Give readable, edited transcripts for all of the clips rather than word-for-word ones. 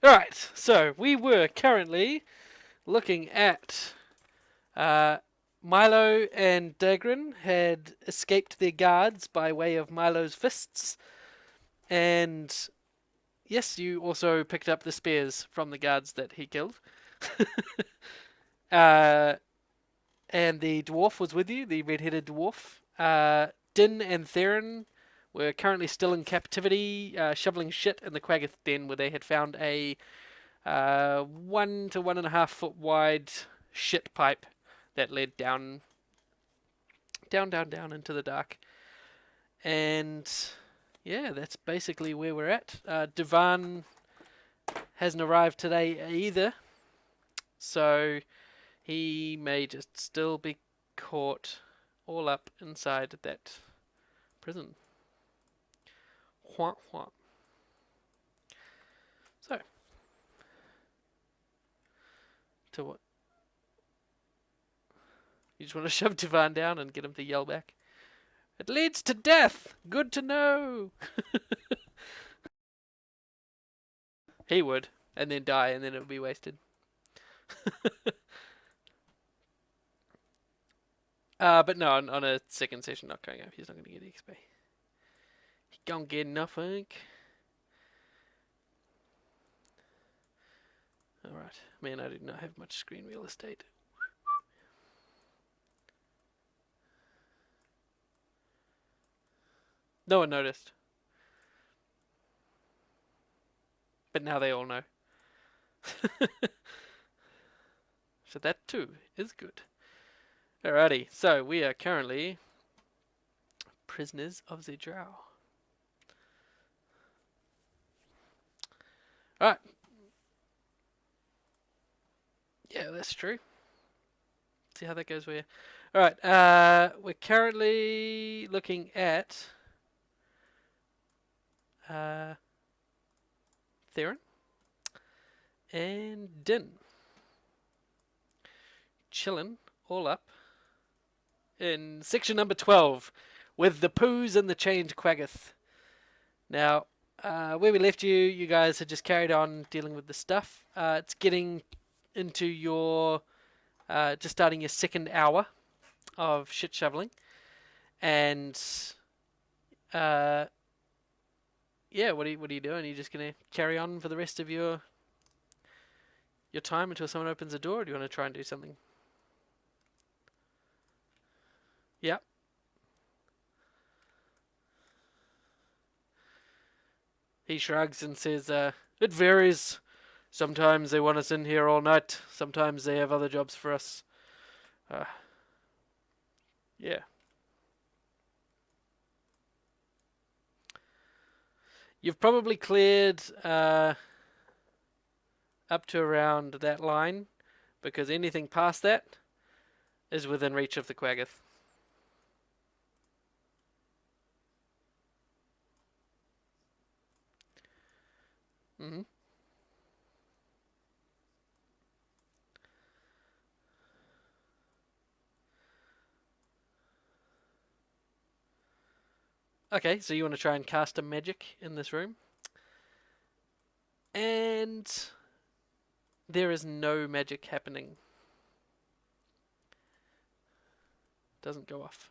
Alright, so we were currently looking at Milo and Dagrin had escaped their guards by way of Milo's fists, and yes, you also picked up the spears from the guards that he killed. uh, and the dwarf was with you, the red-headed dwarf. Din and Theron were currently still in captivity, shoveling shit in the Quaggoth den, where they had found a 1 to 1.5 foot wide shit pipe that led down into the dark. And yeah, that's basically where we're at. Devan hasn't arrived today either, so he may just still be caught all up inside that prison. Wha wha. So, to what? You just want to shove Devan down and get him to yell back? It leads to death! Good to know! He would, and then die, and then it would be wasted. But no, on a second session not going up, he's not going to get XP. He don't get nothing. Alright, man, I do not have much screen real estate. No one noticed. But now they all know. So that too is good. Alrighty, so we are currently prisoners of the drow. Alright. Yeah, that's true. See how that goes for you. Alright, we're currently looking at Theron and Din. Chillin' all up in section number 12 with the poos and the chained Quaggoth. Now, where we left you, you guys had just carried on dealing with the stuff. It's getting into your just starting your second hour of shit shoveling, and yeah, what are you doing? Are you just gonna carry on for the rest of your time until someone opens the door, or do you want to try and do something? Yeah. He shrugs and says, "It varies. Sometimes they want us in here all night. Sometimes they have other jobs for us. Yeah. You've probably cleared up to around that line, because anything past that is within reach of the Quaggoth." Mm-hmm. Okay, so you want to try and cast a magic in this room. And there is no magic happening. Doesn't go off.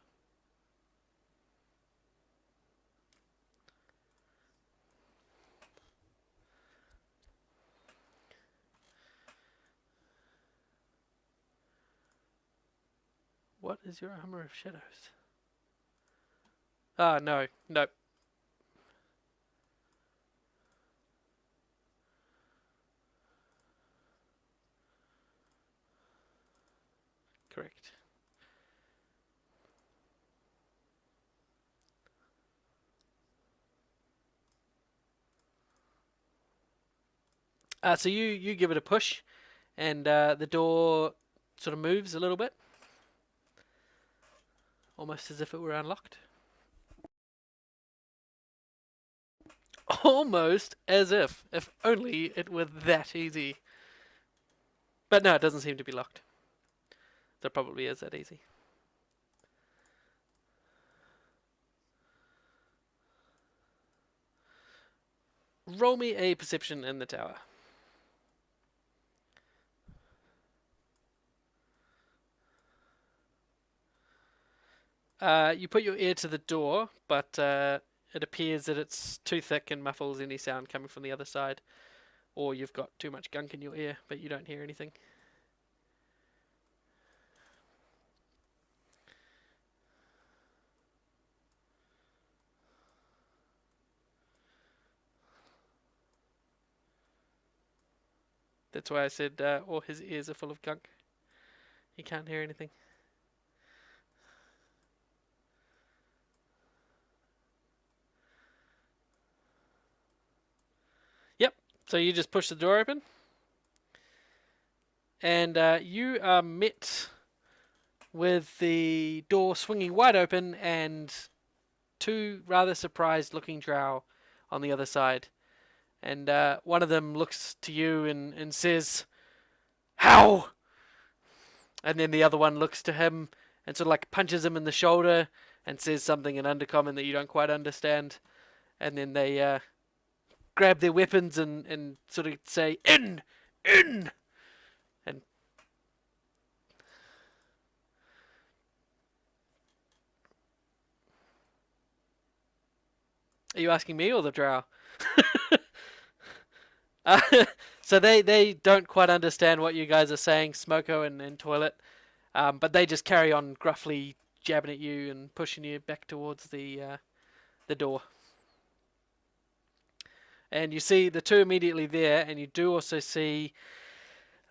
What is your armor of shadows? Ah, no. Nope. Correct. So you give it a push, and the door sort of moves a little bit, almost as if it were unlocked. Almost as if only it were that easy. But no, it doesn't seem to be locked. So it probably is that easy. Roll me a perception in the tower. You put your ear to the door, but it appears that it's too thick and muffles any sound coming from the other side. Or you've got too much gunk in your ear, but you don't hear anything. That's why I said, or his ears are full of gunk. He can't hear anything. Yep. So you just push the door open, and you are met with the door swinging wide open and two rather surprised-looking drow on the other side. And one of them looks to you and says, "How?" And then the other one looks to him and sort of like punches him in the shoulder and says something in Undercommon that you don't quite understand. And then they grab their weapons and sort of say, "In! In!" And are you asking me or the drow? uh, so they don't quite understand what you guys are saying, Smoko and Toilet. But they just carry on gruffly jabbing at you and pushing you back towards the door. And you see the two immediately there, and you do also see.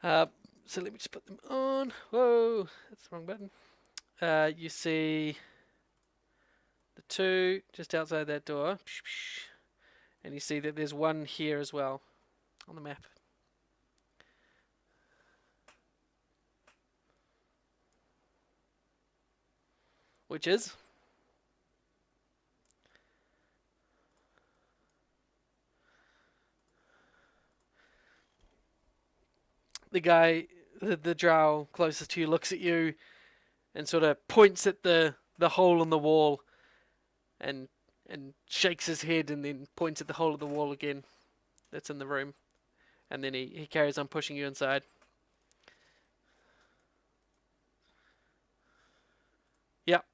So let me just put them on. Whoa, that's the wrong button. You see the two just outside that door, and you see that there's one here as well on the map. Which is the guy, the drow closest to you, looks at you and sort of points at the hole in the wall, and shakes his head, and then points at the hole of the wall again that's in the room, and then he carries on pushing you inside. Yep.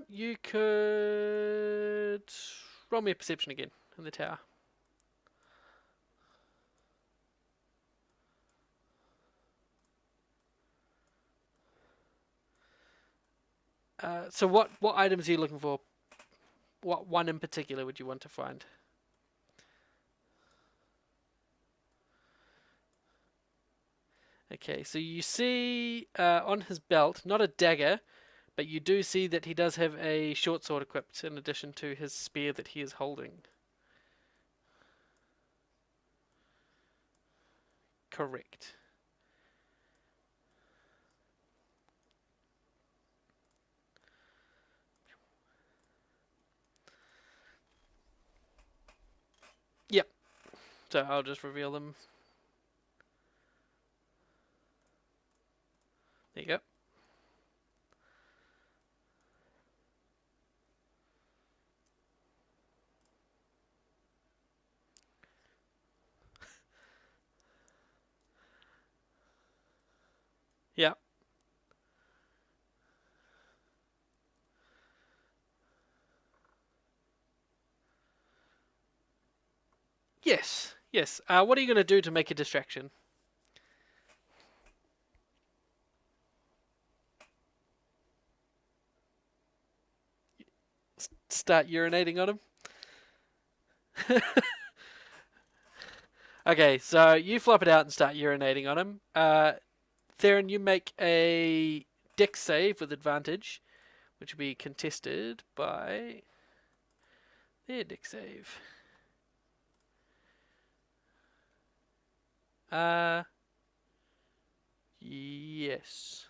You could roll me a perception again in the tower. So what items are you looking for? What one in particular would you want to find? Okay, so you see on his belt, not a dagger, but you do see that he does have a short sword equipped in addition to his spear that he is holding. Correct. Yep. So I'll just reveal them. There you go. Yeah. Yes. Yes. What are you going to do to make a distraction? Start urinating on him? Okay, so you flop it out and start urinating on him. Theron, you make a dex save with advantage, which will be contested by their dex save. Yes.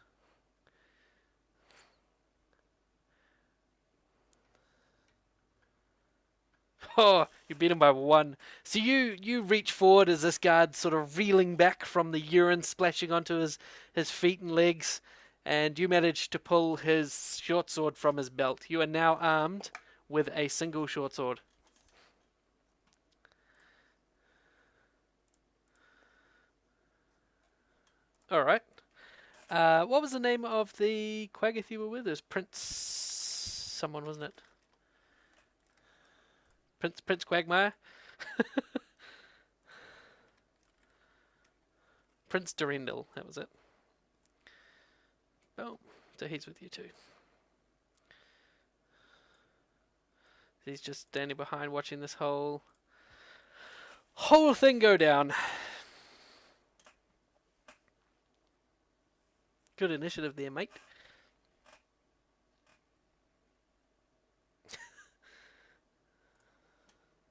Oh, You beat him by 1. So you reach forward as this guard sort of reeling back from the urine splashing onto his feet and legs, and you manage to pull his short sword from his belt. You are now armed with a single short sword. All right. What was the name of the Quaggoth you were with? It was Prince someone, wasn't it? Prince Quagmire? Prince Durendal, that was it. Boom. So he's with you too. He's just standing behind watching this whole thing go down. Good initiative there, mate.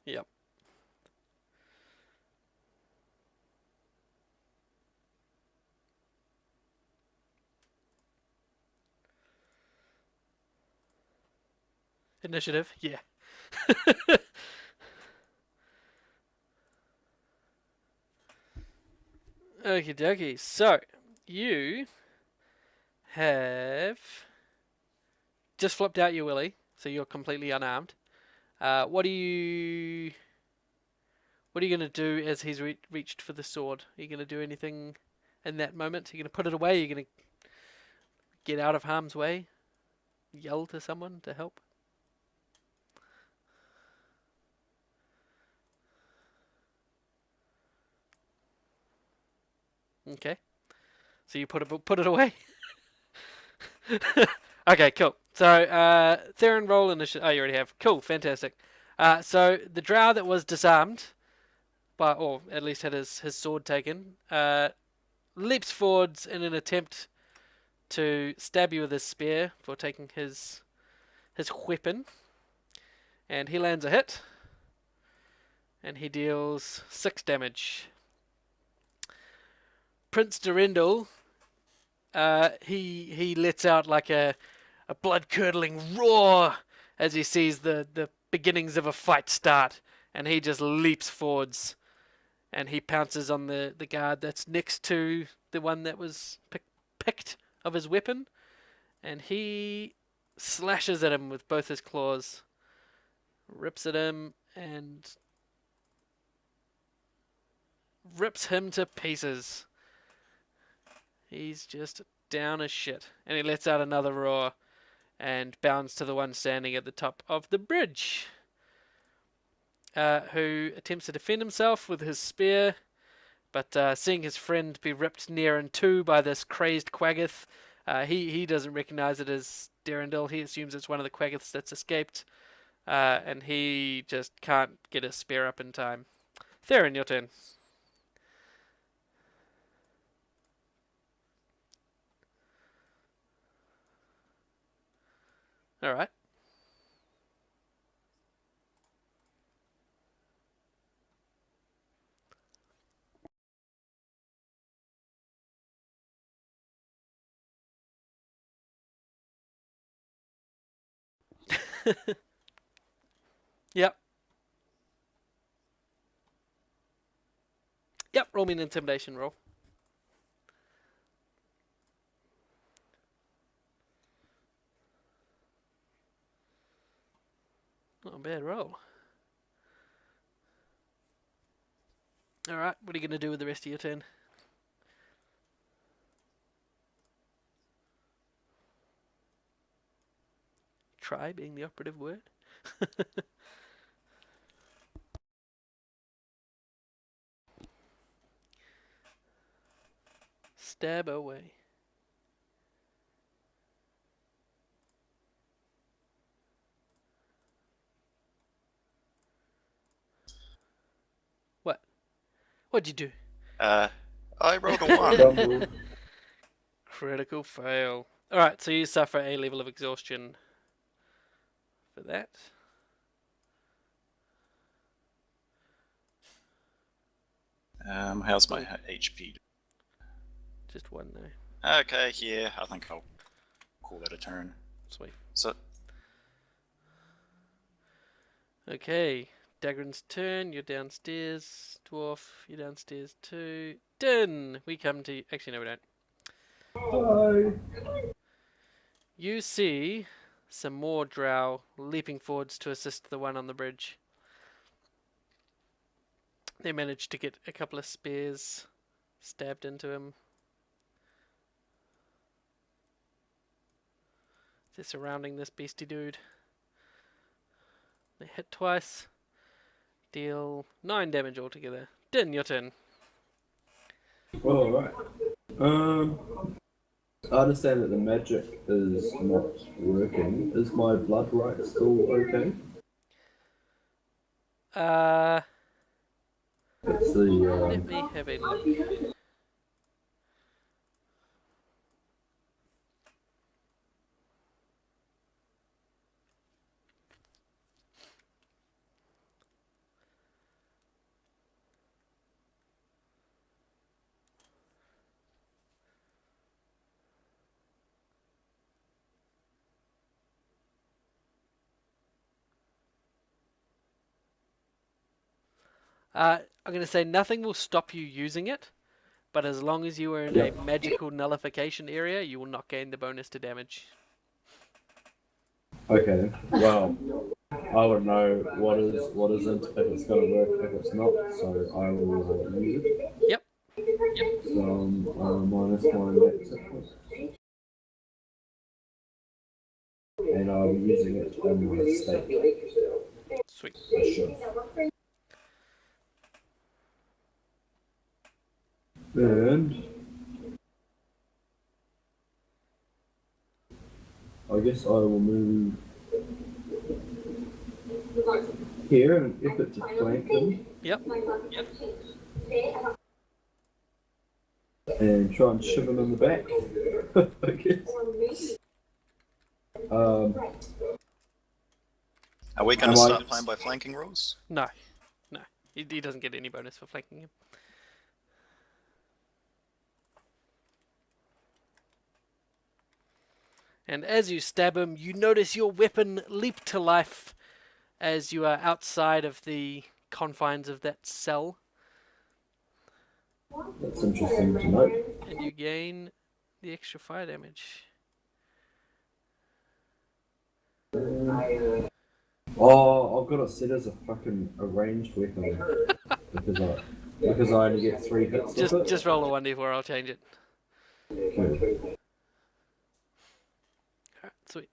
Yep. Initiative, yeah. Okie dokie. So, you have just flipped out your willy, so you're completely unarmed. What are you going to do as he's reached for the sword? Are you going to do anything in that moment? Are you going to put it away? Are you going to get out of harm's way? Yell to someone to help? Okay. So you put it away. Okay, cool. So Theron, roll initiative. Oh, you already have. Cool, fantastic. So the drow that was disarmed, or at least had his sword taken, leaps forwards in an attempt to stab you with his spear for taking his weapon, and he lands a hit, and he deals 6 damage. Prince Durendal, he lets out like a blood-curdling roar as he sees the beginnings of a fight start, and he just leaps forwards, and he pounces on the guard that's next to the one that was picked of his weapon, and he slashes at him with both his claws, rips at him, and rips him to pieces. He's just down as shit, and he lets out another roar and bounds to the one standing at the top of the bridge, who attempts to defend himself with his spear, but seeing his friend be ripped near in two by this crazed Quaggoth, he doesn't recognize it as Durendal. He assumes it's one of the Quaggoths that's escaped, and he just can't get his spear up in time. Theron, your turn. All right. Yep. Yep. Roll me an intimidation roll. Not a bad roll. All right. What are you going to do with the rest of your turn? Try being the operative word. Stab away. What? What'd you do? I rolled a 1. Critical fail. Alright, so you suffer a level of exhaustion for that. How's my HP? Just 1 though. Okay, yeah, I think I'll call that a turn. Sweet. So, Okay. Dagran's turn. You're downstairs. Dwarf, you're downstairs too. Din, we come to you. Actually, no, we don't. Hi. You see some more drow leaping forwards to assist the one on the bridge. They managed to get a couple of spears stabbed into him. They're surrounding this beastie dude. They hit twice. Deal 9 damage altogether. Din, your turn. Alright. I understand that the magic is not working. Is my blood right still okay? It's the Let me have a look. I'm going to say nothing will stop you using it, but as long as you are in a magical nullification area, you will not gain the bonus to damage. okay. Well, I would know what isn't if it's gonna work if it's not. So I will use it. Yep. So minus one next, and I'm using it on my stake. Sweet. I should. And I guess I will move here in an effort to flank him. Yep. And try and shove him in the back. I guess. Are we going to start playing by flanking rules? No. He doesn't get any bonus for flanking him. And as you stab him, you notice your weapon leap to life as you are outside of the confines of that cell. That's interesting to note. And you gain the extra fire damage. Oh, I've got it set as a fucking ranged weapon because I only get 3 hits. Just roll a 1d4, I'll change it. Okay. Alright, sweet.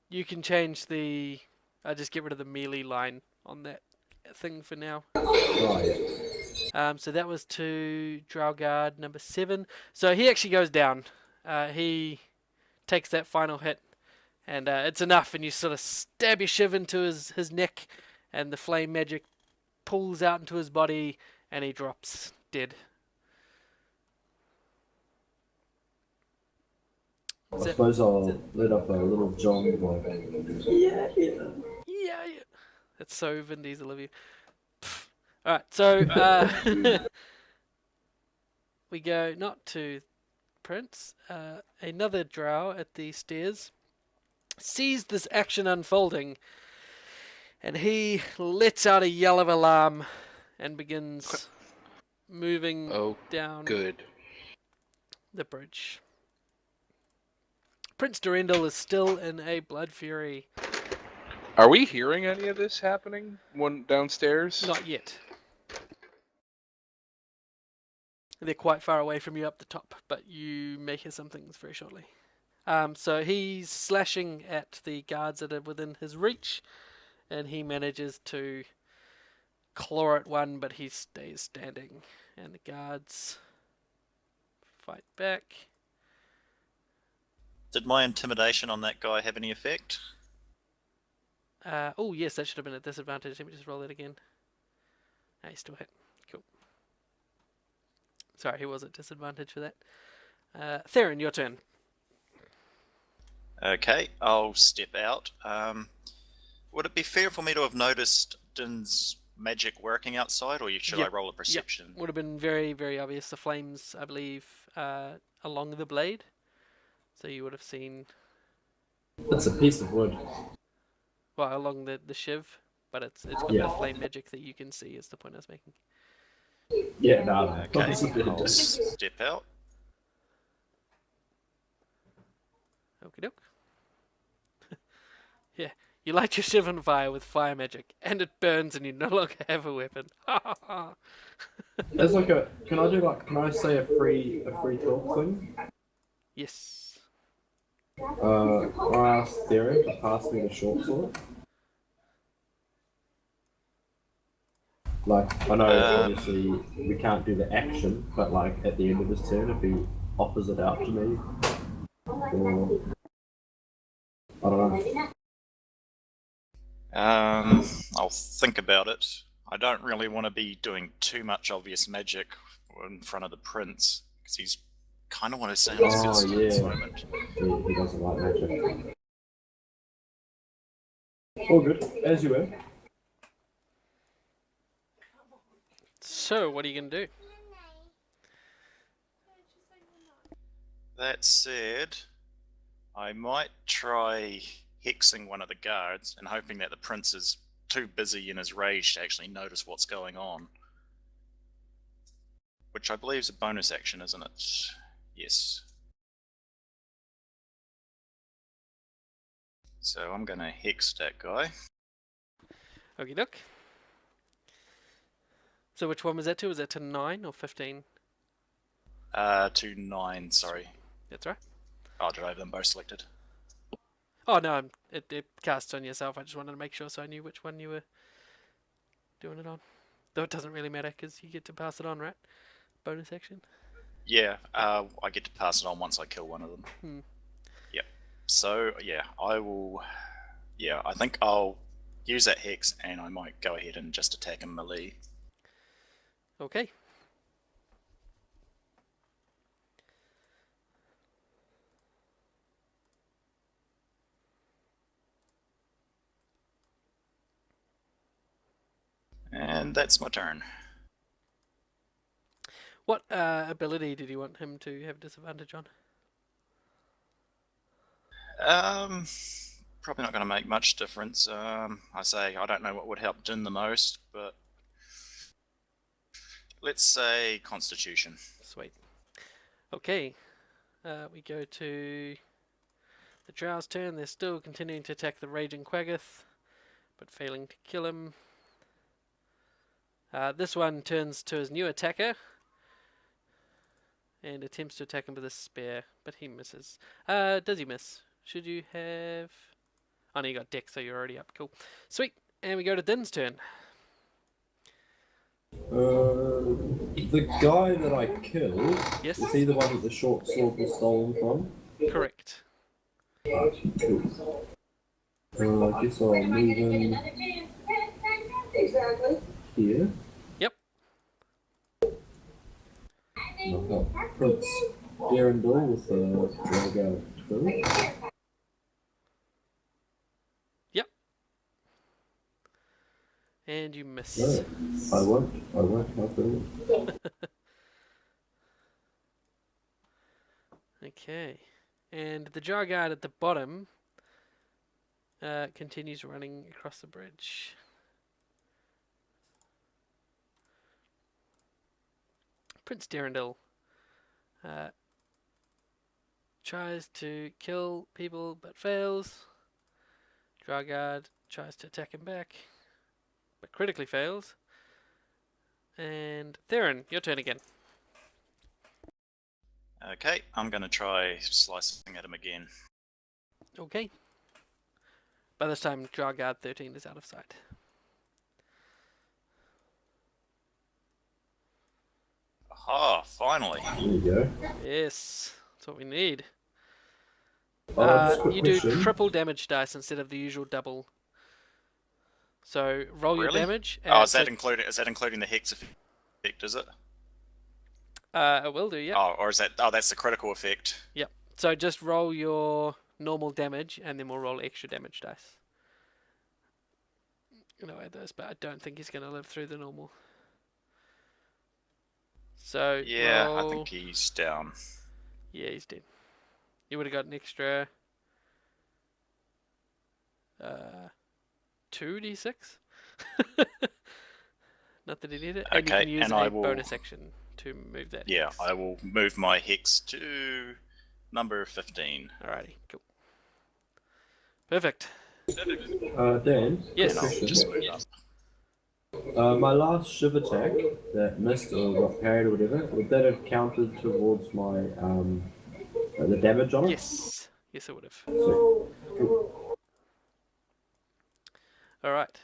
You can change the... just get rid of the melee line on that thing for now. Right. So that was to Drow Guard number 7. So he actually goes down. He takes that final hit, and it's enough, and you sort of stab your shiv into his neck, and the flame magic pulls out into his body, and he drops dead. I suppose I'll let up a little John like, Yeah. That's so Vin Diesel of you. Alright, so we go not to Prince. Another drow at the stairs sees this action unfolding, and he lets out a yell of alarm and begins moving down the bridge. Prince Durendal is still in a blood fury. Are we hearing any of this happening downstairs? Not yet. They're quite far away from you up the top, but you may hear some things very shortly. So he's slashing at the guards that are within his reach, and he manages to claw at one, but he stays standing. And the guards fight back. Did my intimidation on that guy have any effect? Oh, yes, that should have been a disadvantage. Let me just roll that again. He still hit. Cool. Sorry, he was at disadvantage for that. Theron, your turn. Okay, I'll step out. Would it be fair for me to have noticed Din's magic working outside, or should I roll a perception? Would have been very, very obvious. The flames, I believe, along the blade. So you would have seen... It's a piece of wood. Well, along the shiv, but it's got Yeah. the flame magic that you can see. Is the point I was making. Yeah, no. Okay, I'll step out. Okie doke. Yeah, you light your shiv on fire with fire magic, and it burns, and you no longer have a weapon. There's like a. Can I say a free talk thing? Yes. I asked Theron to pass me the short sword. Like, I know obviously we can't do the action, but like at the end of his turn, if he offers it out to me, or I don't know. I'll think about it. I don't really want to be doing too much obvious magic in front of the prince, because he's kind of want to stay on his good side at this moment. He doesn't like magic. All good, as you were. So, what are you gonna do? That said, I might try hexing one of the guards and hoping that the prince is too busy in his rage to actually notice what's going on. Which I believe is a bonus action, isn't it? Yes. So I'm gonna hex that guy. Okie doke. So which one was that to? Was that to 9 or 15? To 9, sorry. That's right. Oh, did I have them both selected? Oh no, it casts on yourself. I just wanted to make sure so I knew which one you were doing it on. Though it doesn't really matter because you get to pass it on, right? Bonus action. Yeah, I get to pass it on once I kill one of them. Yep. So, yeah, I will... Yeah, I think I'll use that hex and I might go ahead and just attack him melee. Okay. And that's my turn. What ability did you want him to have disadvantage on? Probably not going to make much difference. I say I don't know what would help Din the most, but let's say Constitution. Sweet. Okay. We go to the Drow's turn. They're still continuing to attack the Raging Quaggoth, but failing to kill him. This one turns to his new attacker and attempts to attack him with a spear, but he misses. Does he miss? Should you have... Oh, no, you got Dex, so you're already up. Cool. Sweet. And we go to Din's turn. The guy that I killed, Yes? is he the one that the short sword was stolen from? Correct. Cool. I guess I'll move in here. Yep. And I've got Prince Darendal with the Drago 2. And you miss. No, I won't help him. Okay. And the jar guard at the bottom continues running across the bridge. Prince Darendil tries to kill people but fails. Jar guard tries to attack him back but critically fails. And Theron, your turn again. Okay, I'm going to try slicing at him again. Okay. By this time, Jar Guard 13 is out of sight. Aha, finally. There you go. Yes, that's what we need. Just a quick You do question. triple damage dice instead of the usual double. So roll your Really? damage. Oh, is that including the hex effect, is it? It will do, yeah. Oh, or is that... Oh, that's the critical effect. Yep. So just roll your normal damage, and then we'll roll extra damage dice. I'll add those, but I don't think he's going to live through the normal. So Yeah, roll... I think he's down. Yeah, he's dead. You would have got an extra... 2d6. Not that you need it. And you Okay, can use and a I will- bonus action to move that Yeah, hex. I will move my hex to number 15. Alrighty, cool. Perfect. Dan, Yes. And I'll question. just move up. My last shiv attack that missed or got parried or whatever, would that have counted towards my the damage on it? Yes. Yes, it would have. So, cool. Alright.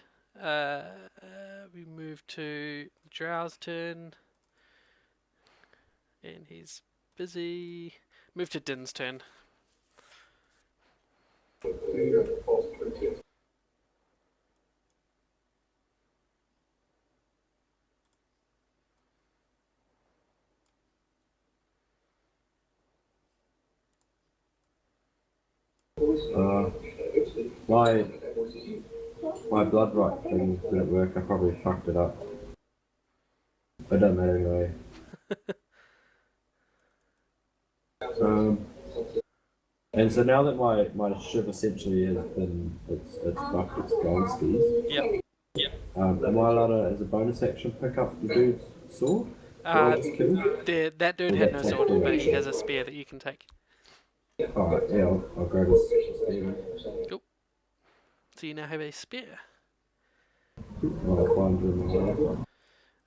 We move to Drow's turn. And he's busy. Move to Din's turn. My blood right thing didn't work. I probably fucked it up. It doesn't matter anyway. And so now that my shiv essentially has been it's fucked, it's gone skis. Yep. Am I allowed to, as a bonus action, pick up the dude's sword? That I just killed? That dude Or had that no take sword, full but he action? has a spear that you can take. Alright, yeah, I'll grab his spear. So you now have a spear. I'll find him.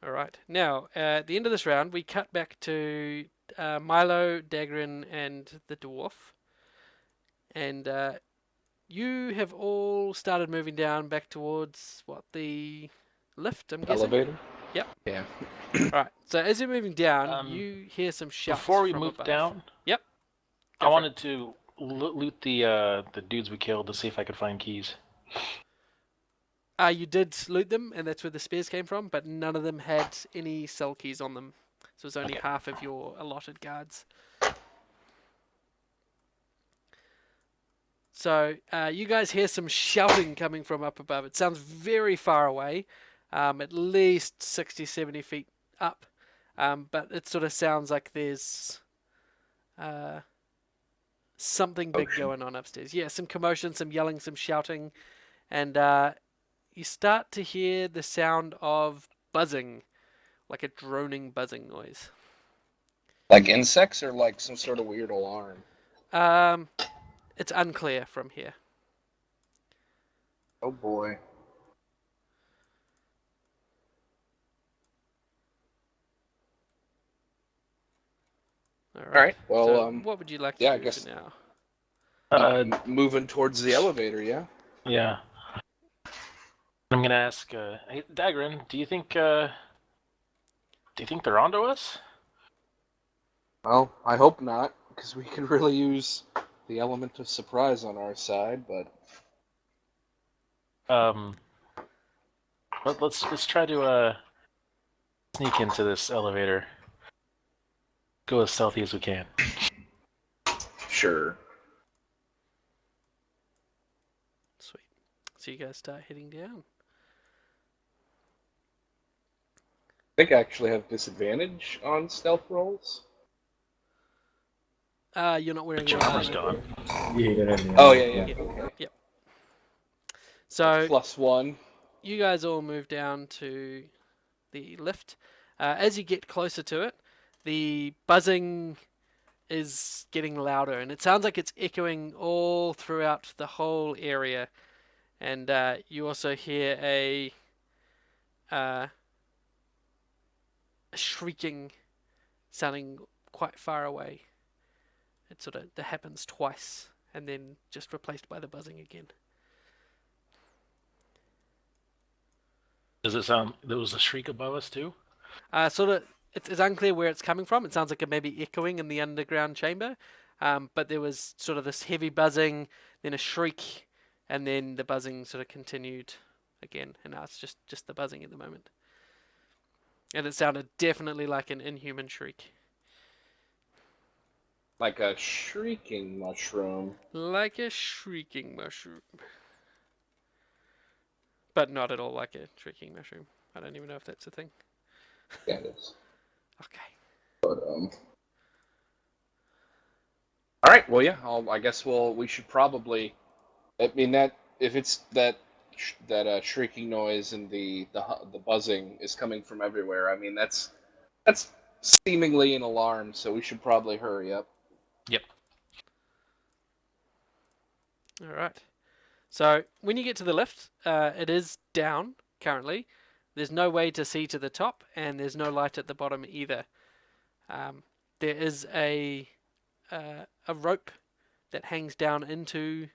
Alright. Now, at the end of this round, we cut back to Milo, Dagrin, and the dwarf. And you have all started moving down back towards, the lift, I'm guessing? Elevator? Yep. Yeah. Alright, so as you're moving down, you hear some shouts Before we from move above. down, Yep. I wanted to loot the dudes we killed to see if I could find keys. You did loot them, and that's where the spears came from, but none of them had any cell keys on them. So it was only Okay. half of your allotted guards. So you guys hear some shouting coming from up above. It sounds very far away, at least 60, 70 feet up. But it sort of sounds like there's something big going on upstairs. Yeah, some commotion, some yelling, some shouting. And you start to hear the sound of buzzing, like a droning buzzing noise. Like insects or like some sort of weird alarm? It's unclear from here. Oh boy. All right. Alright, well, So what would you like to yeah, I do guess- for now? moving towards the elevator, yeah? Yeah. I'm gonna ask, hey, Dagrin, do you think they're onto us? Well, I hope not, because we could really use the element of surprise on our side, but Let's try to sneak into this elevator. Go as stealthy as we can. sure. Sweet. So you guys start heading down. I think I actually have disadvantage on stealth rolls. You're not But wearing your any armor's armor. gone. Yeah, you don't have any Oh, armor. yeah. Okay. So +1. you guys all move down to the lift. As you get closer to it, the buzzing is getting louder, and it sounds like it's echoing all throughout the whole area. And you also hear a shrieking sounding quite far away. It sort of that happens twice, and then just replaced by the buzzing again. Does it sound there was a shriek above us too? It's unclear where it's coming from. It sounds like it may be echoing in the underground chamber, but there was sort of this heavy buzzing, then a shriek, and then the buzzing sort of continued again, and now it's just the buzzing at the moment. And it sounded definitely like an inhuman shriek. Like a shrieking mushroom. Like a shrieking mushroom. But not at all like a shrieking mushroom. I don't even know if that's a thing. Yeah, it is. Okay. But, Alright, well, yeah, I guess we should probably... I mean, that if it's that that shrieking noise and the buzzing is coming from everywhere. I mean, that's seemingly an alarm, so we should probably hurry up. Yep. All right. So when you get to the lift, it is down currently. There's no way to see to the top, and there's no light at the bottom either. There is a rope that hangs down into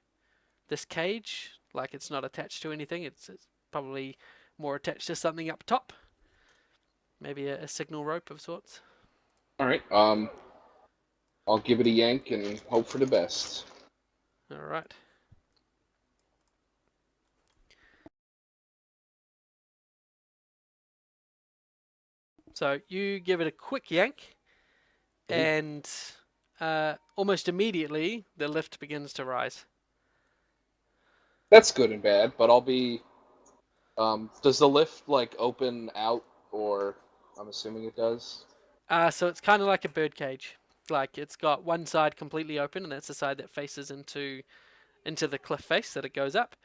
this cage, like it's not attached to anything. It's probably more attached to something up top. Maybe a signal rope of sorts. All right. I'll give it a yank and hope for the best. All right. So you give it a quick yank, and almost immediately the lift begins to rise. That's good and bad, but I'll be. Does the lift like open out, or I'm assuming it does? So it's kind of like a bird cage. Like it's got one side completely open, and that's the side that faces into the cliff face that it goes up,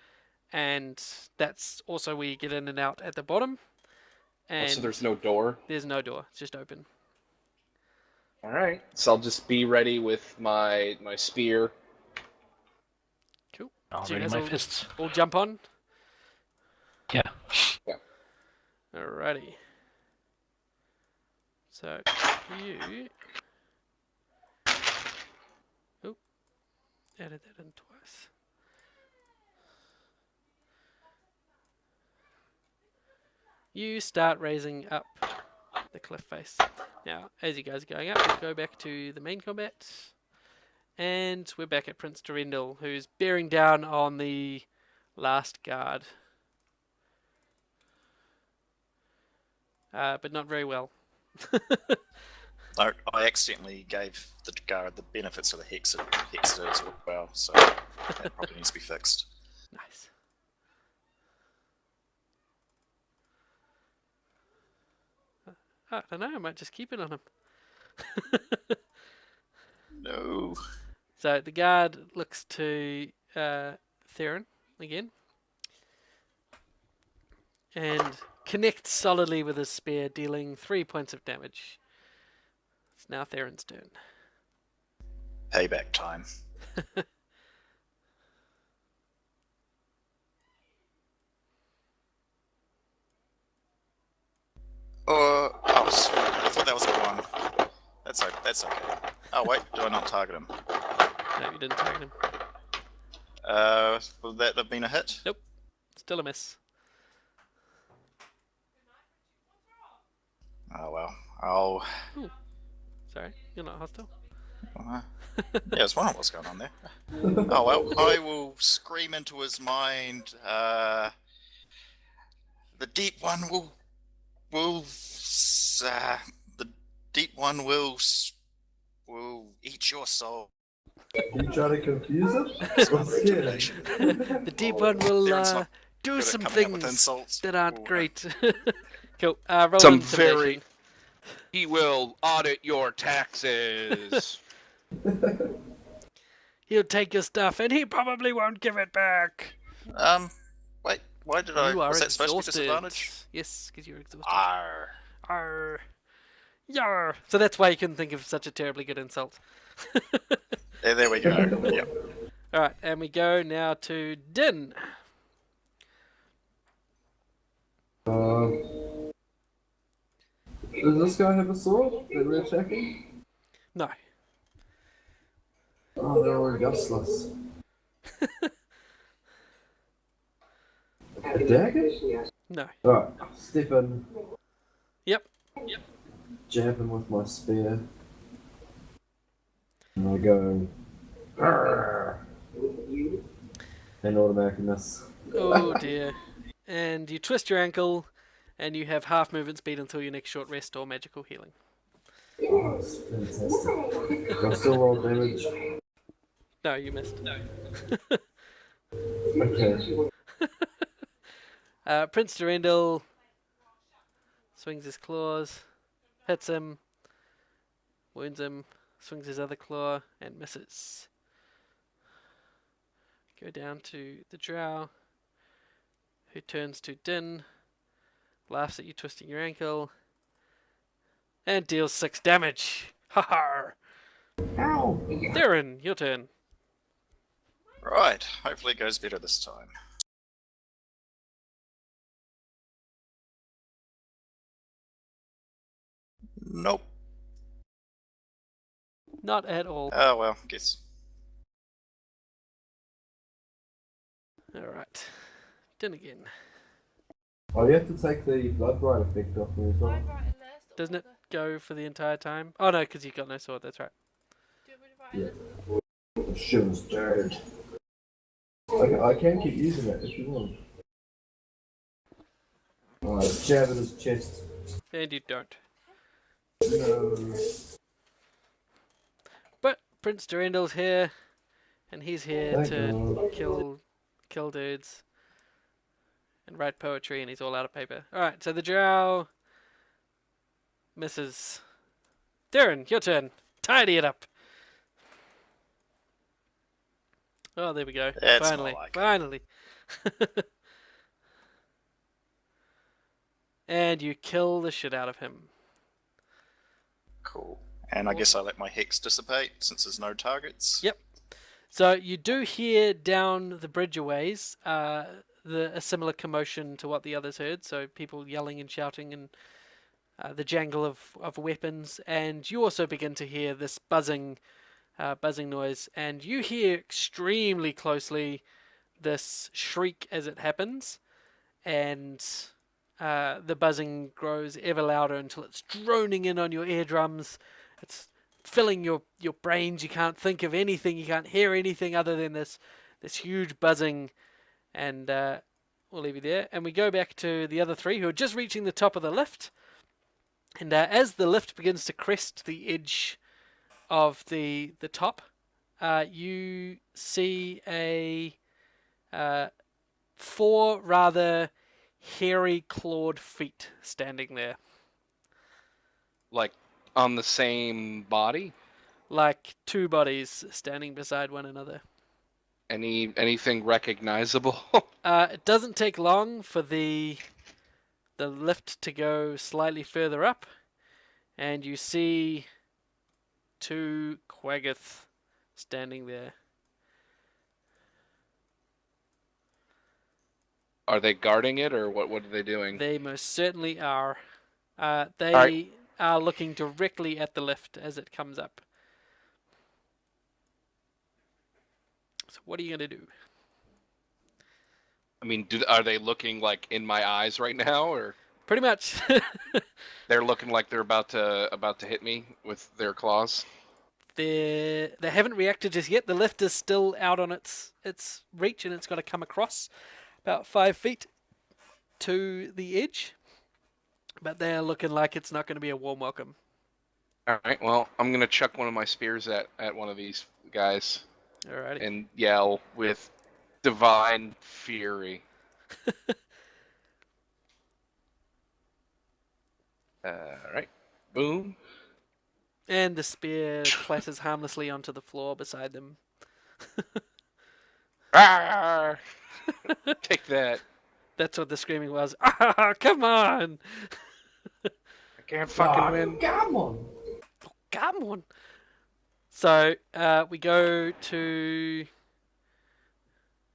and that's also where you get in and out at the bottom. And So there's no door. There's no door. It's just open. All right. So I'll just be ready with my spear. Cool. I'll So you ready guys my all, fists. all jump on. Yeah. Alrighty. So you. Oh, added that in twice. You start raising up the cliff face. Now, as you guys are going up, we'll go back to the main combat. And we're back at Prince Durendal, who's bearing down on the last guard. But not very well. I accidentally gave the guard the benefits of the Hexer as well, so that probably needs to be fixed. Nice. I don't know, I might just keep it on him. No. So the guard looks to Theron again. And connects solidly with his spear, dealing 3 points of damage. It's now Theron's turn. Payback time. I thought that was a 1. That's okay. Oh wait, do I not target him? No, you didn't target him. Would that have been a hit? Nope. Still a miss. Oh well. I'll. Ooh. Sorry, you're not hostile. Yeah, I was wondering what's going on there. Oh well, I will scream into his mind. The deep one will the deep one will eat your soul. You trying to confuse him? It's my I'm scared. recommendation. The deep one will Theron's not do good at some coming up with things insults. that aren't Ooh, great. Cool. Roll Some intimidation. very. He will audit your taxes. He'll take your stuff and he probably won't give it back. Wait, why did I? You are Was that exhausted. supposed to be disadvantage? Yes, because you're exhausted. Arr. Arr. Yar. So that's why you couldn't think of such a terribly good insult. There we go. Yep. Alright, and we go now to Din. Does this guy have a sword that we're attacking? No. Oh, they're all gustless. A dagger? No. Alright, step in. Yep. Jab him with my spear. And I go. "Arrgh," and automatically miss. Oh dear. And you twist your ankle, and you have half movement speed until your next short rest or magical healing. Oh, it's fantastic. Do I still roll damage? No, you missed. No. Okay. Prince Durendal swings his claws, hits him, wounds him, swings his other claw, and misses. Go down to the drow. who turns to Din, laughs at you twisting your ankle, and deals 6 damage. Ha ha! Ow! Theron, your turn. Right, hopefully it goes better this time. Nope. Not at all. Oh well, guess. Alright. Din again. Oh, you have to take the blood right effect off me as well. Write in there. Stop Doesn't it the- go for the entire time? Oh no, because you've got no sword, that's right. Do you want me to write in Yeah. there? The shit was dirty. I can keep using it if you want. Alright, jab in his chest. And you don't. No. But Prince Durendal's here, and he's here Thank to God. kill dudes and write poetry, and he's all out of paper. Alright, so the drow misses. Darren, your turn. Tidy it up. Oh, there we go. That's finally, more like it. finally. And you kill the shit out of him. Cool. And I guess I let my hex dissipate since there's no targets. Yep. So you do hear down the bridge a ways a similar commotion to what the others heard. So people yelling and shouting and the jangle of weapons. And you also begin to hear this buzzing noise. And you hear extremely closely this shriek as it happens. And the buzzing grows ever louder until it's droning in on your eardrums. It's filling your brains. You can't think of anything. You can't hear anything other than this huge buzzing. And we'll leave you there. And we go back to the other 3 who are just reaching the top of the lift. And as the lift begins to crest the edge of the top, you see a 4 rather hairy clawed feet standing there. Like on the same body? Like 2 bodies standing beside one another. Anything recognizable? It doesn't take long for the lift to go slightly further up, and you see 2 Quaggoth standing there. Are they guarding it, or what are they doing? They most certainly are. They Alright. are looking directly at the lift as it comes up. So what are you going to do? I mean, are they looking like in my eyes right now, or Pretty much. they're looking like they're about to hit me with their claws? They haven't reacted just yet. The lift is still out on its reach, and it's got to come across about 5 feet to the edge. But they're looking like it's not going to be a warm welcome. All right. Well, I'm gonna chuck one of my spears at one of these guys Alrighty. and yell with divine fury. All right. Boom. And the spear clatters harmlessly onto the floor beside them. Arr! Take that. That's what the screaming was. Ah, come on! I can't fucking win. Come on! Come on! So, we go to...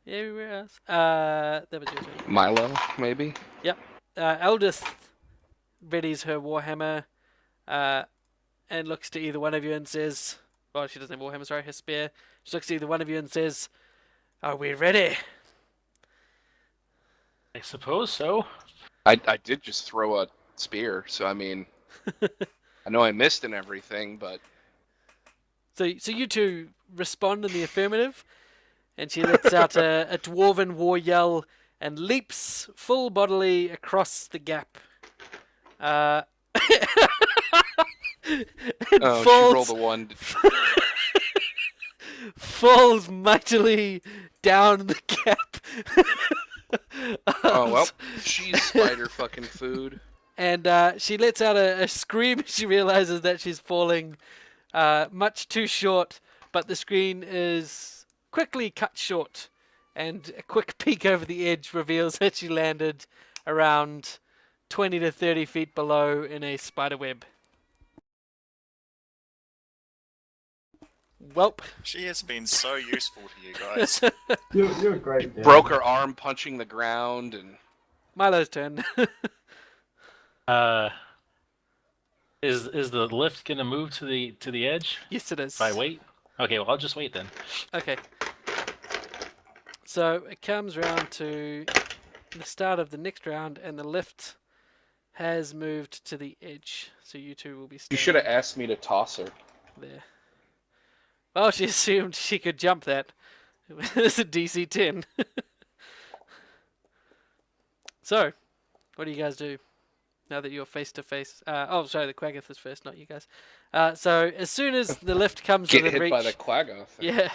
Everywhere else. That was your turn. Milo, maybe. Eldest readies her warhammer and looks to either one of you and says... Well, she doesn't have warhammer, sorry, her spear. She looks to either one of you and says, "Are we ready?" I suppose so. I did just throw a spear, so I mean, I know I missed and everything, but So you two respond in the affirmative, and she lets out a dwarven war yell and leaps full bodily across the gap. And oh, she rolled a 1. falls mightily down the gap. Oh well, she's spider fucking food. And she lets out a scream as she realizes that she's falling much too short, but the screen is quickly cut short and a quick peek over the edge reveals that she landed around 20 to 30 feet below in a spider web. Welp. She has been so useful to you guys. You're great. Dan. Broke her arm punching the ground, and Milo's turn. Is the lift gonna move to the edge Yes, it is. if I wait? Okay, well I'll just wait then. Okay. So it comes round to the start of the next round, and the lift has moved to the edge. So you two will be you standing should have asked me to toss her. there. Well, she assumed she could jump that. It's a DC 10. So, what do you guys do now that you're face to face? Oh, sorry, the Quaggoth is first, not you guys. So as soon as the lift comes Get within hit reach, by the Quaggoth. yeah,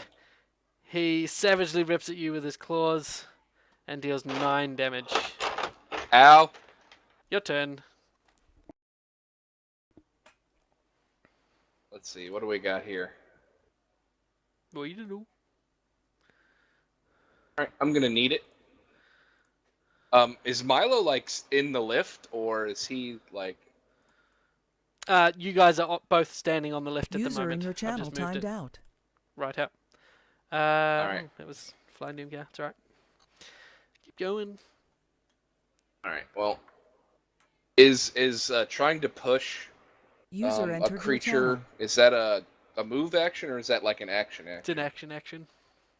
he savagely rips at you with his claws and deals 9 damage. Ow. Your turn. Let's see, what do we got here? Well, you don't know. Alright, I'm gonna need it. Is Milo, like, in the lift, or is he, like... You guys are both standing on the lift at the User moment. in your I've channel just moved timed it out. right out. Alright. That was Flying Doom Gear. It's alright. Keep going. Alright, well... Is trying to push User a entered your creature... channel. Is that a move action, or is that, like, an action? It's an action.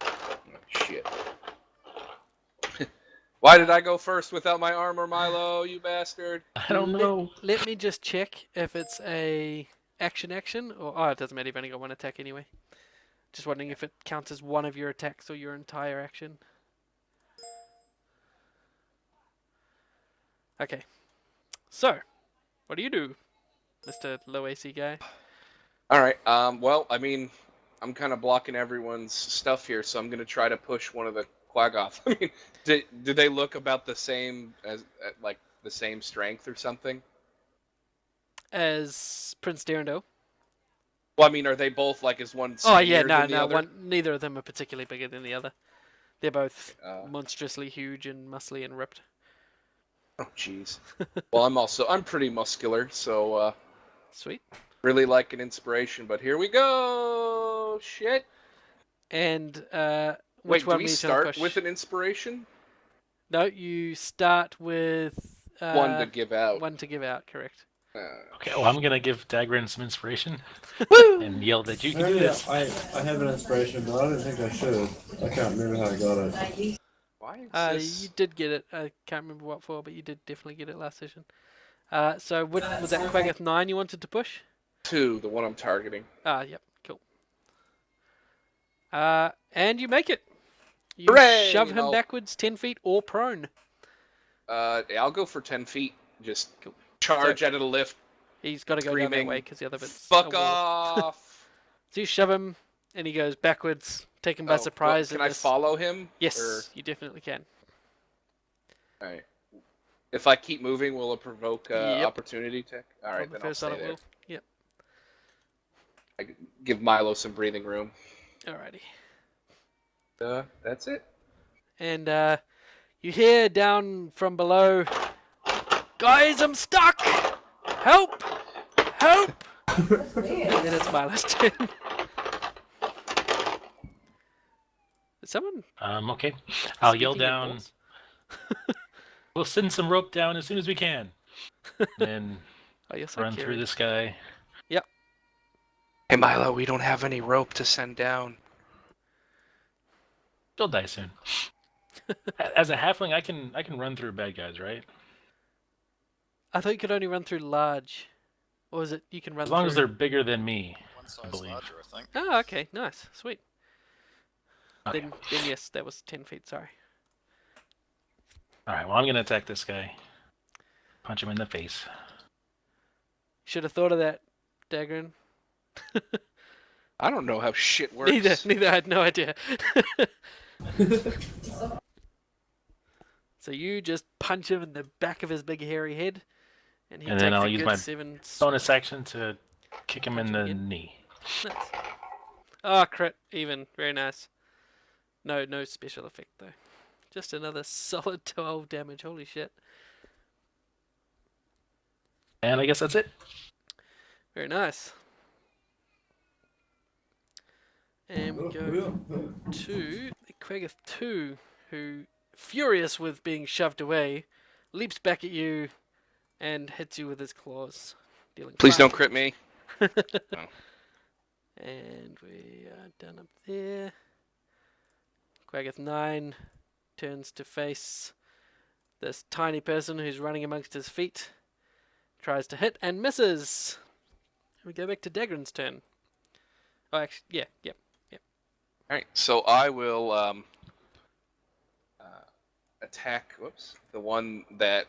Oh, shit. Why did I go first without my armor, Milo, you bastard? I don't know. Let me just check if it's a action, or it doesn't matter. You've only got one attack anyway. Just wondering if it counts as one of your attacks or your entire action. Okay. So, what do you do, Mr. Low AC guy? Alright, well, I mean, I'm kind of blocking everyone's stuff here, so I'm going to try to push one of the Quaggoth. I mean, do they look about the same, as like, the same strength or something? As Prince Darendale. Well, I mean, are they both, like, is one Oh yeah, skinnier than the other? neither of them are particularly bigger than the other. They're both Uh, monstrously huge and muscly and ripped. Oh, jeez. Well, I'm pretty muscular, so, Sweet. really like an inspiration, but here we go! Shit! And Wait, which do one we were you trying to start push? with an inspiration? No, you start with One to give out. One to give out, correct. Okay, well I'm gonna give Dagran some inspiration and yell that you can do Yeah, this. I have an inspiration, but I don't think I should. I can't remember how I got it. Why is this... You did get it. I can't remember what for, but you did definitely get it last session. So was that Quaggoth 9 you wanted to push? 2, the one I'm targeting. Yep, cool. And you make it. You Hooray! shove him I'll- backwards 10 feet or prone. I'll go for 10 feet. Just Cool. charge So- out of the lift. He's got to go down that Screaming, way because the other bit's Fuck a wall. off! So you shove him, and he goes backwards, taken by surprise. Can at I this. follow him? Yes, Or... you definitely can. Alright. If I keep moving, will it provoke Yep. opportunity attack? Alright, On the then I'll first stay shot it there. will. Yep. I give Milo some breathing room. Alrighty. That's it. And you hear down from below, guys, I'm stuck! Help! Help! And then it's Milo's turn. Is someone Okay. I'll yell speaking in down. Norse? We'll send some rope down as soon as we can. Then Oh, you're so run through caring. this guy. Hey Milo, we don't have any rope to send down. He'll die soon. As a halfling, I can run through bad guys, right? I thought you could only run through large. Or is it you can run As long through... as they're bigger than me. One size believe. larger, I think. Oh, okay, nice, sweet. Okay. Then yes, that was 10 feet, sorry. Alright, well I'm gonna attack this guy. Punch him in the face. Should have thought of that, Dagran. I don't know how shit works. Neither, I had no idea. So you just punch him in the back of his big hairy head, and he And takes then I'll a use good my 7 Bonus action to kick him Punch in him the again. knee. Nice. Oh, crit, even. Very nice. No special effect though. Just another solid 12 damage. Holy shit. And I guess that's it. Very nice. And we go to the Quaggoth 2, who, furious with being shoved away, leaps back at you and hits you with his claws, dealing Please 5 don't crit damage. me. And we are done up there. Quaggoth 9 turns to face this tiny person who's running amongst his feet, tries to hit and misses. We go back to Dagran's turn. Oh, actually, yeah. All right, so I will attack. Whoops, the one that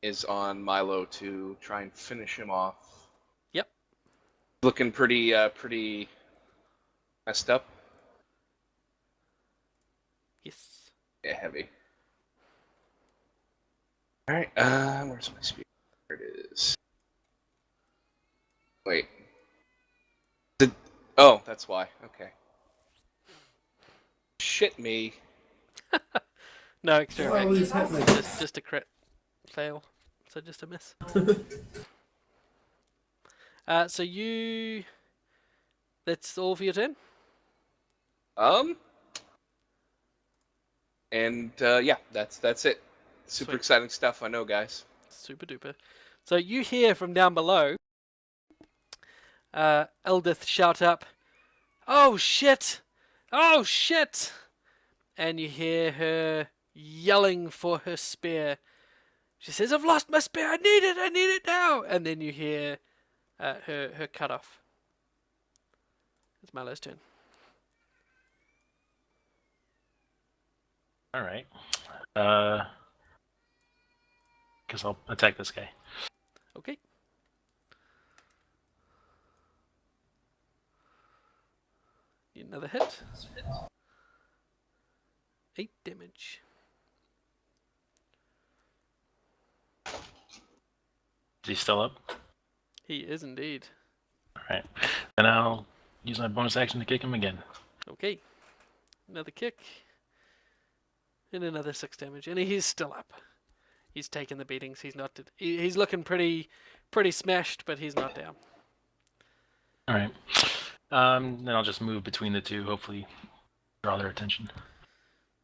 is on Milo to try and finish him off. Yep. Looking pretty messed up. Yes. Yeah, heavy. All right, where's my spear? There it is. Wait. Oh, that's why. Okay. Shit me. No extra Oh, effect. he's hit me. Just a crit fail. So just a miss. So you... That's all for your turn? And yeah, that's it. Super Sweet. exciting stuff, I know, guys. Super duper. So you hear from down below, Eldith shout up, "Oh shit! Oh shit!" And you hear her yelling for her spear. She says, "I've lost my spear! I need it now!" And then you hear her cut off. It's Milo's turn. All right. Guess I'll attack this guy. Okay. Need another hit. 8 damage. Is he still up? He is indeed. All right. Then I'll use my bonus action to kick him again. Okay. Another kick. And another 6 damage. And he's still up. He's taken the beatings. He's not. He's looking pretty smashed, but he's not down. All right. Then I'll just move between the two. Hopefully, draw their attention.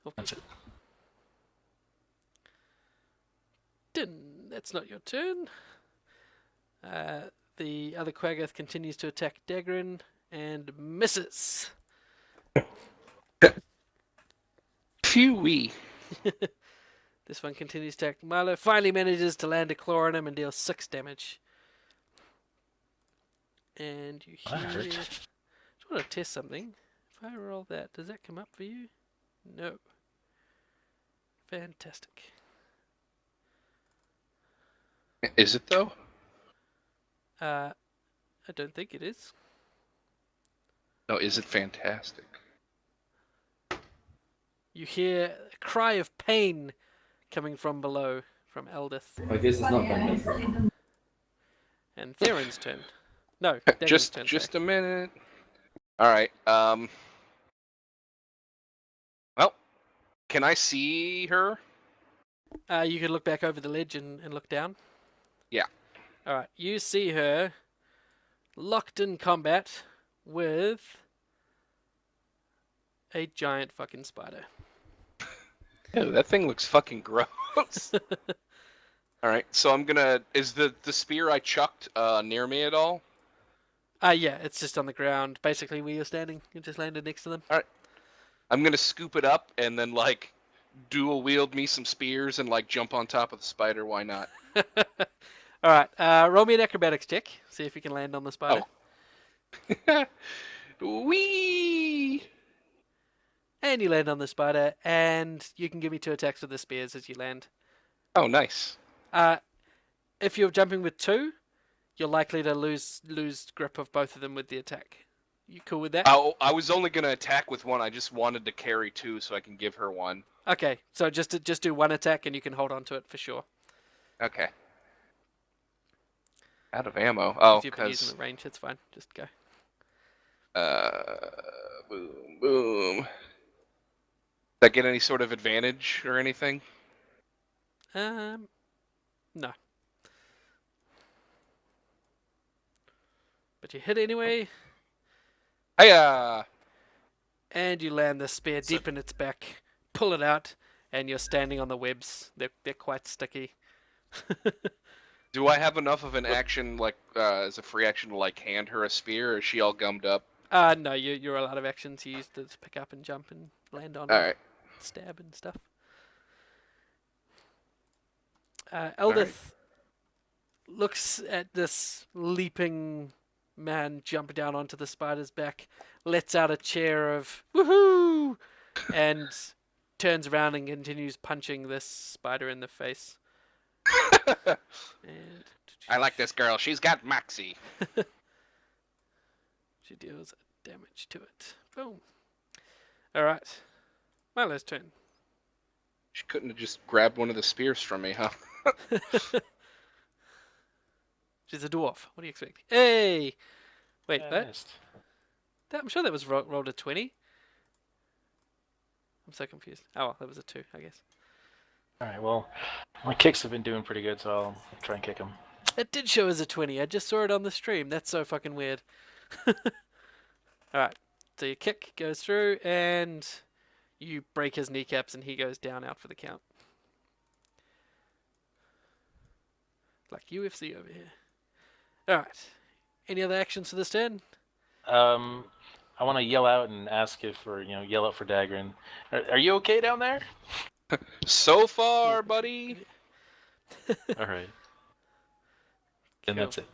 Okay. That's it. That's not your turn. The other Quaggoth continues to attack Dagrin and misses. Phew-wee. This one continues to attack Milo. Finally manages to land a claw on him and deals 6 damage. And you That hear... hurt. Just want to test something. If I roll that, does that come up for you? No. Fantastic. Is it though? I don't think it is. No, is it fantastic? You hear a cry of pain coming from below, from Eldith. I guess it's not fantastic. And Theron's turn. No, Dagger's turn. Just a minute. All right. Well, can I see her? You could look back over the ledge and look down. Yeah. Alright, you see her locked in combat with a giant fucking spider. Ew, that thing looks fucking gross. All right, so I'm gonna. Is the spear I chucked near me at all? Yeah, it's just on the ground, basically where you're standing. You just landed next to them. All right, I'm gonna scoop it up and then like dual wield me some spears and like jump on top of the spider. Why not? Alright, roll me an acrobatics check. See if you can land on the spider. Wee! And you land on the spider, and you can give me 2 attacks with the spears as you land. Oh, nice. If you're jumping with 2, you're likely to lose grip of both of them with the attack. You cool with that? I was only gonna attack with one. I just wanted to carry 2 so I can give her 1. Okay, so just do 1 attack, and you can hold on to it for sure. Okay. Out of ammo. Oh, If you've been using because the range, it's fine. Just go. boom, boom. That get any sort of advantage or anything? No. But you hit anyway, Hey, and you land the spear So- deep in its back, pull it out, and you're standing on the webs. They're quite sticky. do I have enough of an action, like, as a free action to, like, hand her a spear, or is she all gummed up? No, you're a lot of actions. You used to pick up and jump and land on and Alright. stab and stuff. right. Eldith looks at this leaping man jump down onto the spider's back, lets out a cheer of woohoo, and turns around and continues punching this spider in the face. And I like this girl. She's got Maxie. she deals damage to it. Boom. Alright. Milo's turn. She couldn't have just grabbed one of the spears from me, huh? She's a dwarf. What do you expect? Hey! Wait, Yeah, I what? missed. I'm sure that was rolled a 20. I'm so confused. Oh, well, that was a 2, I guess. Alright, well, my kicks have been doing pretty good, so I'll try and kick them. It did show as a 20. I just saw it on the stream. That's so fucking weird. Alright, so your kick goes through, and you break his kneecaps, and he goes down out for the count. Like UFC over here. Alright. Any other actions for this turn? I want to yell out and ask if, or yell out for Dagrin. Are you okay down there? So far, buddy. All right. And Cool. that's it.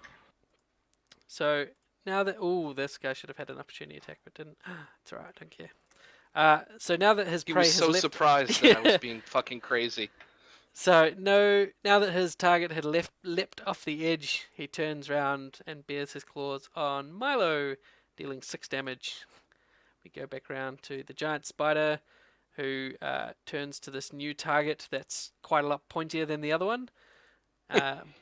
So now that this guy should have had an opportunity attack, but didn't. It's alright, I don't care. So now that his He prey was has so leapt, surprised that I was Yeah. being fucking crazy. So now that his target had leapt off the edge, he turns round and bears his claws on Milo, dealing 6 damage. We go back round to the giant spider, who turns to this new target that's quite a lot pointier than the other one.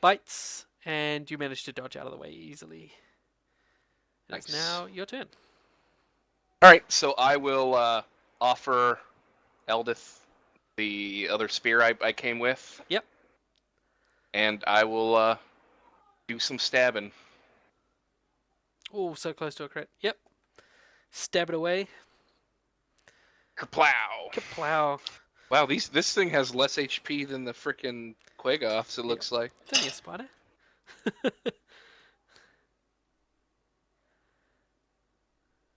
Bites, and you manage to dodge out of the way easily. It's Nice. now your turn. Alright, so I will offer Eldith the other spear I came with. Yep. And I will do some stabbing. Oh, so close to a crit. Yep. Stab it away. Kerplow! Kaplow. Wow, this thing has less HP than the frickin' Quagoths, it looks like. It's only a spider.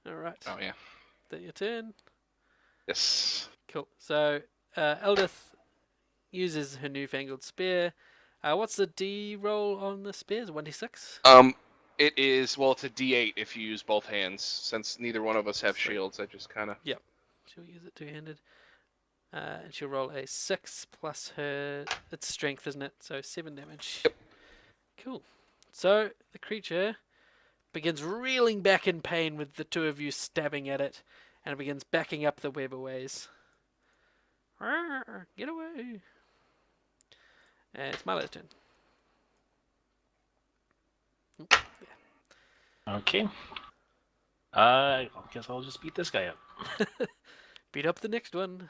Alright. Oh, yeah. Then your turn. Yes. Cool. So, Eldith uses her newfangled spear. What's the D roll on the spears? 1d6? It is, well, it's a D8 if you use both hands. Since neither one of us have Sweet. shields, I just kind of... She'll use it two-handed. And she'll roll a 6 plus her... It's strength, isn't it? So 7 damage. Yep. Cool. So, the creature begins reeling back in pain with the two of you stabbing at it, and it begins backing up the web a ways. Get away! And it's Milo's turn. Okay. I guess I'll just beat this guy up. Beat up the next one.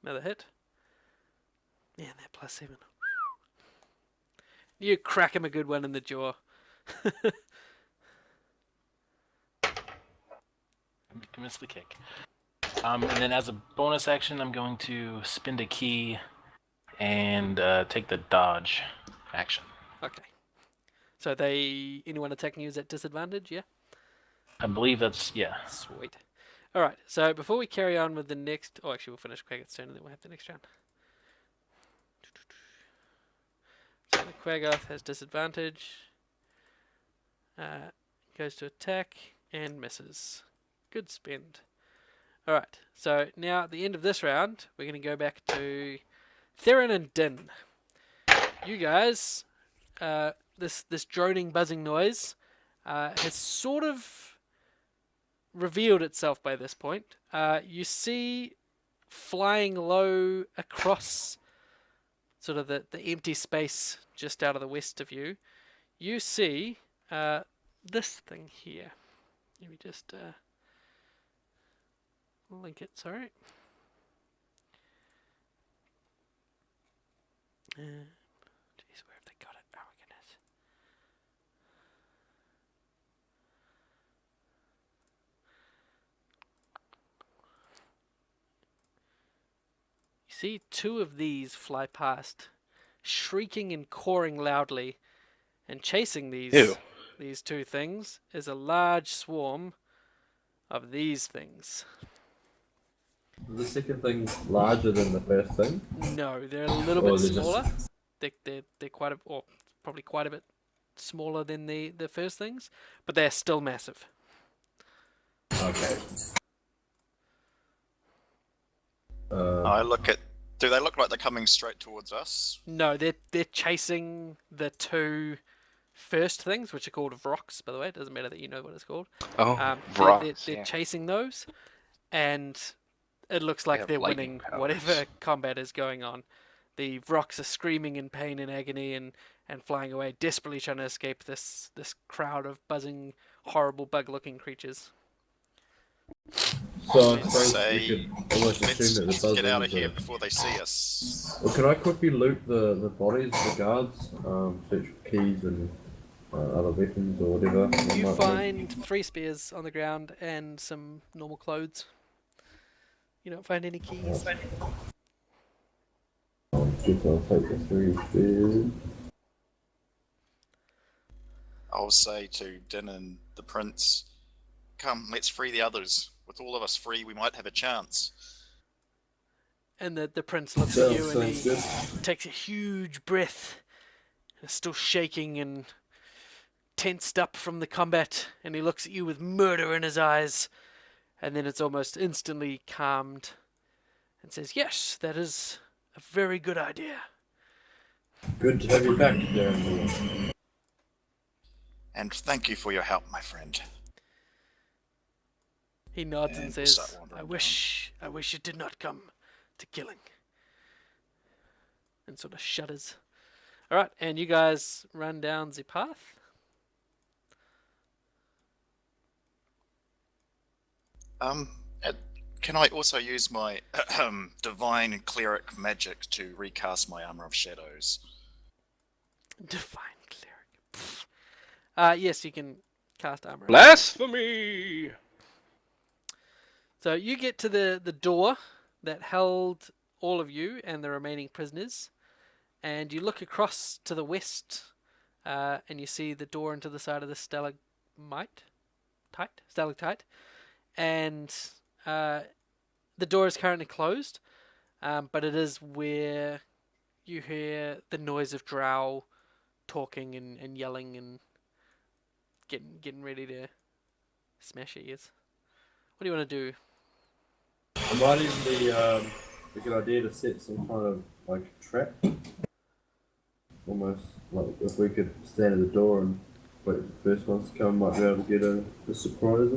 Another hit. Yeah, that plus 7. You crack him a good one in the jaw. Miss the kick. And then as a bonus action, I'm going to spend a key and take the dodge action. Okay. So anyone attacking you is at disadvantage, yeah? I believe that's, yeah. Sweet. Alright, so before we carry on with the next... Oh, actually, we'll finish Quaggoth's turn and then we'll have the next round. So the Quaggoth has disadvantage. Goes to attack and misses. Good spend. Alright, so now at the end of this round, we're going to go back to Theron and Din. You guys, this droning, buzzing noise has sort of revealed itself by this point. You see flying low across sort of the empty space just out of the west of you, you see this thing here. Let me just link it, sorry. Jeez, where have they got it? Oh my goodness. You see two of these fly past, shrieking and cawing loudly, and chasing Ew. these two things is a large swarm of these things. The second thing's larger than the first thing. No, they're a little Or bit they're smaller. just They're quite a, or probably quite a bit smaller than the first things, but they're still massive. okay. I look at. Do they look like they're coming straight towards us? No, they're chasing the two first things, which are called Vrox, by the way. It doesn't matter that you know what it's called. Oh, They're Vrox, yeah. chasing those, and it looks like have they're lightning winning powers. whatever combat is going on. The Vrox are screaming in pain and agony and flying away, desperately trying to escape this crowd of buzzing, horrible bug-looking creatures. So I Let's suppose say, we could almost assume that let's the buzzers get out of here are... before they see us. Well, can I quickly loot the bodies of the guards? Search for keys and other weapons or whatever. I You might find 3 spears on the ground and some normal clothes. You don't find any keys. I guess I'll take the 3 spears. I'll say to Din and the prince, come, let's free the others. With all of us free, we might have a chance. And the prince looks at you and Sounds he good. takes a huge breath. Is still shaking and tensed up from the combat, and he looks at you with murder in his eyes, and then it's almost instantly calmed and says, yes, that is a very good idea. Good to have you back, Darren. And thank you for your help, my friend. He nods and And we'll says, start wandering I wish it did not come to killing. And sort of shudders. Alright, and you guys run down the path. Can I also use my divine cleric magic to recast my armor of shadows? Divine cleric. Yes, you can cast armor. Blasphemy! So you get to the door that held all of you and the remaining prisoners, and you look across to the west, and you see the door into the side of the stalagmite, stalactite, and the door is currently closed, but it is where you hear the noise of drow talking and yelling and getting ready to smash ears. What do you want to do? It might even be a good idea to set some kind of like trap. Almost like if we could stand at the door and wait for the first ones to come, might be able to get a surprise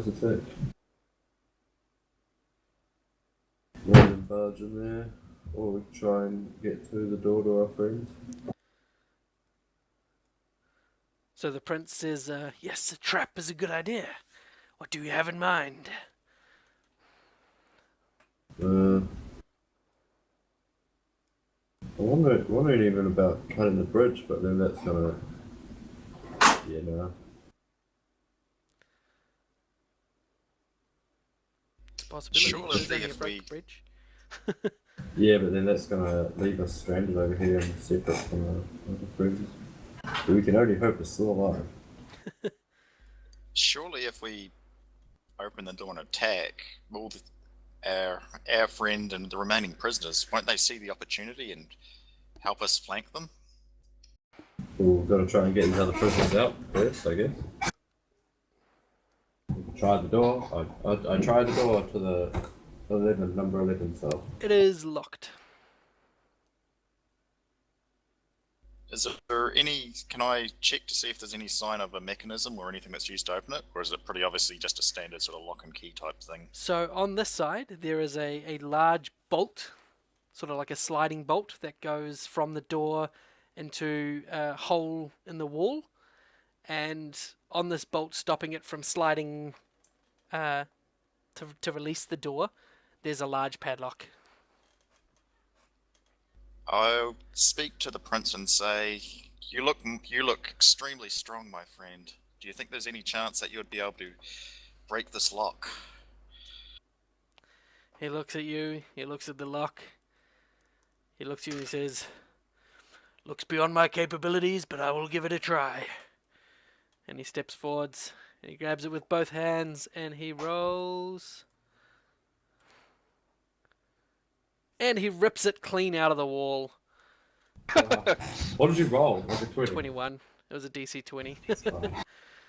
attack. Rather than barge in there, or we could try and get through the door to our friends. So the prince says, yes, a trap is a good idea. What do you have in mind? I'm wondering even about cutting the bridge, but then that's gonna, yeah, no. Possibility. Surely There's only a if broke we- bridge. Yeah, but then that's gonna leave us stranded over here and separate from our other friends. But we can only hope we're still alive. Surely if we open the door and attack, all our friend and the remaining prisoners, won't they see the opportunity and help us flank them? We've got to try and get these other prisoners out first, I guess. Try the door. I tried the door to the number 11 cell. It is locked. Is there any? Can I check to see if there's any sign of a mechanism or anything that's used to open it, or is it pretty obviously just a standard sort of lock and key type thing? So on this side, there is a large bolt, sort of like a sliding bolt that goes from the door into a hole in the wall. And on this bolt, stopping it from sliding to release the door, there's a large padlock. I'll speak to the prince and say, you look extremely strong, my friend. Do you think there's any chance that you would be able to break this lock? He looks at you, he looks at the lock, he looks at you and he says, "Looks beyond my capabilities, but I will give it a try." And he steps forwards, and he grabs it with both hands, and he rolls. And he rips it clean out of the wall. What did you roll? Like a 20? 21. It was a DC 20.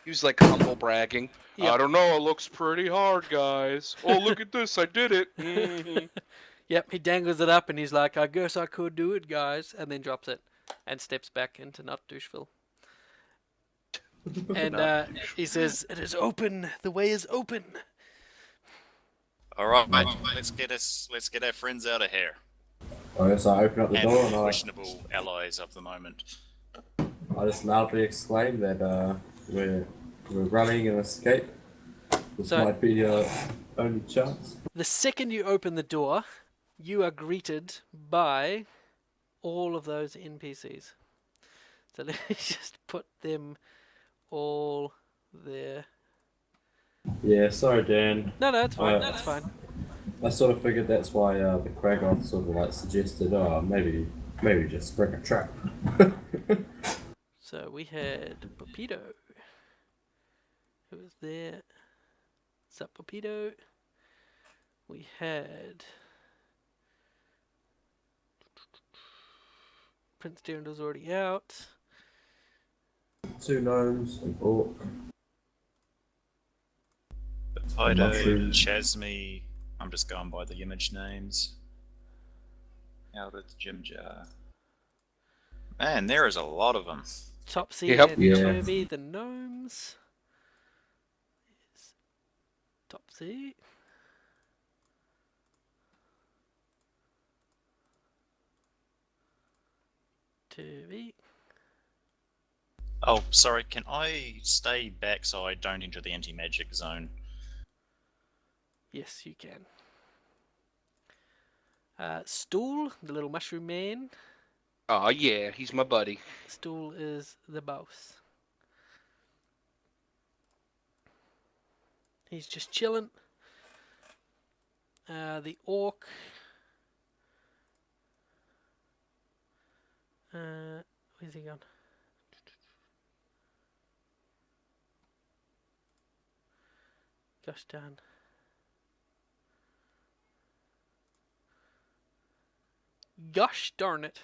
He was like humble bragging. Yep. I don't know, it looks pretty hard, guys. Oh, look at this, I did it. Mhm. Yep, he dangles it up and he's like, "I guess I could do it, guys," and then drops it and steps back into Nut Doucheville. And he says, "It is open. The way is open." All right, let's get our friends out of here. I guess I open up the And door and questionable allies of the moment. I just loudly exclaim that we're running an escape. This So- might be our only chance. The second you open the door, you are greeted by all of those NPCs. So let me just put them all there. Yeah, sorry, Dan. No, it's fine. Uh, It's fine. I sort of figured that's why the Quaggoth sort of like suggested, maybe just bring a trap. So we had Pepito, who was there. Sup, Pepito? We had Prince Darrendel's already out. 2 gnomes, an orc. Fido, Mushroom. Chasme, I'm just going by the image names. Eldith, Jimjar. Man, there is a lot of them. Topsy Yep. and Yeah. Turvy, the gnomes. There's Topsy. Turvy. Oh, sorry, can I stay back so I don't enter the anti-magic zone? Yes, you can. Stool, the little mushroom man. Oh yeah, he's my buddy. Stool is the boss. He's just chilling. The orc. Where's he gone? Gosh darn. Gosh darn it.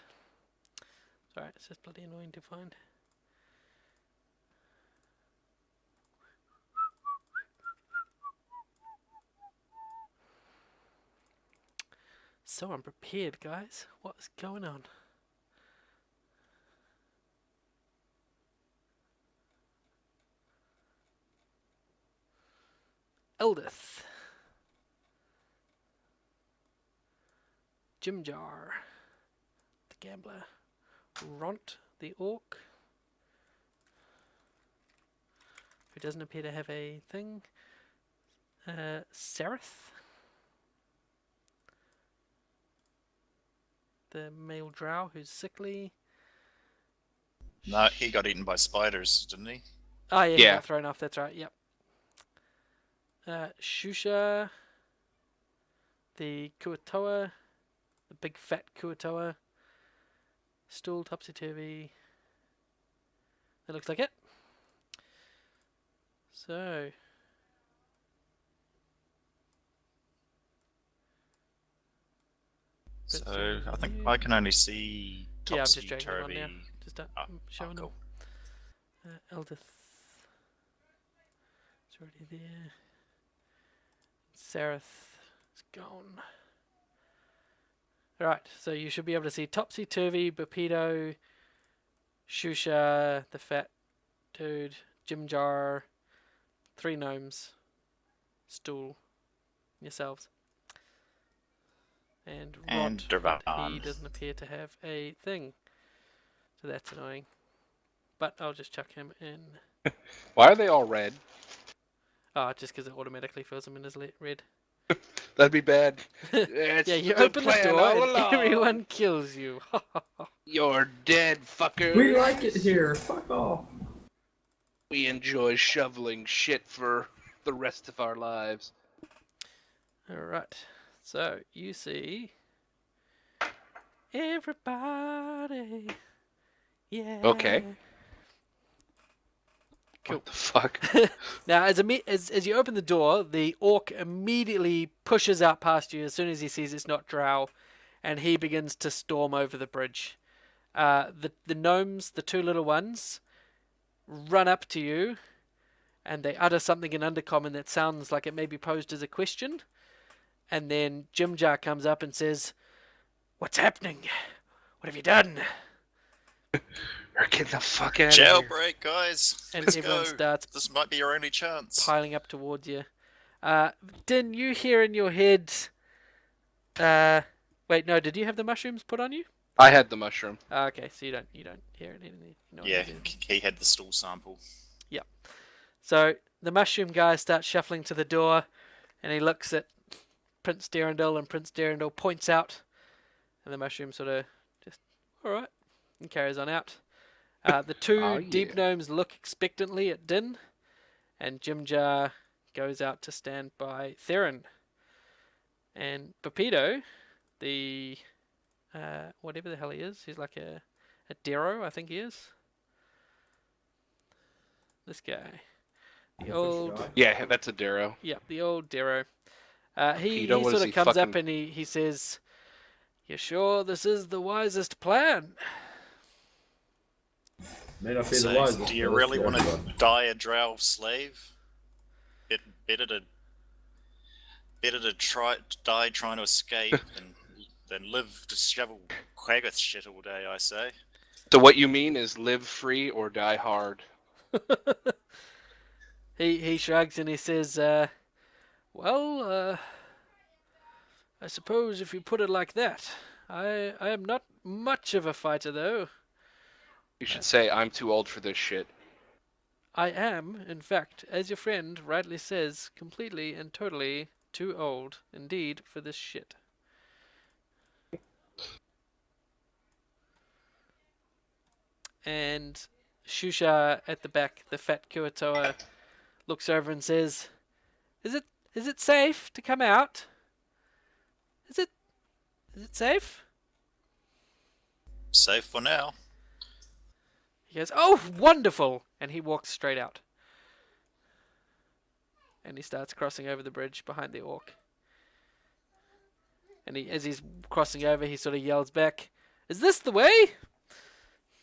Sorry, it's just bloody annoying to find. So unprepared, guys. What's going on? Eldith. Jimjar. The gambler. Ront, the orc. Who doesn't appear to have a thing. Sereth. The male drow who's sickly. No, he got eaten by spiders, didn't he? Oh yeah, he Yeah. got thrown off, that's right, yep. Shusha. The Kuatoa. The big fat Kuatoa. Stool, topsy-turvy. That looks like it. So. So, I think I can only see Yeah, I'm just dragging them on now. Topsy-Turvy. Just showing Cool. them. Eldith. It's already there. Sereth is gone. Alright, so you should be able to see Topsy-Turvy, Bepito, Shusha, the fat dude, Jimjar, 3 gnomes, Stool, yourselves. And Rod, And but he Durvan. doesn't appear to have a thing. So that's annoying. But I'll just chuck him in. Why are they all red? Oh, just because it automatically fills them in as red. That'd be bad. It's Yeah, you the open the plan door all and along. everyone kills you. You're dead, fucker. We like it here. Fuck off. We enjoy shoveling shit for the rest of our lives. Alright, so you see everybody. Yeah. Okay. Cool. What the fuck? Now, as you open the door, the orc immediately pushes out past you as soon as he sees it's not Drow, and he begins to storm over the bridge. The gnomes, the two little ones, run up to you, and they utter something in Undercommon that sounds like it may be posed as a question. And then Jimjar comes up and says, "What's happening? What have you done?" We're getting the fuck out of here. Jailbreak, guys. And Let's everyone go. starts This might be your only chance. piling up towards you. Din, you hear in your head... wait, no, did you have the mushrooms put on you? I had the mushroom. Okay, so you don't hear it. You know Yeah, what it is. he had the stool sample. So the mushroom guy starts shuffling to the door, and he looks at Prince Derendil, and Prince Derendil points out, and the mushroom sort of just, alright, and carries on out. The two Oh, deep yeah. gnomes look expectantly at Din, and Jimjar goes out to stand by Theron. And Pepito, the whatever the hell he is, he's like a Darrow, I think he is. This guy. The old... Yeah, that's a Darrow. Yeah, the old Darrow. He Pepito, what sort is of he comes up fucking- and he says, "You sure this is the wisest plan?" May not be the So, wisest, do you but really it's want to everyone. die a drow slave? Better to die trying to escape than live to shovel quaggoth shit all day. I say. So what you mean is live free or die hard. He shrugs and he says, "Well, I suppose if you put it like that, I am not much of a fighter though. You should say I'm too old for this shit. I am, in fact, as your friend rightly says, completely and totally too old, indeed, for this shit." And Shusha at the back, the fat Kuatoa, looks over and says, Is it safe to come out? Is it safe?" Safe for now. He goes, "Oh, wonderful!" And he walks straight out. And he starts crossing over the bridge behind the orc. And as he's crossing over, he sort of yells back, "Is this the way?"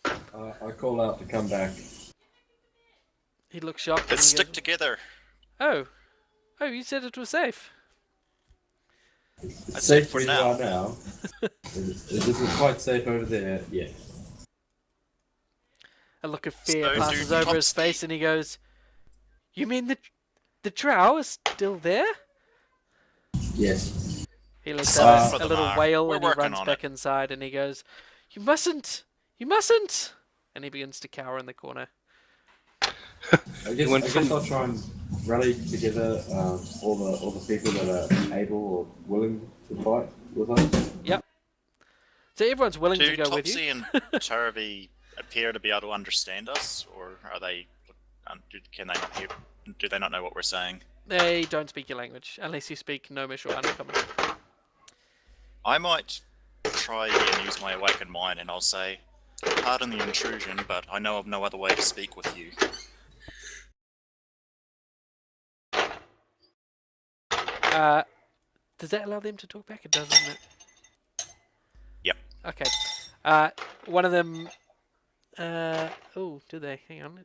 I call out to come back. He looks shocked. and Let's he stick goes, together. Oh, you said it was safe. It's said safe for where you now. are now. This is quite safe over there. Yeah. A look of fear So, passes dude, over his Topsy- face, and he goes, "You mean the drow is still there?" Yes. He lets Sorry out for a the little mark. wail, We're and he working runs on back it. inside, and he goes, "You mustn't! You mustn't!" And he begins to cower in the corner. I guess I'll try and rally together all the people that are able or willing to fight with us. Yep. So everyone's willing to Do go with you. Topsy and Turvy appear to be able to understand us, or are they? Can they not hear? Do they not know what we're saying? They don't speak your language, unless you speak Gnomish or Undercommon. I might try and use my awakened mind, and I'll say, "Pardon the intrusion, but I know of no other way to speak with you." Does that allow them to talk back? It does, doesn't it? Yep. Okay. One of them... oh, do they? Hang on.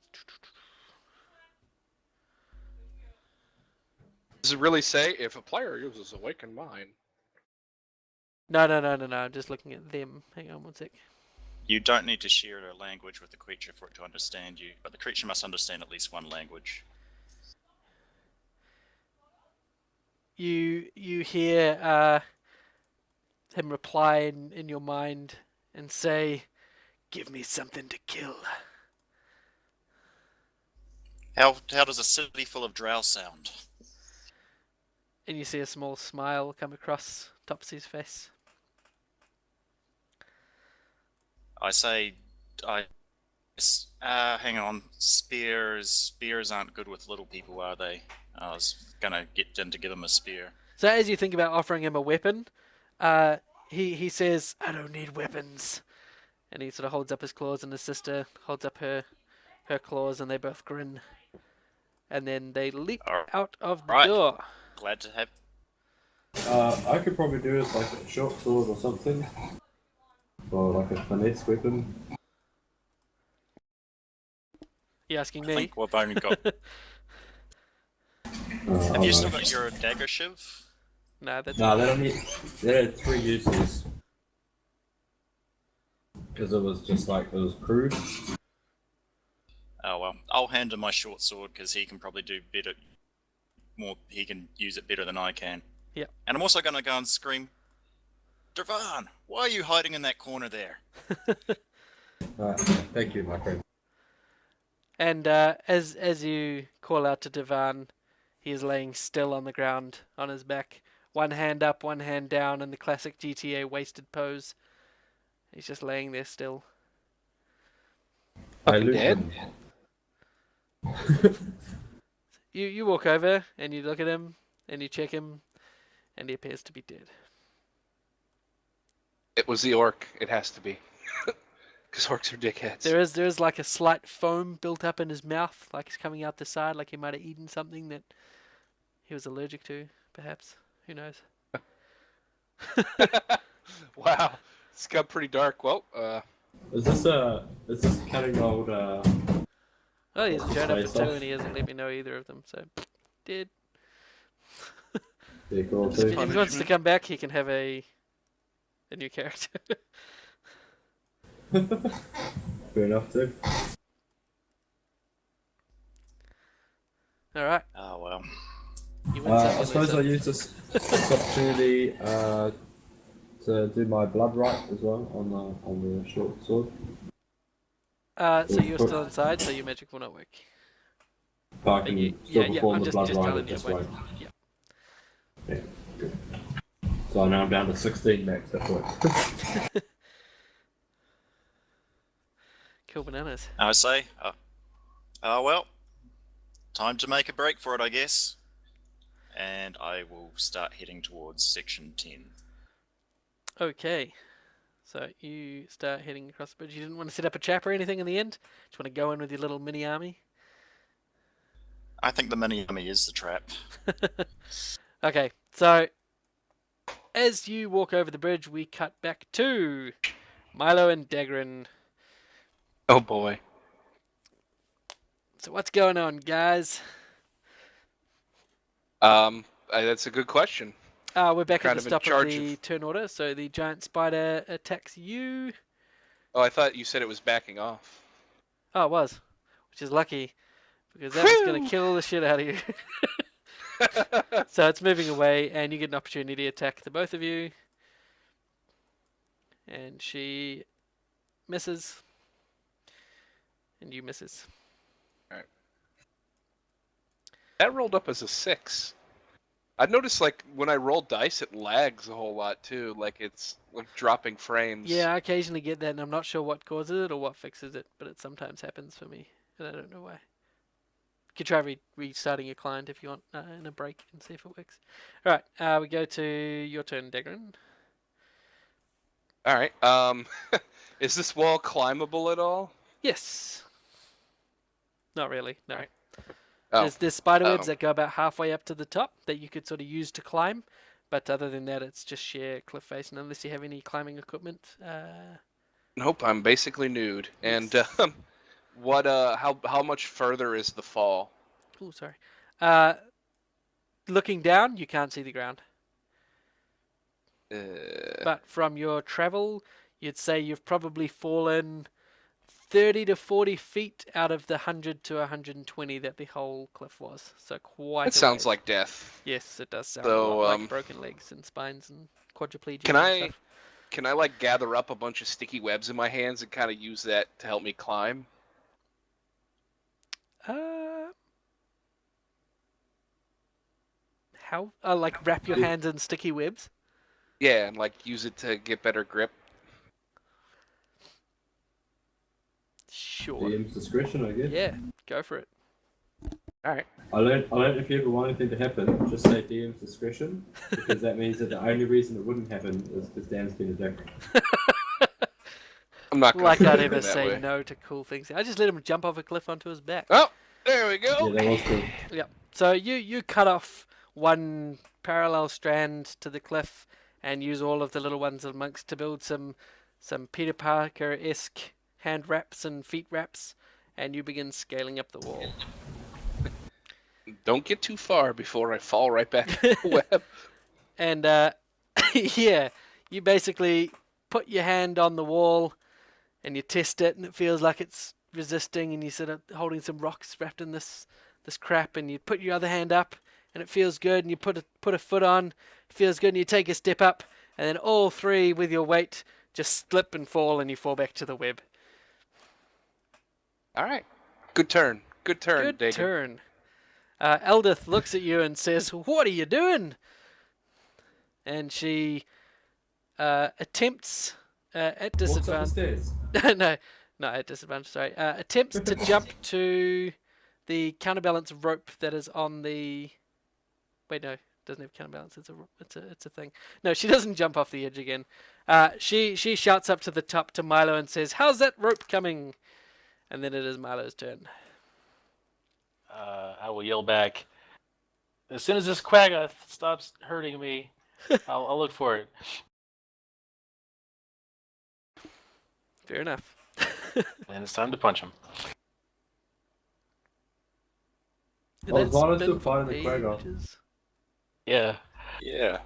Does it really say if a player uses awakened mind? No. I'm just looking at them. Hang on one sec. You don't need to share a language with the creature for it to understand you, but the creature must understand at least one language. You hear him reply in your mind and say, "Give me something to kill." How does a city full of drow sound? And you see a small smile come across Topsy's face. I say, hang on. Spears aren't good with little people, are they? I was gonna get in to give him a spear. So as you think about offering him a weapon, he says, "I don't need weapons," and he sort of holds up his claws, and his sister holds up her claws, and they both grin, and then they leap out of the Right. door. Glad to have. I could probably do it like a short sword or something. Or like a finesse weapon. You asking I me? think we've only got. Have you still got your dagger shiv? No, that's No, they don't need. They had 3 uses. Because it was just like, it was crude. Oh well, I'll hand him my short sword because he can probably do better. He can use it better than I can. Yep. And I'm also gonna go and scream, Dervan, why are you hiding in that corner there? Thank you, my friend. And as you call out to Devan, he is laying still on the ground on his back, one hand up, one hand down, in the classic GTA wasted pose. He's just laying there still. I Fucking loot dead? him. You walk over and you look at him and you check him, and he appears to be dead. It was the orc. It has to be. Because orcs are dickheads. There is like a slight foam built up in his mouth, like it's coming out the side, like he might have eaten something that he was allergic to, perhaps. Who knows? Wow. It's got pretty dark. Well, Is this cutting old, Oh, he's What's his shown up face for 2 off? and he hasn't let me know either of them, so dead. yeah, cool If too? he wants to Punishment. come back, he can have a new character. Fair enough too. Alright, Oh well. you win some, I you suppose I lose use this opportunity to do my blood right as well on the short sword. some. So you're still inside, so your magic will not work. But I can you- still yeah, perform I'm the just- blood just right, telling it you just what- won't. yeah. Yeah, good. So now I'm down to 16 max hit points. Kill bananas. I say, oh well, time to make a break for it, I guess. And I will start heading towards section 10. Okay. So you start heading across the bridge. You didn't want to set up a trap or anything in the end? Just want to go in with your little mini army? I think the mini army is the trap. Okay, so as you walk over the bridge, we cut back to Milo and Dagrin. oh boy. So what's going on, guys? That's a good question. We're back Kind at the of in stop of charge the of- turn order. So the giant spider attacks you. Oh, I thought you said it was backing off. Oh, it was, which is lucky because that was going Whew! to kill the shit out of you. So it's moving away, and you get an opportunity to attack the both of you. And she misses, and you misses. That rolled up as a 6. I noticed, like, when I roll dice, it lags a whole lot, too. Like, it's, like, dropping frames. Yeah, I occasionally get that, and I'm not sure what causes it or what fixes it, but it sometimes happens for me, and I don't know why. You could try restarting your client if you want in a break and see if it works. All right, we go to your turn, Dagrin. Alright, is this wall climbable at all? Yes. Not really, no. Alright. Oh. There's spider webs Uh-oh. that go about halfway up to the top that you could sort of use to climb, but other than that, it's just sheer cliff face, and unless you have any climbing equipment, Nope, I'm basically nude. And, how much further is the fall? oh, sorry. Looking down, you can't see the ground. But from your travel, you'd say you've probably fallen 30 to 40 feet out of the 100 to 120 that the whole cliff was. So quite It a sounds ways. like death. Yes, it does sound So, a lot like broken legs and spines and quadriplegia Can and I, stuff. can I, like, gather up a bunch of sticky webs in my hands and kind of use that to help me climb? How? Like wrap your hands in sticky webs? Yeah, and like use it to get better grip. Sure. DM's discretion, I guess. Yeah, go for it. All right. I learned if you ever want anything to happen, just say DM's discretion, because that means that the only reason it wouldn't happen is because Dan's been a dick. I'm not gonna Like put I'd it ever in that say way. no to cool things. I just let him jump off a cliff onto his back. Oh, there we go. Yeah, that was cool. Yep. So you cut off one parallel strand to the cliff and use all of the little ones amongst to build some Peter Parker-esque hand wraps and feet wraps, and you begin scaling up the wall. Don't get too far before I fall right back in the web. And yeah, you basically put your hand on the wall and you test it, and it feels like it's resisting, and you sort of holding some rocks wrapped in this crap, and you put your other hand up and it feels good, and you put a foot on, it feels good, and you take a step up, and then all three with your weight just slip and fall, and you fall back to the web. All right. Good turn. Good turn, Good Dagan. turn. Eldith looks at you and says, "What are you doing?" And she attempts at Walks up the disadvantage. stairs. no, at disadvantage. Sorry. Attempts to jump to the counterbalance rope that is on the. Wait, no, it doesn't have counterbalance. It's a thing. No, she doesn't jump off the edge again. She shouts up to the top to Milo and says, "How's that rope coming?" And then it is Milo's turn. I will yell back. As soon as this quagga stops hurting me, I'll look for it. Fair enough. And it's time to punch him. Oh, is That's Milo been still for fighting the quagga? ages. Yeah. Yeah.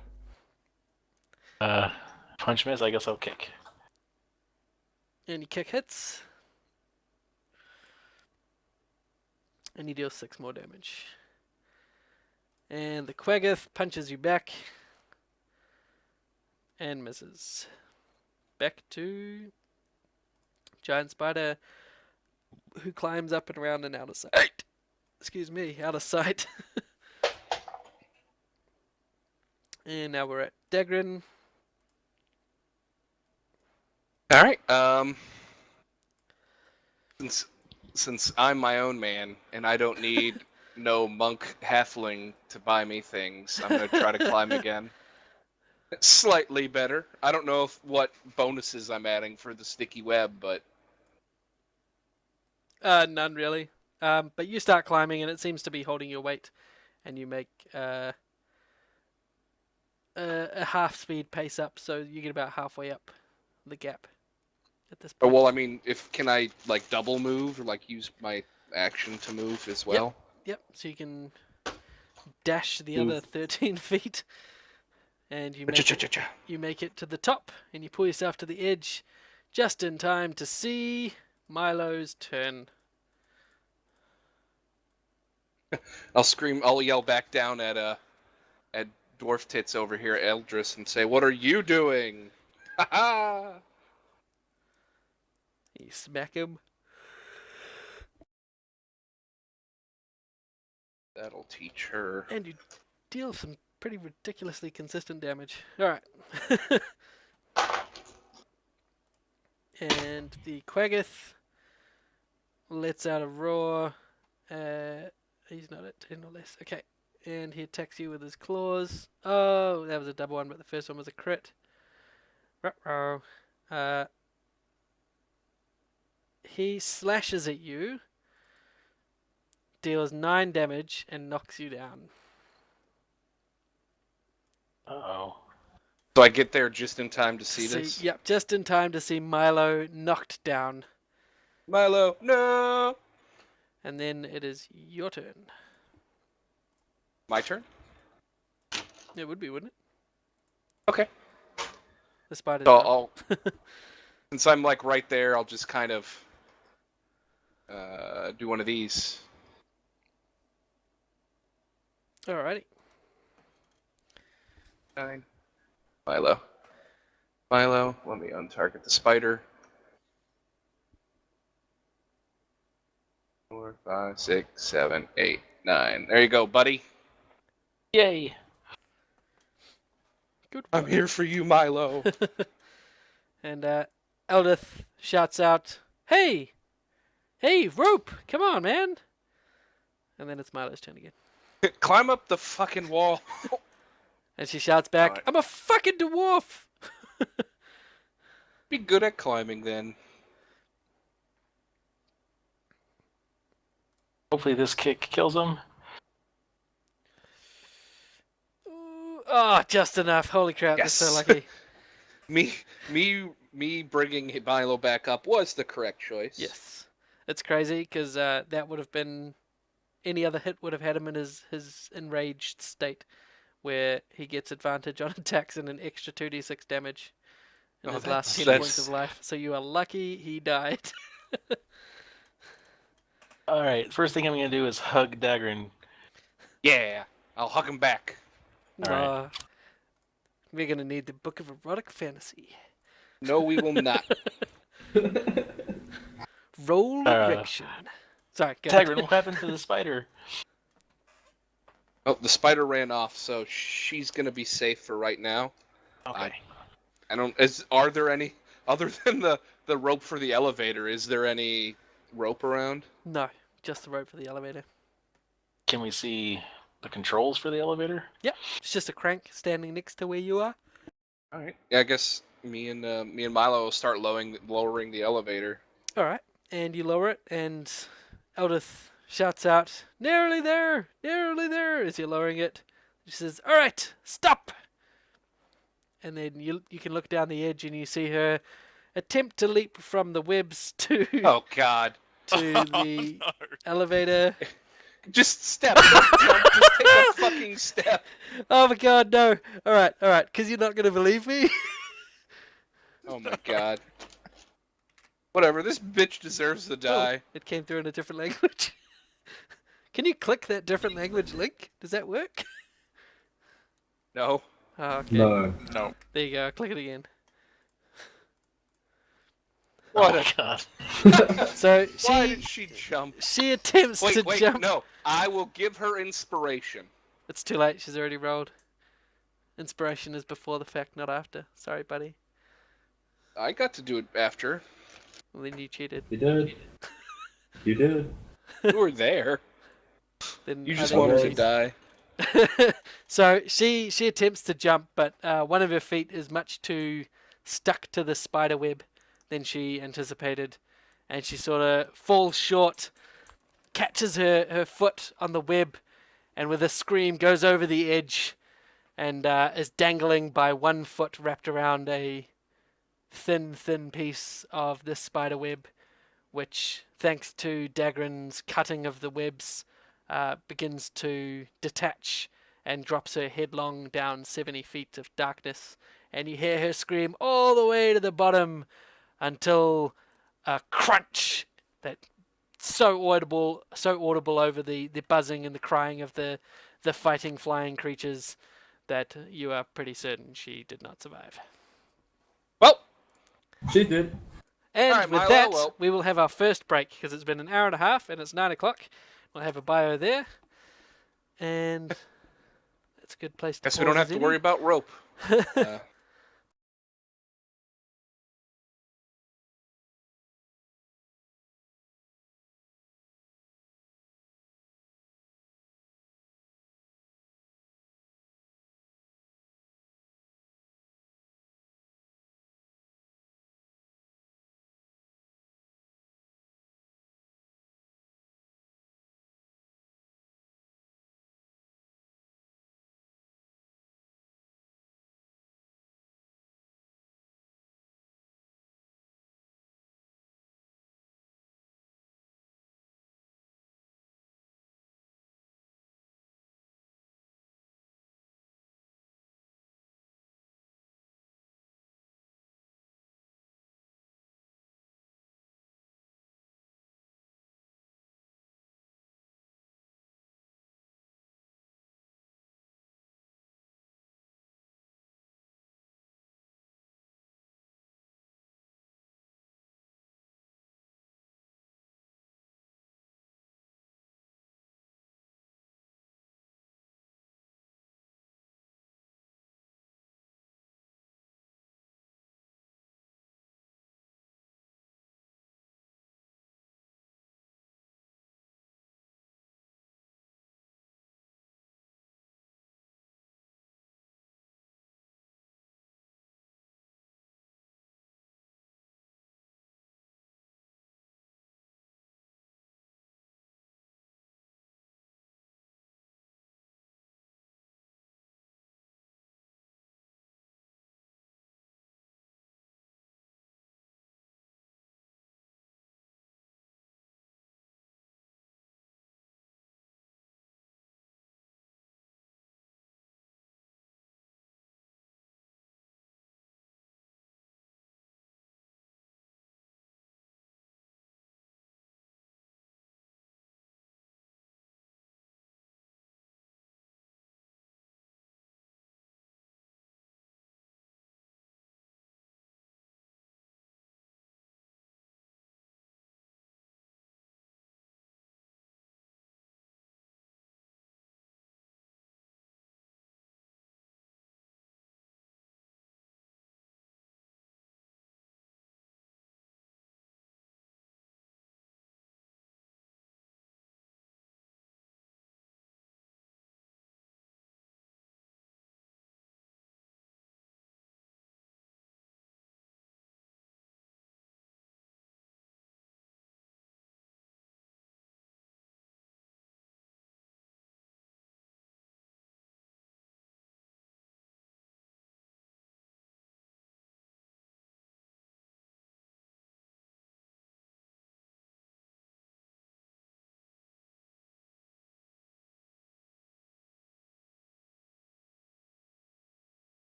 Punch miss, I guess I'll kick. And you kick hits. And you deal 6 more damage. And the Quaggoth punches you back. And misses. Back to Giant Spider, who climbs up and around and out of sight. Excuse me, out of sight. And now we're at Dagrin. All right. Since I'm my own man and I don't need no monk halfling to buy me things, I'm gonna try to climb again. Slightly better. I don't know what bonuses I'm adding for the sticky web, but None really. But you start climbing and it seems to be holding your weight. And you make a half speed pace up, so you get about halfway up the gap at this point. well, I mean, can I like double move or like use my action to move as well? Yep, so you can dash the Move. other 13 feet. And you Cha-cha-cha-cha. make it to the top, and you pull yourself to the edge just in time to see Milo's turn. I'll yell back down at dwarf tits over here, Eldris, and say, "What are you doing?" Ha ha! You smack him. That'll teach her. And you deal some pretty ridiculously consistent damage. Alright. And the Quaggoth lets out a roar. He's not at 10 or less. Okay. And he attacks you with his claws. Oh, that was a double one, but the first one was a crit. Ruh-roh. He slashes at you, deals 9 damage, and knocks you down. Uh-oh. So I get there just in time to see this. Yep, just in time to see Milo knocked down. Milo, no! And then it is your turn. My turn? It would be, wouldn't it? Okay. The spider's So up. since I'm like right there, I'll just kind of do one of these. Alrighty. 9. Milo, let me untarget the spider. 4, 5, 6, 7, 8, 9. There you go, buddy. Yay! Good I'm work. here for you, Milo. And Eldith shouts out, "Hey! Hey, Rope! Come on, man!" And then it's Milo's turn again. Climb up the fucking wall. And she shouts back, Alright. "I'm a fucking dwarf!" Be good at climbing then. Hopefully this kick kills him. Ooh, oh, just enough. Holy crap, Yes. that's so lucky. Me bringing Milo back up was the correct choice. Yes. It's crazy, because that would have been... Any other hit would have had him in his enraged state, where he gets advantage on attacks and an extra 2d6 damage in Oh, his last 10 that's- points of life. So you are lucky he died. All right, first thing I'm gonna do is hug Dagrin. Yeah, I'll hug him back. All right. Aw. We're going to need the Book of Erotic Fantasy. No, we will not. Roll erection. Sorry, go Dagrin, ahead. what happened to the spider? Oh, the spider ran off, so she's gonna be safe for right now. Okay. I don't. Are there any other than the rope for the elevator? Is there any rope around? No, just the rope for the elevator. Can we see the controls for the elevator? Yep, it's just a crank standing next to where you are. All right. Yeah, I guess me and Milo will start lowering the elevator. All right, and you lower it, and Eldith shouts out, "Nearly there! Nearly there!" as you're lowering it. She says, "All right, stop!" And then you can look down the edge and you see her attempt to leap from the webs to Oh God! to the elevator. Just step. Just jump. Just take a fucking step. Oh my god, no! All right, because you're not gonna believe me. Oh my God. Whatever. This bitch deserves to die. Oh, it came through in a different language. Can you click that different language link? Does that work? No. Oh, okay. No. No. There you go. Click it again. What Oh a. God. So Why did she jump? she attempts to Wait, jump. no. I will give her inspiration. It's too late. She's already rolled. Inspiration is before the fact, not after. Sorry, buddy. I got to do it after. Well, then you cheated. You did. You did. You were there. Then You I just think wanted to cheated. die. So she attempts to jump, but one of her feet is much too stuck to the spider web than she anticipated, and she sort of falls short, catches her foot on the web, and with a scream goes over the edge, and is dangling by one foot wrapped around a thin piece of the spider web, which, thanks to Dagrin's cutting of the webs, begins to detach and drops her headlong down 70 feet of darkness. And you hear her scream all the way to the bottom until a crunch that so audible over the buzzing and the crying of the fighting flying creatures that you are pretty certain she did not survive. Well, She did. And Alright, with Milo, that, well. we will have our first break because it's been an hour and a half and it's 9 o'clock. We'll have a bio there. And that's a good place to guess we don't pause have as to any. worry about rope.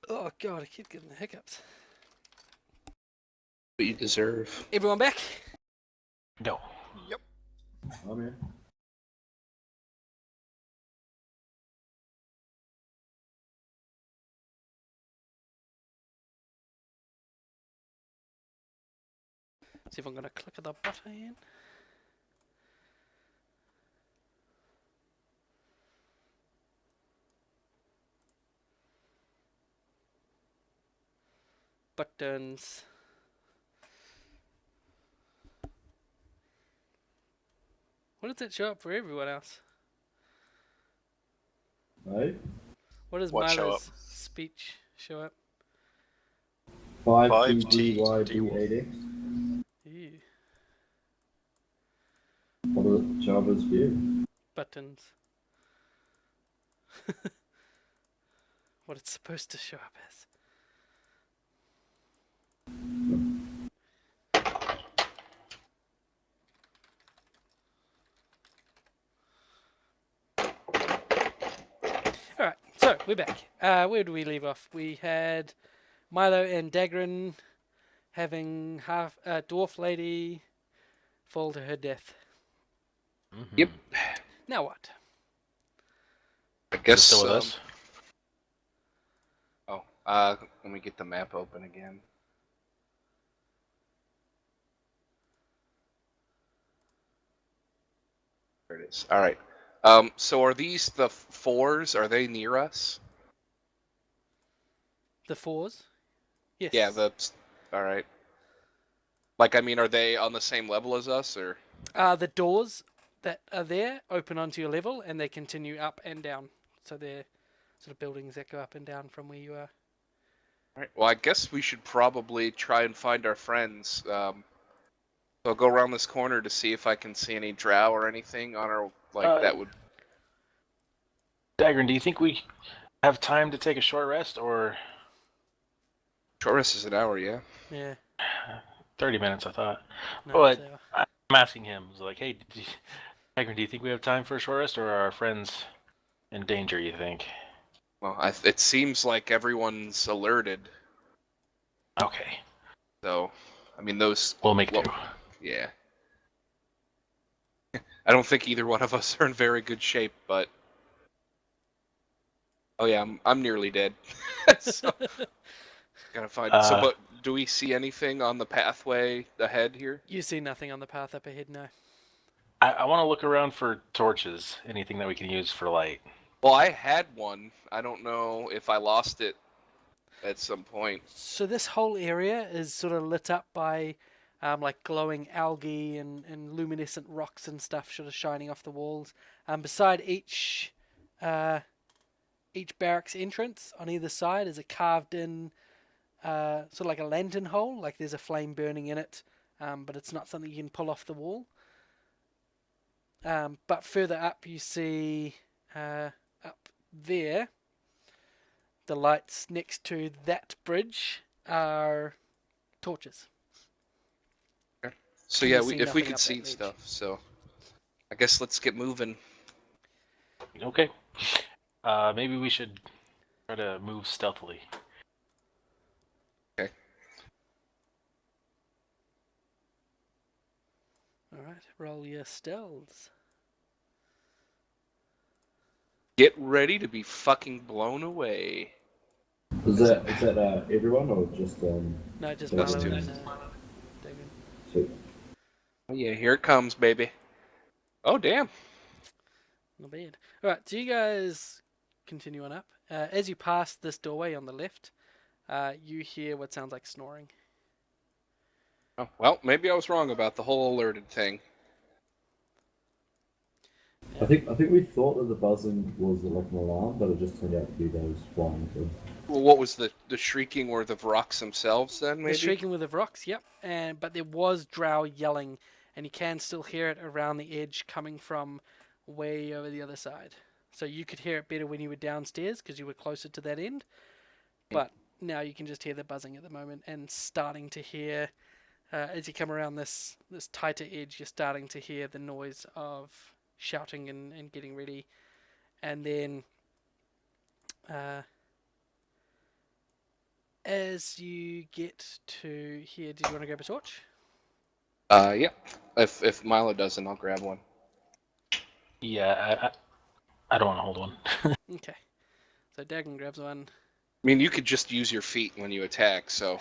Oh god, I keep getting the hiccups. What you deserve. Everyone back? No. Yep. I'm here. See if I'm gonna click the button. Buttons. What does that show up for everyone else? No? What does What show Milo's speech show up? 5TDYD8X. Ew. What does it show up as for you? Buttons. What it's supposed to show up as. Alright, so we're back. Where do we leave off? We had Milo and Dagrin having half dwarf lady fall to her death. Mhm. Yep. Now what? I Is it guess. still with us? Oh, let me get the map open again. There it is. All right. So are these the fours? Are they near us? The fours? Yes. Yeah. All right. Like, I mean, are they on the same level as us, or? The doors that are there open onto your level and they continue up and down. So they're sort of buildings that go up and down from where you are. All right. Well, I guess we should probably try and find our friends. So I'll go around this corner to see if I can see any drow or anything on our that would. Dagrin, do you think we have time to take a short rest, or Short rest is an hour, yeah. Yeah. 30 minutes? I thought. No, But so- I'm asking him, like, hey, Dagrin, do you think we have time for a short rest, or are our friends in danger? You think? Well, it seems like everyone's alerted. Okay, So, I mean, those. we'll make do. Yeah. I don't think either one of us are in very good shape, but. Oh yeah, I'm nearly dead. So gotta find. But do we see anything on the pathway ahead here? You see nothing on the path up ahead, no. I want to look around for torches, anything that we can use for light. Well, I had one. I don't know if I lost it at some point. So this whole area is sort of lit up by like glowing algae and luminescent rocks and stuff sort of shining off the walls. Beside each barracks entrance on either side is a carved in sort of like a lantern hole, like there's a flame burning in it, but it's not something you can pull off the wall. But further up you see up there, the lights next to that bridge are torches. So And yeah, you see if we nothing could up see that ledge. stuff, so I guess let's get moving. Okay. Maybe we should try to move stealthily. Okay. Alright, roll your stealths. Get ready to be fucking blown away. Is that everyone or just No, just Us Milo two. and David. Sweet. Oh yeah, here it comes, baby. Oh damn. Not bad. Alright, so you guys continue on up. As you pass this doorway on the left, you hear what sounds like snoring. Oh, well, maybe I was wrong about the whole alerted thing. I think we thought that the buzzing was like an alarm, but it just turned out to be those flying through. Well, what was the shrieking or the rocks themselves then? Maybe. The shrieking with the rocks, yep. But there was drow yelling, and you can still hear it around the edge coming from way over the other side. So you could hear it better when you were downstairs because you were closer to that end. But now you can just hear the buzzing at the moment, and starting to hear as you come around this tighter edge, you're starting to hear the noise of shouting and getting ready, and then As you get to here, did you want to grab a torch? Yeah. If Milo doesn't, I'll grab one. Yeah, I don't want to hold one. Okay. So Dagon grabs one. I mean, you could just use your feet when you attack, so.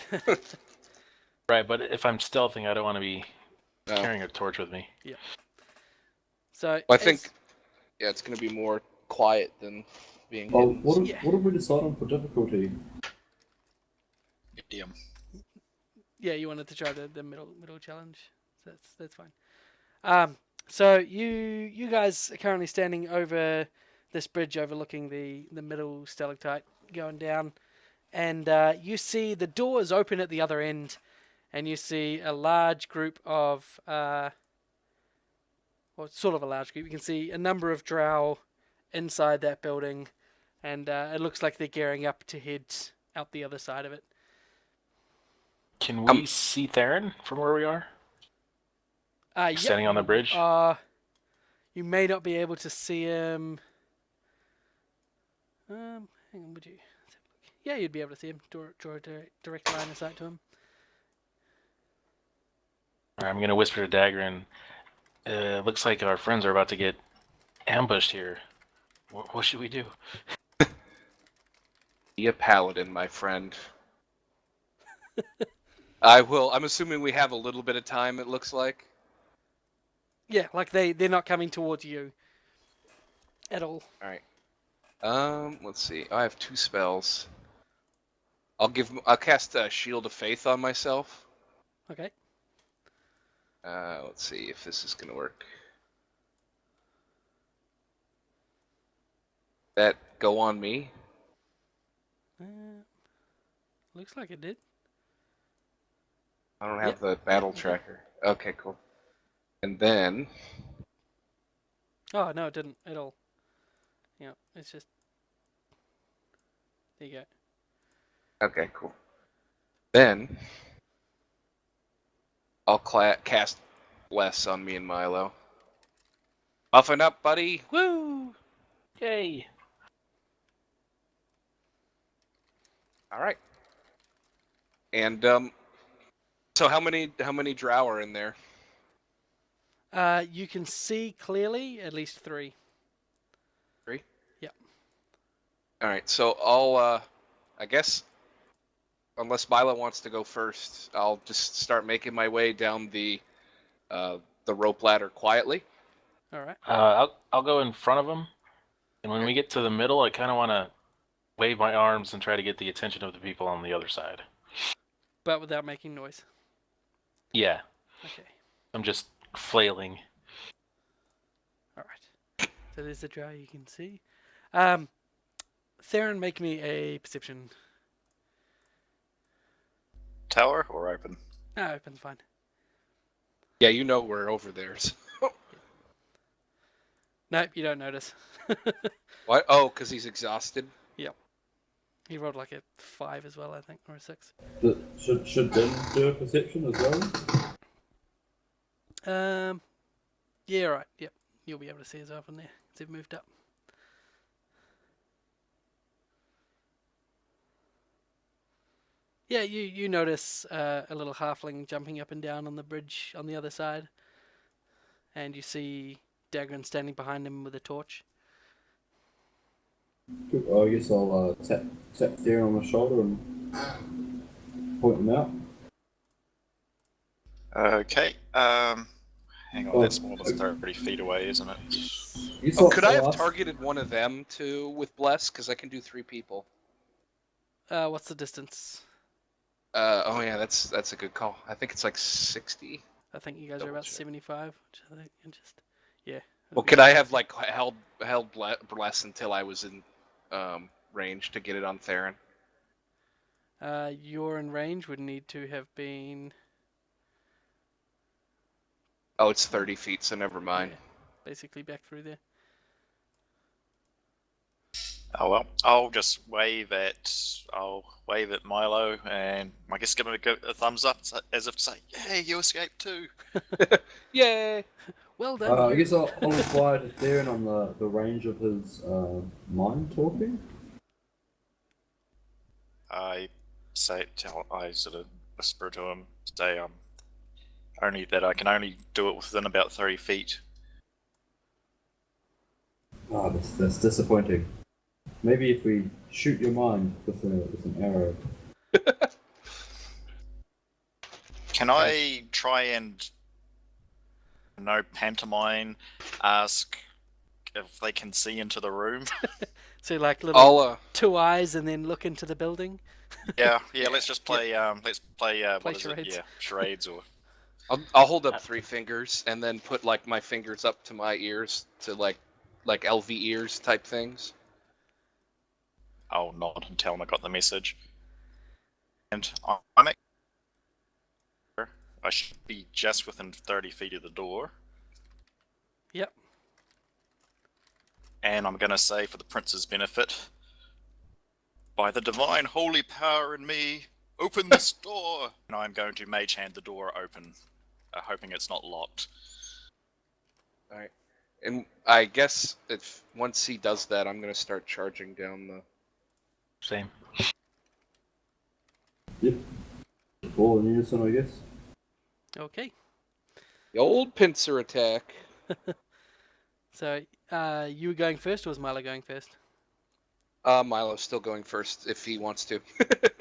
Right, but if I'm stealthing, I don't want to be No. carrying a torch with me. So Well, I think, yeah, it's going to be more quiet than being Oh, hidden. what Yeah. have we decided on for difficulty? Medium. Yeah, you wanted to try the middle challenge. So that's fine. So you guys are currently standing over this bridge overlooking the middle stalactite going down, and you see the door is open at the other end, and you see a large group of well, sort of a large group. You can see a number of drow inside that building, and it looks like they're gearing up to head out the other side of it. Can we see Theron from where we are? Yep. Standing on the bridge? You may not be able to see him. Hang on, would you? Yeah, you'd be able to see him. Draw a direct line of sight to him. Alright, I'm going to whisper to Dagger, and looks like our friends are about to get ambushed here. What should we do? Be a paladin, my friend. I'm assuming we have a little bit of time, it looks like. Yeah, like they're not coming towards you at all. Alright. Let's see. I have 2 spells. I'll cast a Shield of Faith on myself. Okay. Let's see if this is gonna work. That go on me? Looks like it did. I don't have the battle tracker. Okay, cool. And then... Oh, no, it didn't at all. Yeah, it's just... There you go. Okay, cool. Then... I'll cast Bless on me and Milo. Muffin up, buddy! Woo! Yay! Alright. And, so how many drow are in there? You can see clearly at least 3. 3? Yep. Alright, so I'll, I guess, unless Milo wants to go first, I'll just start making my way down the rope ladder quietly. All right. I'll go in front of them, and when we get to the middle, I kind of want to wave my arms and try to get the attention of the people on the other side. But without making noise. Yeah. Okay. I'm just flailing. All right. So there's the drow you can see. Theron, make me a perception. Tower or open? No, open's fine. Yeah, you know we're over there. So. Nope, you don't notice. What? Oh, because he's exhausted? Yep. He rolled like a 5 as well, I think, or a 6. Should Din do a perception as well? Yeah, right. Yep. You'll be able to see as well from there. They've moved up. Yeah, you notice a little halfling jumping up and down on the bridge on the other side, and you see Dagrin standing behind him with a torch. Good. Oh, I guess I'll tap Theron on the shoulder and point him out. Okay. Hang on, Oh, that's more than 30 feet away, isn't it? Yes, Oh, could I have ask- targeted one of them too with Bless? Because I can do 3 people. What's the distance? Oh yeah, that's a good call. I think it's like 60. I think you guys are Double about check. 75, which I think yeah. Well, could I have like held Bless until I was in range to get it on Theron? You're in range would need to have been Oh, it's 30 feet, so never mind. yeah, basically back through there. Oh well, I'll just wave at Milo, and I guess give him a thumbs up as if to say, "Hey, you escaped too." Yay! Well done. I you. guess I'll inquire to Theron on the range of his mind talking. I I sort of whisper to him, say, only that I can only do it within about 30 feet. Oh, that's disappointing. Maybe if we shoot your mind with an arrow. Can I try and, pantomime, ask if they can see into the room? So like little I'll two eyes and then look into the building. yeah, let's just play, Play what is charades. it? Yeah, charades or... I'll hold up 3 fingers and then put like my fingers up to my ears to like LV ears type things. I'll nod and tell them I got the message. And I'm at... I should be just within 30 feet of the door. Yep. And I'm going to say, for the prince's benefit, by the divine holy power in me, open this door! And I'm going to mage hand the door open, hoping it's not locked. Alright. And I guess if once he does that, I'm gonna start charging down the... Same. Yep. All in unison, I guess. Okay. The old pincer attack. So, you were going first, or was Milo going first? Milo's still going first if he wants to.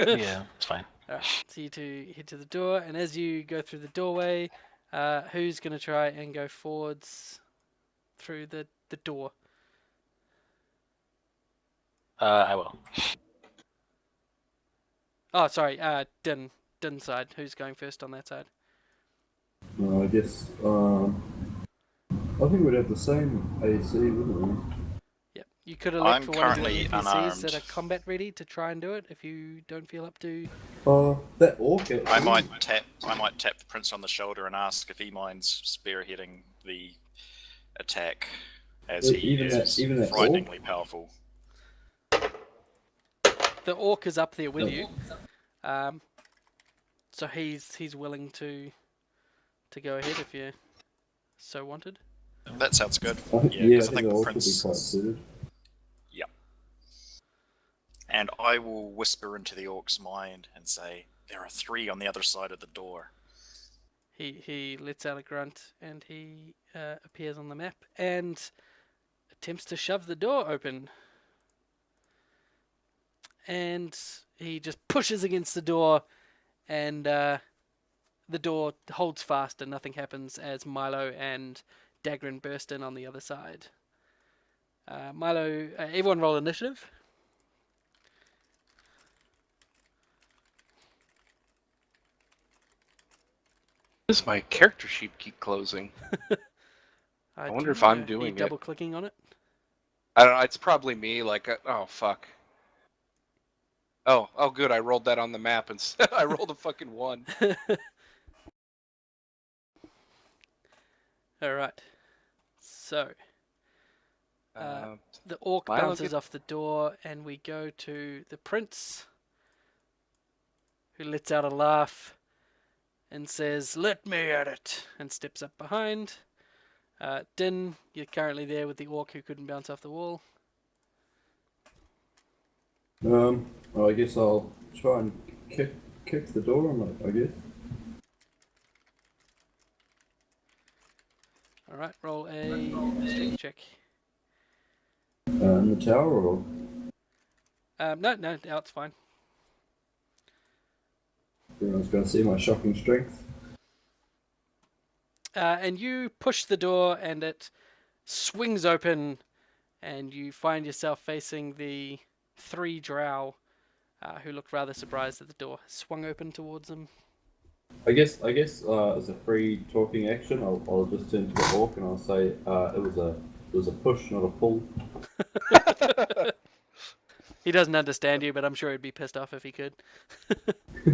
Yeah, it's fine. Alright, so you two head to the door, and as you go through the doorway, who's going to try and go forwards through the door? I will. Oh, sorry, Din side. Who's going first on that side? I guess. I think we'd have the same AC, wouldn't we? Yep. You could elect I'm for one of the currently NPCs that unarmed. are combat ready to try and do it if you don't feel up to. That orc. Actually. I might tap the prince on the shoulder and ask if he minds spearheading the attack, as he Even is that frighteningly powerful. The orc is up there with you, so he's willing to go ahead if you so wanted. That sounds good. I think, Yeah, yeah, I 'cause think the orc would be quite suited. Yep. And I will whisper into the orc's mind and say, "There are 3 on the other side of the door." He lets out a grunt and he appears on the map and attempts to shove the door open. And he just pushes against the door, and the door holds fast and nothing happens as Milo and Dagrin burst in on the other side. Milo, everyone roll initiative. Does my character sheet keep closing? I wonder if I'm doing it. Double clicking on it. I don't know. It's probably me. Like, oh fuck. Oh, good. I rolled that on the map and I rolled a fucking 1. All right. So Uh, the orc Milo, bounces get- off the door, and we go to the prince, who lets out a laugh and says, "Let me at it," and steps up behind. Din, you're currently there with the orc who couldn't bounce off the wall. Well, I guess I'll try and kick the door, I guess. All right, roll a strength check. In the tower, or No, it's fine. everyone's going to see my shocking strength. And you push the door, and it swings open, and you find yourself facing the 3 drow, who looked rather surprised that the door swung open towards them. I guess as a free talking action, I'll just turn to the orc and I'll say it was a push, not a pull. He doesn't understand you, but I'm sure he'd be pissed off if he could. He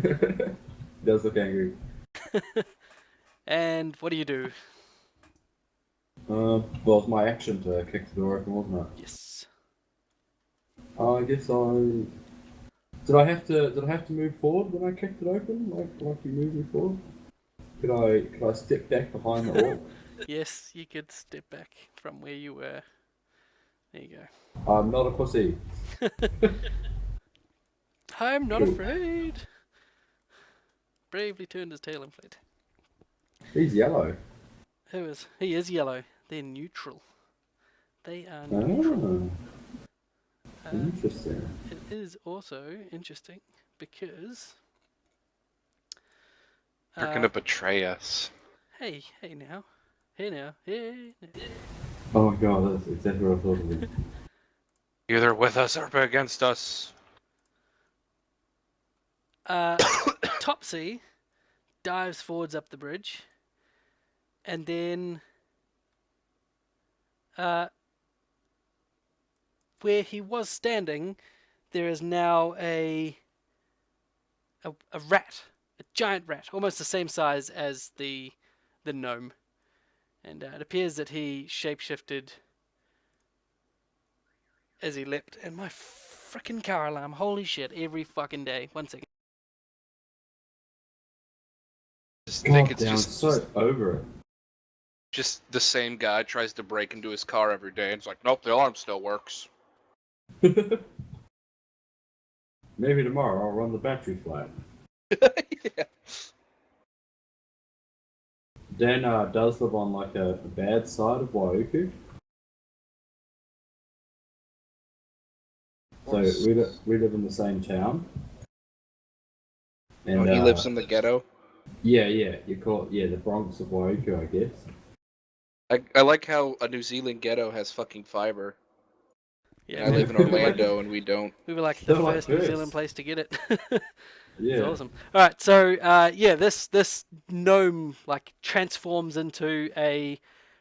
does look angry. And what do you do? Well, it's my action to kick the door open, wasn't it? Yes. I guess Did I have to move forward when I kicked it open? Like you moved me forward? Could I step back behind the orc? Yes, you could step back from where you were. There you go. I'm not a pussy. I'm not Cool. afraid. Bravely turned his tail and fled. He's yellow. Who is? He is yellow. They're neutral. They are neutral. Oh, interesting. It is also interesting because. They're gonna betray us. Hey now. Hey now. Oh my god, that's exactly what I thought of. Either with us or against us. Topsy dives forwards up the bridge, and then where he was standing, there is now a rat, a giant rat, almost the same size as the gnome, and it appears that he shapeshifted as he leapt. And my frickin' car alarm, holy shit, every fucking day. 1 second. Just God think it's damn, just so over it. just the same guy tries to break into his car every day and it's like, nope, the alarm still works. Maybe tomorrow I'll run the battery flat. Yeah. Dan does live on like a bad side of Waiuku. So we live in the same town. And He lives in the ghetto. Yeah, you call it the Bronx of Waiuku, I guess. I like how a New Zealand ghetto has fucking fiber. Yeah, And I live in Orlando and we don't. we were like the They're like first New first. Zealand place to get it. Yeah. It's awesome. All right, so this gnome like transforms into a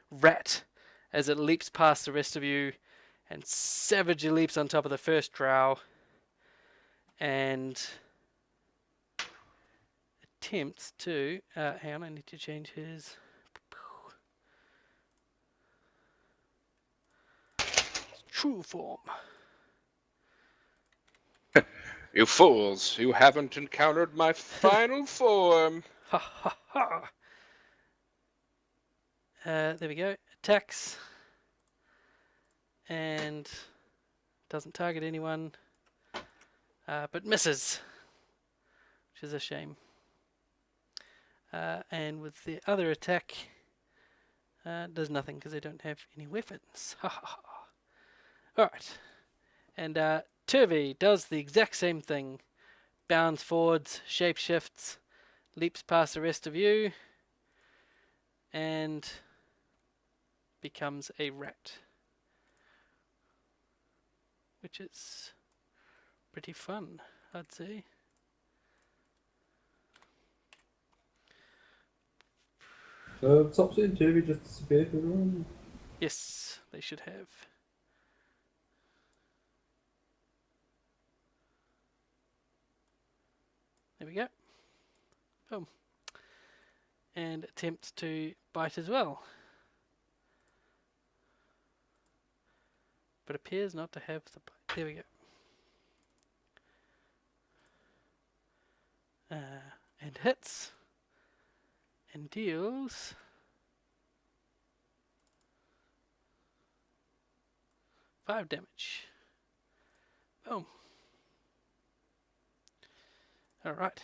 rat as it leaps past the rest of you, and savagely leaps on top of the first drow, and attempts to. Hang on, I need to change his. True form. You fools, you haven't encountered my final form. Ha ha ha. There we go. Attacks. And doesn't target anyone. But misses. Which is a shame. And with the other attack, does nothing because they don't have any weapons. Ha ha ha. Alright. And Turvey does the exact same thing. Bounds forwards, shapeshifts, leaps past the rest of you, and becomes a rat. Which is pretty fun, I'd say. Topsy and Turvy just disappeared from the room. Yes, they should have. There we go. Boom. And attempts to bite as well. But appears not to have the bite. There we go. And hits. And deals 5 damage. Boom. Alright.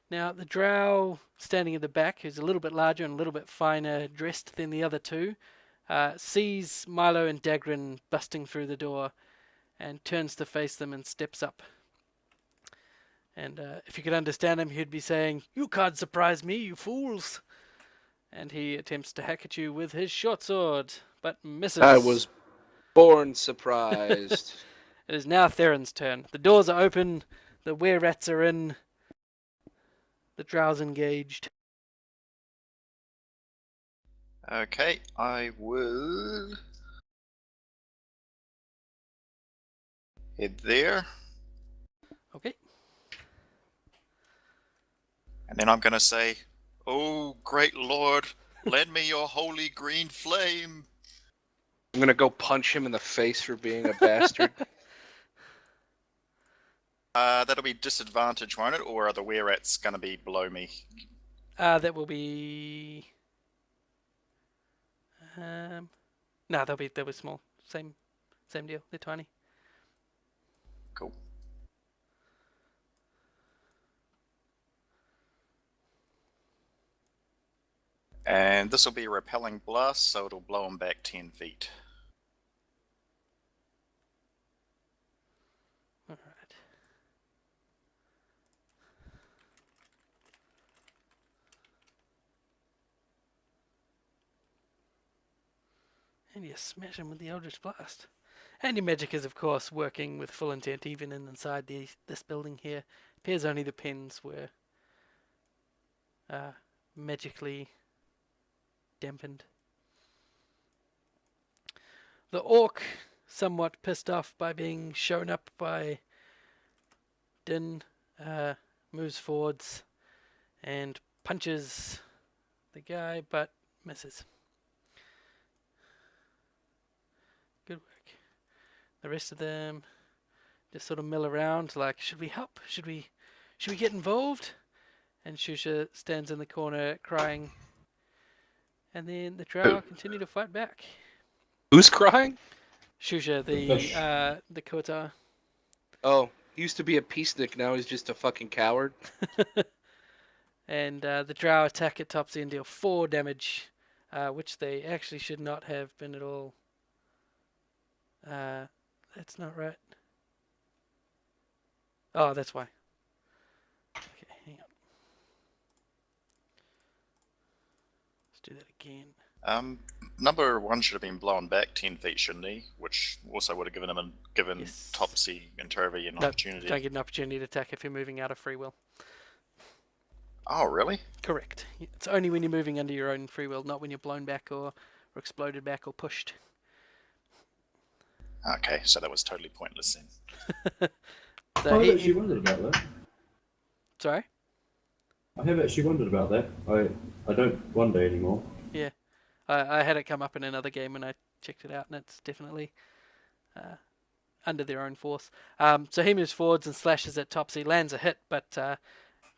Now, the drow standing at the back, who's a little bit larger and a little bit finer dressed than the other two, sees Milo and Dagrin busting through the door and turns to face them and steps up. And if you could understand him, he'd be saying, "You can't surprise me, you fools!" And he attempts to hack at you with his short sword, but misses. I was born surprised. It is now Theron's turn. The doors are open, the were-rats are in, the drow's engaged. Okay, I will head there, Okay. and then I'm going to say, "Oh, great lord, lend me your holy green flame." I'm gonna go punch him in the face for being a bastard. That'll be disadvantage, won't it? Or are the were-rats going to be below me? That will be. No, they'll be small. Same deal. They're tiny. Cool. And this will be a repelling blast, so it'll blow him back 10 feet. All right. And you smash him with the Eldritch Blast. And your magic is, of course, working with full intent even inside this building here. Appears only the pens were magically dampened. The orc, somewhat pissed off by being shown up by Din, moves forwards and punches the guy, but misses. Good work. The rest of them just sort of mill around, like, should we help? Should we get involved? And Shusha stands in the corner crying. And then the drow continue to fight back. Who's crying? Shusha, fish. the Kotar. Oh, he used to be a peacenik, now he's just a fucking coward. And the drow attack at Topsy and deal 4 damage, which they actually should not have been at all. That's not right. Oh, that's why. Okay, hang on. Let's do that again. Number 1 should have been blown back 10 feet, shouldn't he? Which also would have given Yes. Topsy and Turvy an No, opportunity. Don't get an opportunity to attack if you're moving out of free will. Oh, really? Correct. It's only when you're moving under your own free will, not when you're blown back or exploded back or pushed. Okay, so that was totally pointless then. So I've actually wondered about that. Sorry? I have actually wondered about that. I don't wonder anymore. Yeah. I had it come up in another game and I checked it out, and it's definitely under their own force. So he moves forwards and slashes at Topsy, lands a hit, but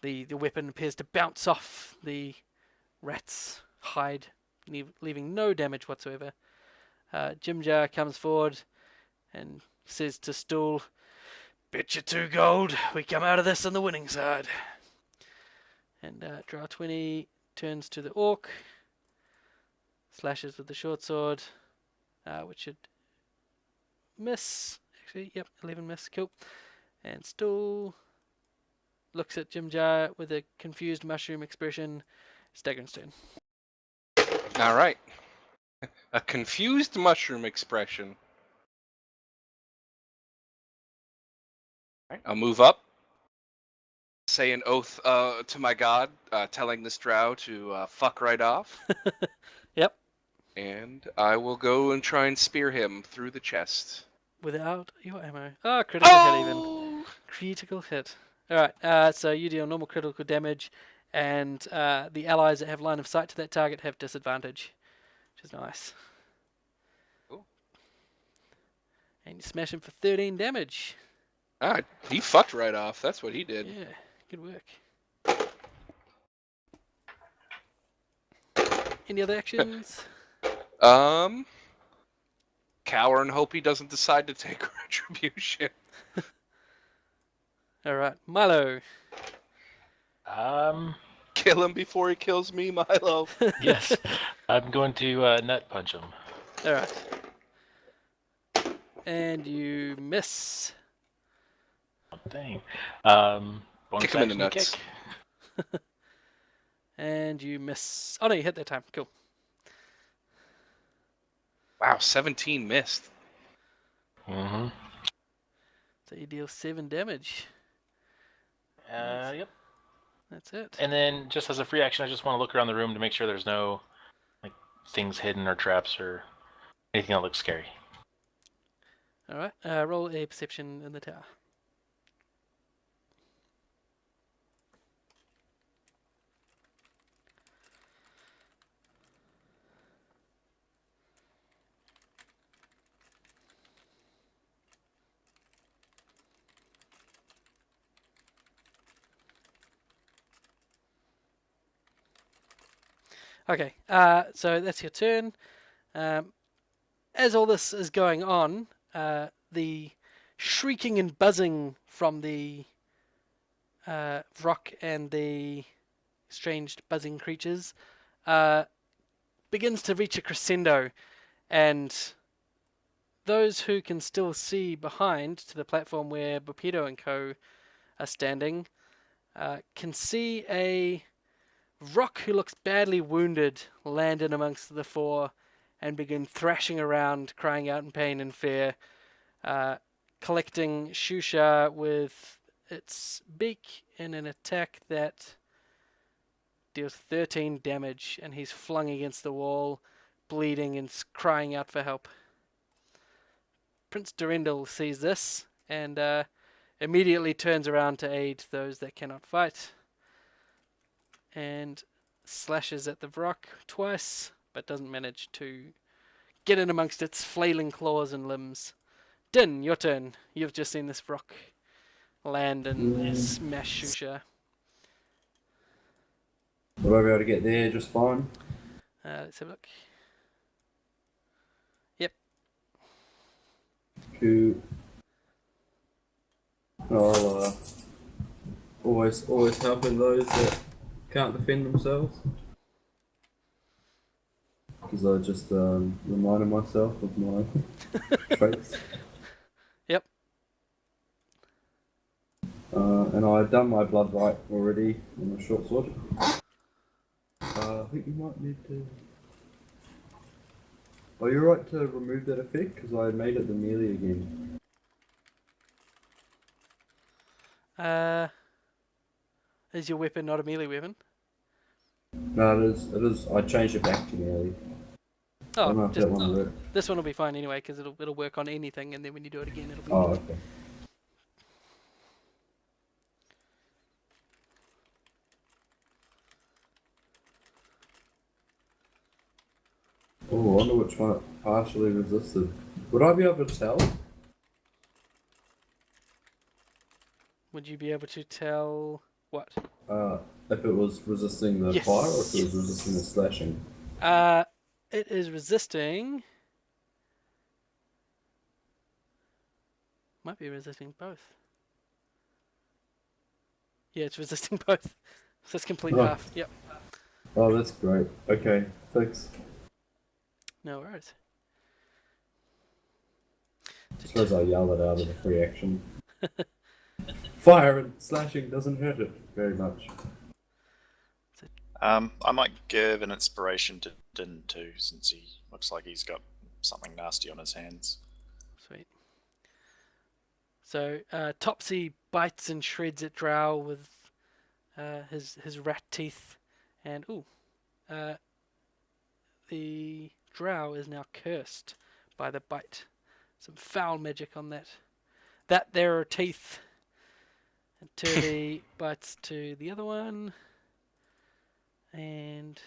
the weapon appears to bounce off the rat's hide, leaving no damage whatsoever. Jimjar comes forward and says to Stool, "Bet you 2 gold we come out of this on the winning side." And Drow 20 turns to the orc, slashes with the short sword, which should miss. Actually, yep, 11 miss, cool. And Stool looks at Jimjar with a confused mushroom expression. Stagger's turn. All right. A confused mushroom expression. All right, I'll move up. Say an oath to my god, telling this drow to fuck right off. Yep. And I will go and try and spear him through the chest. Without your ammo. Oh, critical hit even. Critical hit. Alright, so you deal normal critical damage, and the allies that have line of sight to that target have disadvantage, which is nice. Cool. And you smash him for 13 damage. Ah, he fucked right off. That's what he did. Yeah, good work. Any other actions? Cower and hope he doesn't decide to take retribution. Alright, Milo. Kill him before he kills me, Milo. Yes, I'm going to nut punch him. Alright. And you miss. Oh, dang. Bonus Kick him in the action nuts. kick. And you miss. Oh no, you hit that time. Cool. Wow, 17 missed. Mm-hmm. So you deal 7 damage. Yep. That's it. And then, just as a free action, I just want to look around the room to make sure there's no things hidden or traps or anything that looks scary. Alright, roll a perception in the tower. Okay, so that's your turn. As all this is going on, the shrieking and buzzing from the Vrock and the strange buzzing creatures begins to reach a crescendo, and those who can still see behind to the platform where Bupido and co are standing can see a rock who looks badly wounded land in amongst the four and begin thrashing around, crying out in pain and fear, collecting Shusha with its beak in an attack that deals 13 damage, and he's flung against the wall, bleeding and crying out for help. Prince Durendal sees this and immediately turns around to aid those that cannot fight, and slashes at the rock twice, but doesn't manage to get in amongst its flailing claws and limbs. Din, your turn. You've just seen this rock land and smash Shusha. Will I be able to get there just fine? Let's have a look. Yep. Cool. I'll always helping those that can't defend themselves. Because I just reminded myself of my traits. Yep. And I've done my blood bite already on my short sword. I think you might need to... Are you right to remove that effect? Because I made it the melee again. Is your weapon not a melee weapon? No, it is. I changed it back to melee. I don't know Oh, if just that one worked. this one will be fine anyway because it'll work on anything, and then when you do it again, it'll be. Oh, okay. Oh, I wonder which one it partially resisted. Would I be able to tell? Would you be able to tell what? If it was resisting the Yes. fire or if it was resisting the slashing? It is resisting. Might be resisting both. Yeah, it's resisting both. So it's complete Oh. half. Yep. Oh, that's great. Okay, thanks. No worries. I suppose I yell it out of the free action. Fire and slashing doesn't hurt it very much. I might give an inspiration to Din too, since he looks like he's got something nasty on his hands. Sweet. So Topsy bites and shreds at Drow with his rat teeth, and the Drow is now cursed by the bite. Some foul magic on that. That there are teeth. And Turley bites to the other one, and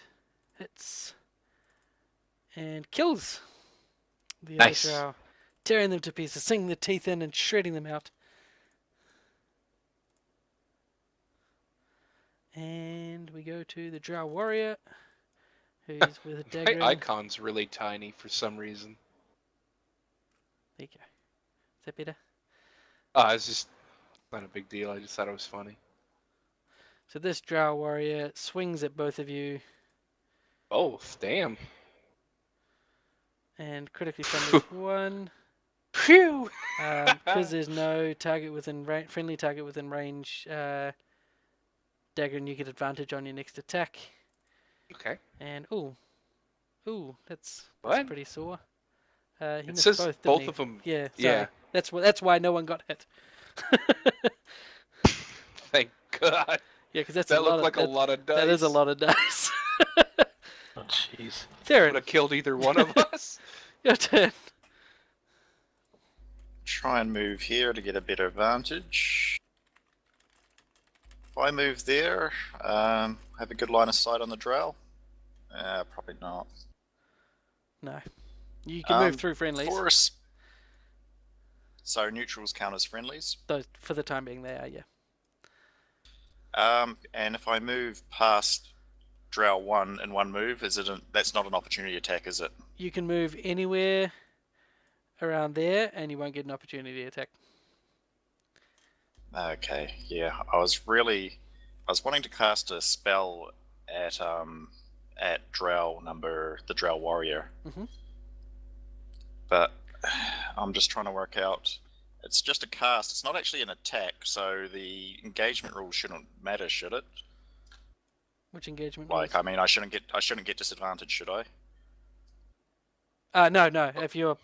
hits, and kills the Nice. other Drow, tearing them to pieces, sinking the teeth in and shredding them out. And we go to the Drow warrior, who's with a dagger. My icon's really tiny for some reason. There you go. Is that better? It's just not a big deal. I just thought it was funny. So this Drow warrior swings at both of you Both, damn. and critically fumbles one. Phew! Because there's no target within friendly target within range, dagger, and you get advantage on your next attack. Okay. And that's What? pretty sore. He It missed says both, didn't both he? of them. Yeah. Sorry. Yeah. That's why no one got hit. Thank God. Yeah, because That looked like a lot of dice. That is a lot of dice. Oh, jeez. Would Darren, have killed either one of us. your turn. Try and move here to get a better advantage. If I move there, have a good line of sight on the drow? Probably not. No. You can move through friendlies. So neutrals count as friendlies. Those, for the time being, they are, yeah. And if I move past Drow 1 in one move, that's not an opportunity attack, is it? You can move anywhere around there, and you won't get an opportunity attack. Okay, yeah. I was wanting to cast a spell at at the Drow warrior. Mhm. But I'm just trying to work out. It's just a cast. It's not actually an attack, so the engagement rule shouldn't matter, should it? Which engagement? Like, rules? I mean, I shouldn't get disadvantage, should I? No. If you're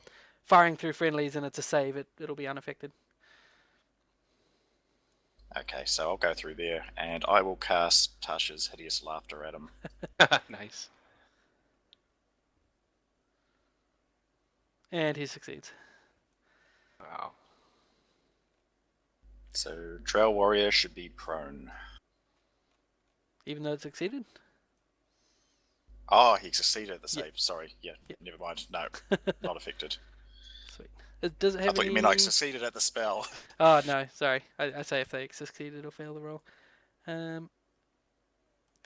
firing through friendlies and it's a save, it'll be unaffected. Okay, so I'll go through there, and I will cast Tasha's Hideous Laughter at him. Nice. And he succeeds. Wow. So Drow warrior should be prone. Even though it succeeded? Oh, he succeeded at the Yeah. save. Sorry, yeah, never mind. No, not affected. Sweet. Does it have I thought any... you meant like succeeded at the spell. Oh, no, sorry. I say if they succeeded or fail the roll. So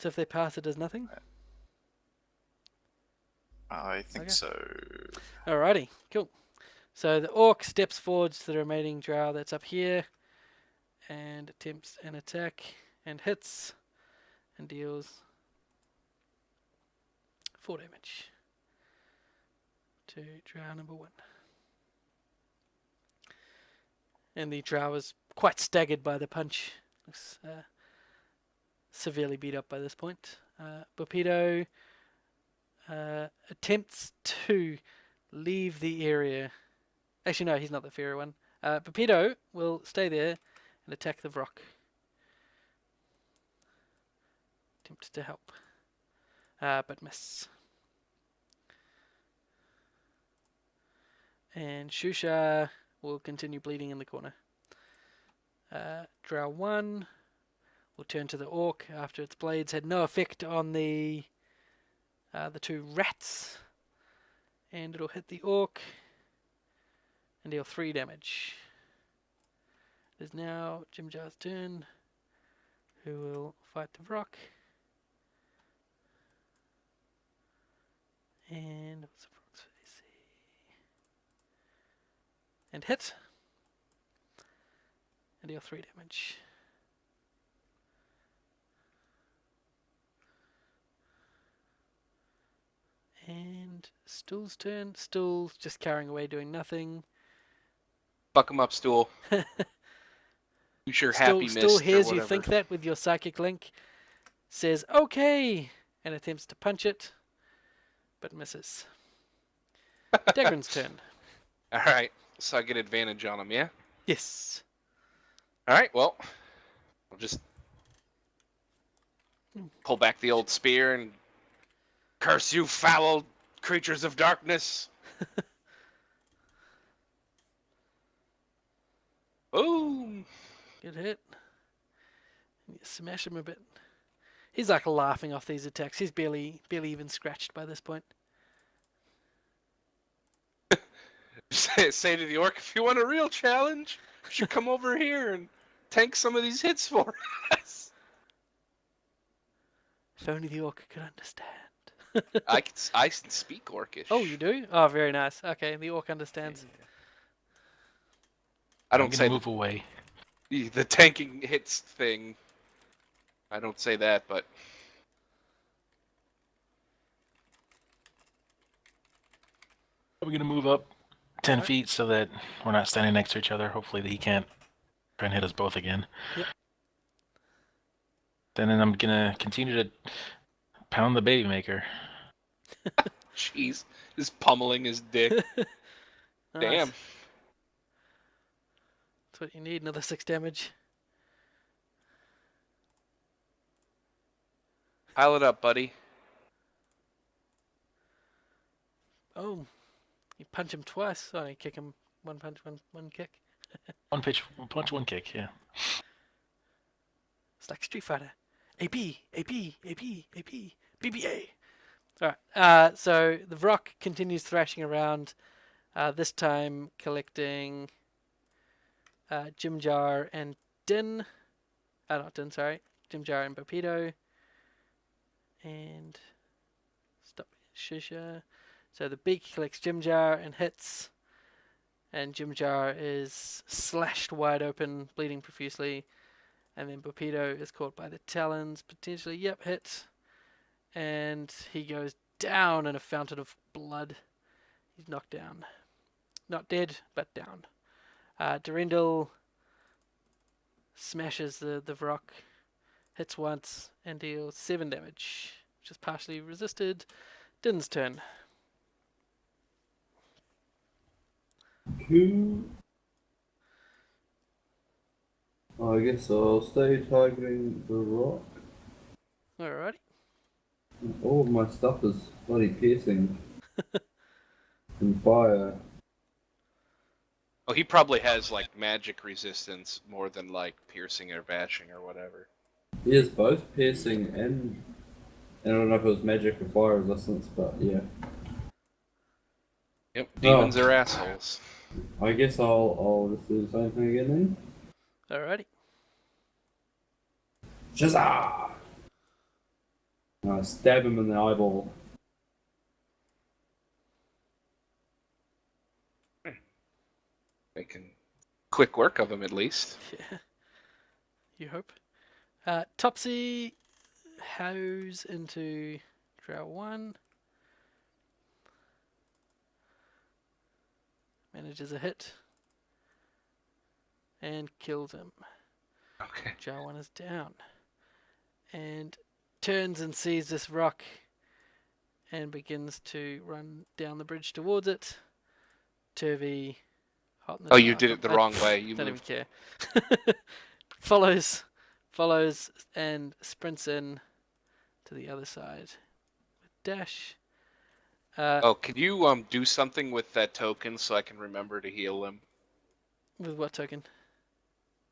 if they pass, it does nothing? I think Okay. so. Alrighty, cool. So the orc steps forwards to the remaining drow that's up here and attempts an attack and hits and deals 4 damage to drow number 1. And the drow is quite staggered by the punch. Looks severely beat up by this point. Bopedo attempts to leave the area. Actually, no, he's not the fairy one. Bopedo will stay there and attack the Vrock. Attempts to help. But miss. And Shusha will continue bleeding in the corner. Drow 1 will turn to the orc after its blades had no effect on the 2 rats. And it'll hit the orc and deal 3 damage. It is now Jimjar's turn, who will fight the Vrock. And what's the Vrock's AC? And hit. And deal 3 damage. And Stool's turn. Stool's just carrying away, doing nothing. Fuck him up, Stool. Use your happy mist Stool or hears you whatever. think that with your psychic link. Says, okay, and attempts to punch it, but misses. Dagran's turn. All right, so I get advantage on him, yeah? Yes. All right, well, I'll just pull back the old spear and curse you, foul creatures of darkness. Boom. Good hit. And you smash him a bit. He's like laughing off these attacks. He's barely even scratched by this point. Say to the orc, if you want a real challenge, you should come over here and tank some of these hits for us. If only the orc could understand. I can speak orcish. Oh, you do? Oh, very nice. Okay, the orc understands. I I'm don't gonna say move away. the tanking hits thing. I don't say that, but We're gonna move up 10 feet so that we're not standing next to each other. Hopefully he can't try and hit us both again. Yep. Then I'm gonna continue to pound the baby maker. jeez, just pummeling his dick. Nice. Damn. That's what you need, another 6 damage. Pile it up, buddy. Oh, you punch him twice. Oh, you kick him. One punch, one kick. One punch, one kick. Yeah. It's like Street Fighter. AP, AP, AP, AP, BBA. Alright, so the Vrock continues thrashing around, this time collecting Jimjar and Din. Not Din, sorry. Jimjar and Bopedo. And stop Shisha. So the beak collects Jimjar and hits. And Jimjar is slashed wide open, bleeding profusely. And then Bopedo is caught by the talons, potentially, yep, hit. and he goes down in a fountain of blood. He's knocked down. Not dead, but down. Durendal smashes the rock, hits once, and deals 7 damage, which is partially resisted. Din's turn. Cool. I guess I'll stay targeting the rock. Alrighty. All of my stuff is bloody piercing and fire. Oh, he probably has like magic resistance more than like piercing or bashing or whatever. He has both piercing and I don't know if it was magic or fire resistance, but yeah. Yep, demons are assholes. I guess I'll just do the same thing again then. Alrighty. Shazah! Stab him in the eyeball. Making quick work of him at least. Yeah. You hope. Topsy hows into Drow 1. Manages a hit. And kills him. Okay. Drow 1 is down. And turns and sees this rock and begins to run down the bridge towards it. Turvy, hot in the Oh, you dark. did it the wrong way. You Don't moved. even care. follows and sprints in to the other side with dash. Oh, can you do something with that token so I can remember to heal him? With what token?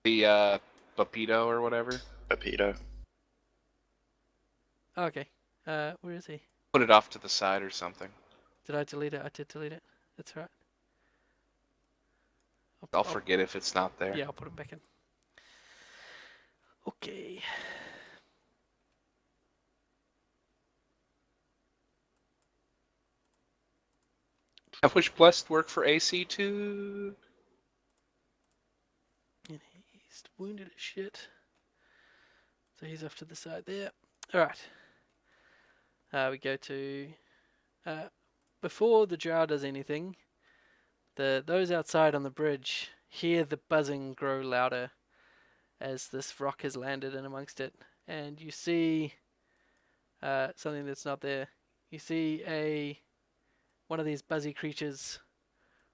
The Papito or whatever. Papito. Oh, okay. Where is he? Put it off to the side or something. Did I delete it? I did delete it. That's right. I'll forget if it's not there. Yeah, I'll put him back in. Okay. I wish Blessed worked for AC too. And he's wounded as shit. So he's off to the side there. Alright. We go to... before the drow does anything, those outside on the bridge hear the buzzing grow louder as this rock has landed in amongst it. And you see something that's not there. You see one of these buzzy creatures,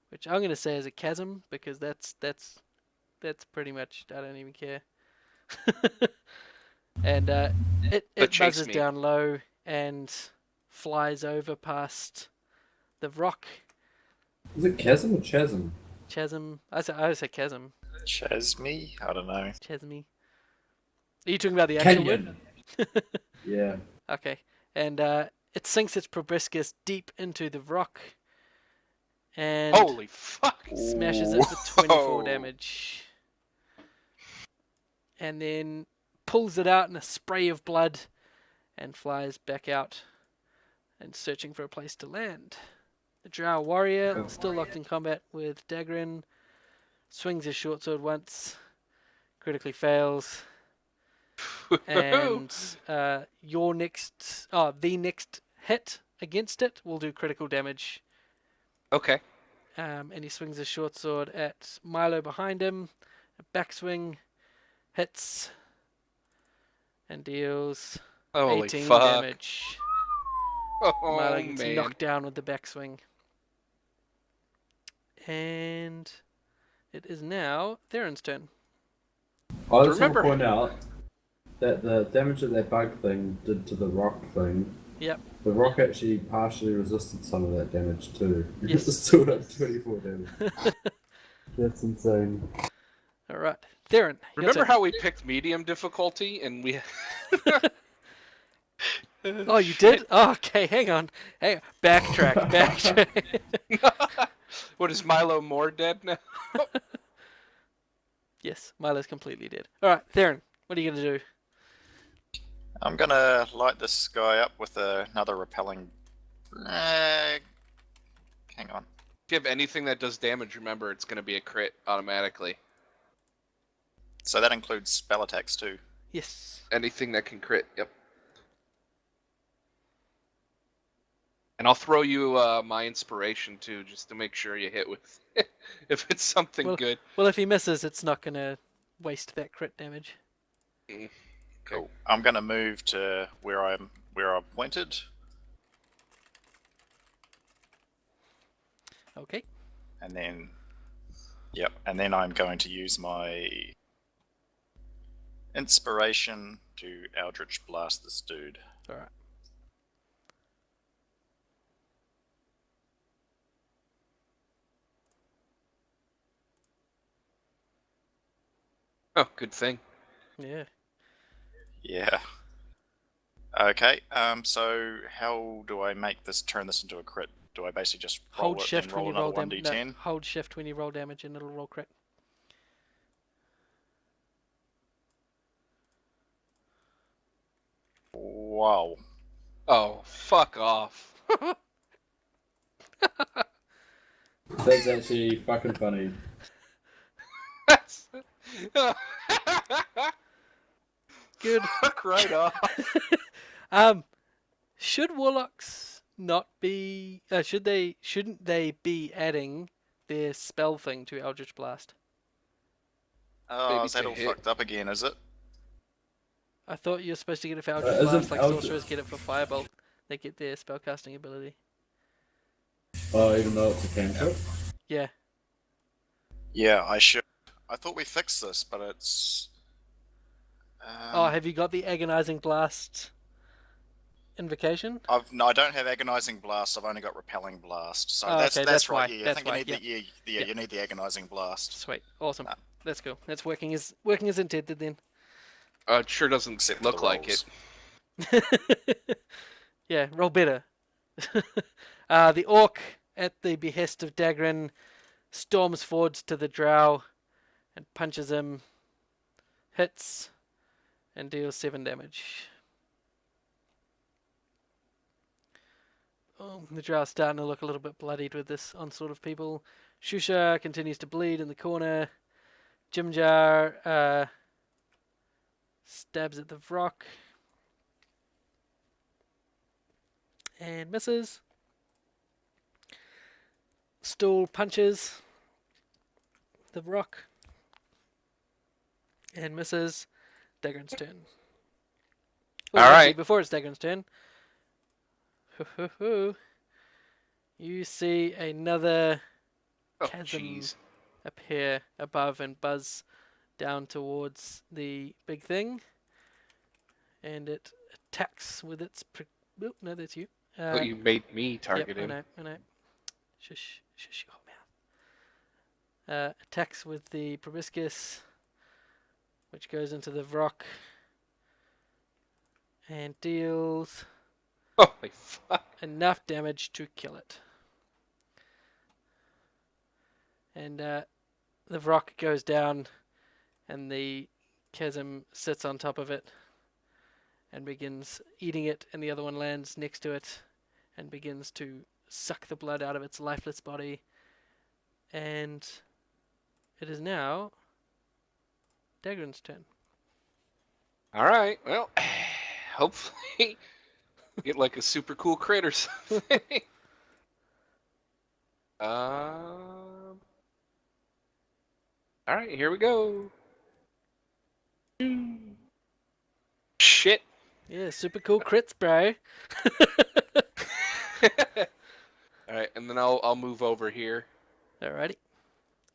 which I'm going to say is a chasm, because that's pretty much, I don't even care. And it buzzes down low and flies over past the rock. Is it chasm or chasm? Chasm. I say chasm. Chasme? I don't know. Chasmy. Are you talking about the actual Canyon. word? Yeah. Okay. And it sinks its proboscis deep into the rock and Holy fuck! smashes it for 24 Whoa. damage. And then pulls it out in a spray of blood and flies back out and searching for a place to land. The drow warrior, still locked in combat with Dagrin, swings his short sword once, critically fails, and the next hit against it will do critical damage. Okay. And he swings his short sword at Milo behind him. A backswing hits and deals Holy 18 fuck. damage. Oh, Milo gets man. knocked down with the backswing. And it is now Theron's turn. I just want to point out that the damage that bug thing did to the rock thing, Yep. the rock actually partially resisted some of that damage too. Yes. It still did 24 damage. That's insane. Alright. Theron, your Remember turn. how we picked medium difficulty and we... Oh, you did? Oh, okay, hang on. Backtrack. What, is Milo more dead now? Yes, Milo's completely dead. Alright, Theron, what are you going to do? I'm gonna light this guy up with another repelling. Hang on. If you have anything that does damage, remember it's going to be a crit automatically. So that includes spell attacks too. Yes. Anything that can crit, yep. And I'll throw you my inspiration too, just to make sure you hit with if it's something Well, good. well, if he misses, it's not gonna waste that crit damage. Mm, Cool. I'm gonna move to where I'm pointed, Okay. and then and then I'm going to use my inspiration to Eldritch Blast this dude. All right. Oh, good thing. Yeah. Yeah. Okay. So how do I turn this into a crit? Do I basically just roll Hold it shift and when roll you another roll damage. No, 1d10? hold shift when you roll damage, and it'll roll crit. Wow. Oh, fuck off. That's actually fucking funny. Good. Fuck right off. Should warlocks not be? Shouldn't they be adding their spell thing to Eldritch Blast? Oh, Maybe is that to all hit. fucked up again, is it? I thought you were supposed to get it for Eldritch Isn't Blast, like Eldritch- sorcerers get it for Firebolt. They get their spellcasting ability. Oh, even though it's a cantrip? Yeah. Yeah, I should. I thought we fixed this, but it's... Oh, have you got the Agonizing Blast invocation? No, I don't have Agonizing Blast, I've only got Repelling Blast. So Oh, that's okay, that's that's right, why. yeah. I That's think you why. need Yep. the Yep. you need the Agonizing Blast. Sweet. Awesome. Nah. That's cool. That's working as intended then. It sure doesn't Except for look the like it. rolls. Yeah, roll better. The orc, at the behest of Dagrin, storms forwards to the drow and punches him, hits, and deals 7 damage. Oh, the drow's starting to look a little bit bloodied with this onslaught of people. Shusha continues to bleed in the corner. Jimjar stabs at the Vrock and misses. Stool punches the Vrock and misses. Dagran's turn. Oh, All actually, right. before it's Dagran's turn, you see another Oh, chasm jeez. appear above and buzz down towards the big thing, and it attacks with its. Oh, no, that's you. Oh, you made me target Yep, him. I know. Shush your mouth. Attacks with the proboscis, which goes into the Vrock and deals Holy fuck. enough damage to kill it. And the Vrock goes down, and the chasm sits on top of it and begins eating it, and the other one lands next to it and begins to suck the blood out of its lifeless body. And it is now Dagran's turn. All right. Well, hopefully get like a super cool crit or something. All right, here we go. Shit. Yeah, super cool crits, bro. All right, and then I'll move over here Alrighty.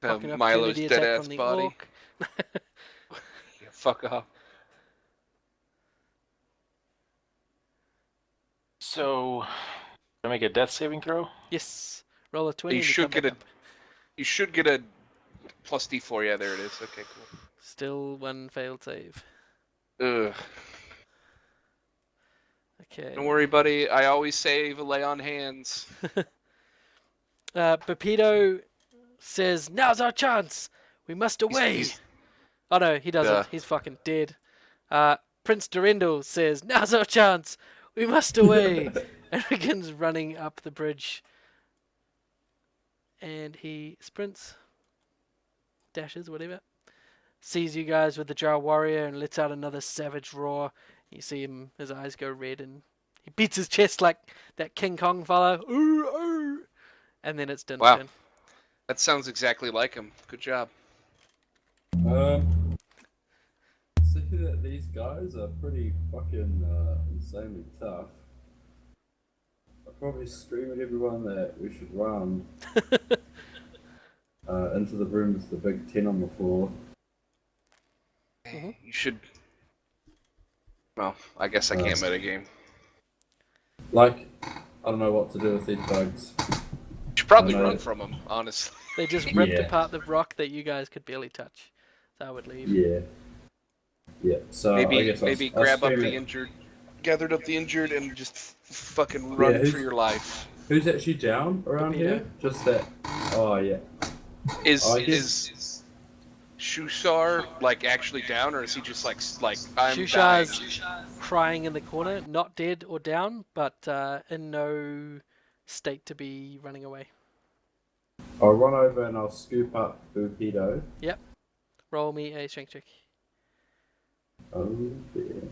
to Fucking Milo's opportunity dead attack ass from the body. orc. Yeah, fuck off. So, do I make a death saving throw? Yes. Roll a 20 You and you should come back get a- up. You should get a plus D4. Yeah, there it is. Okay, Still one failed save. cool. Ugh. Okay. Don't worry, buddy. I always save a lay on hands. Pepito says, "Now's our chance. We must away." He's- Oh no, he doesn't. He's fucking dead. Prince Durendal says, "Now's our chance. We must away," and begins running up the bridge. And he sprints, dashes, whatever. Sees you guys with the Jar Warrior and lets out another savage roar. You see him, his eyes go red, and he He beats his chest like that King Kong fellow. Ooh, ooh. And then it's Din's Wow. turn. That sounds exactly like him. Good job. See that these guys are pretty fucking insanely tough. I'll probably scream at everyone that we should run into the room with the big 10 on the floor. Mhm. You should. Well, I guess I can't metagame. Like, I don't know what to do with these bugs. You should probably I know. run from them, honestly. They just ripped Yeah. apart the rock that you guys could barely touch. So I would leave. Yeah. Yeah, so I Maybe guess maybe I'll grab up scream the at- injured, gathered up the injured, and just fucking run who's- for your life. Who's actually down around Torpedo. here? Just that. Oh, yeah. Is I guess- is Shushar like actually down, or is he just like I'm Shushar's dying? crying in the corner, not dead or down, but in no state to be running away. I'll run over and I'll scoop up Bupido. Roll me a strength check. Oh, dear.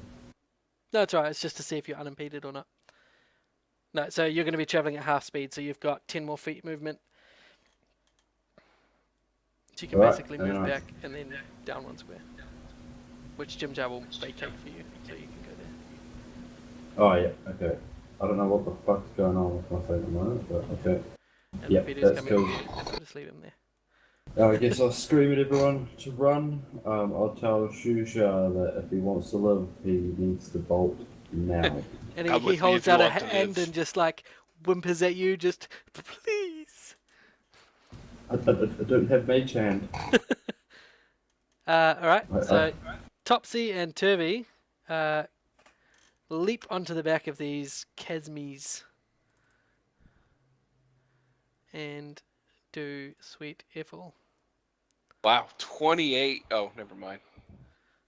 No, it's alright. It's just to see if you're unimpeded or not. No, so you're going to be traveling at half speed, so you've got 10 more feet movement. So you can Right, basically move hang on. back and then down one square. Which Jim Jar will vacate for you, so you can go there. Oh, yeah, okay. I don't know what the fuck's going on with my phone at the moment, but okay. And Yep, Peter's that's coming cool. with you. I'll just leave him there. I guess I'll scream at everyone to run. I'll tell Shusha that if he wants to live, he needs to bolt now. And Come he with me holds if you out a want to hand live. and just like whimpers at you, just please. I don't have mage hand. Alright, Right, so Topsy and Turvy leap onto the back of these Chasmies and do sweet Eiffel. Wow, 28. Oh, never mind.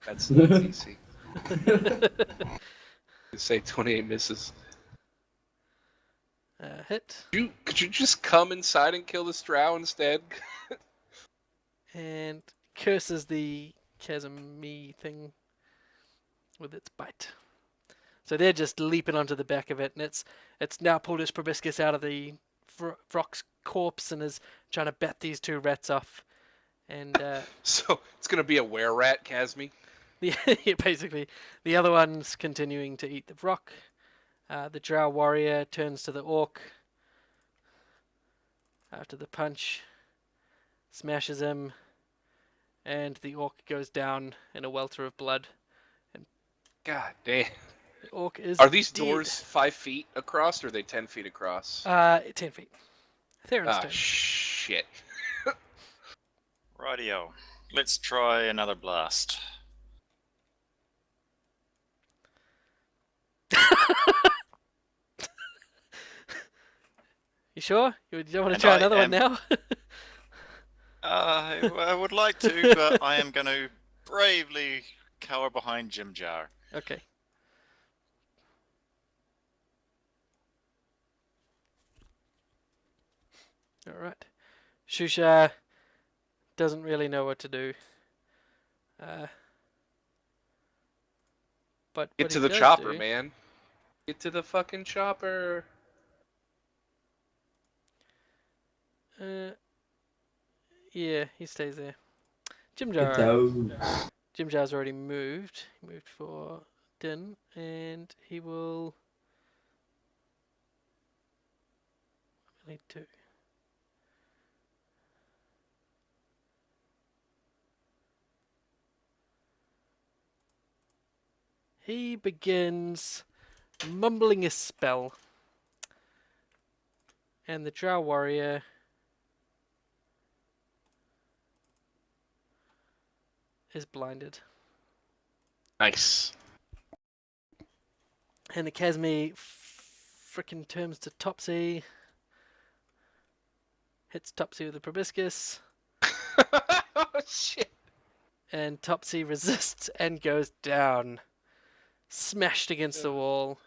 That's easy. You say 28 misses. Hit Could you just come inside and kill this drow instead? and curses the Chasmy thing with its bite. So they're just leaping onto the back of it, and it's now pulled its proboscis out of the Vrock's corpse and is trying to bat these two rats off. And So it's gonna be a were rat, Casmi. yeah, basically, the other one's continuing to eat the Vrock. The drow warrior turns to the orc after the punch, smashes him, and the orc goes down in a welter of blood. God damn. The orc is Are these dead. doors 5 feet across, or are they 10 feet across? 10 feet. Theron's Ah, turn. shit. Rightio. Let's try another blast. You sure? You don't want to And try I another one am- now? I would like to, but I am going to bravely cower behind Jim Jar. Okay. Alright. Shusha doesn't really know what to do. But Get what to he the does chopper, do- man. Get to the fucking chopper. Yeah, he stays there. Jim Get Jar. down. Jim Jar's already moved. He moved for Din, and he will. I need to. He begins mumbling a spell, and the Drow warrior is blinded. Nice. And the Chasmi frickin' turns to Topsy, hits Topsy with a proboscis, Oh, shit. and Topsy resists and goes down, smashed against the wall.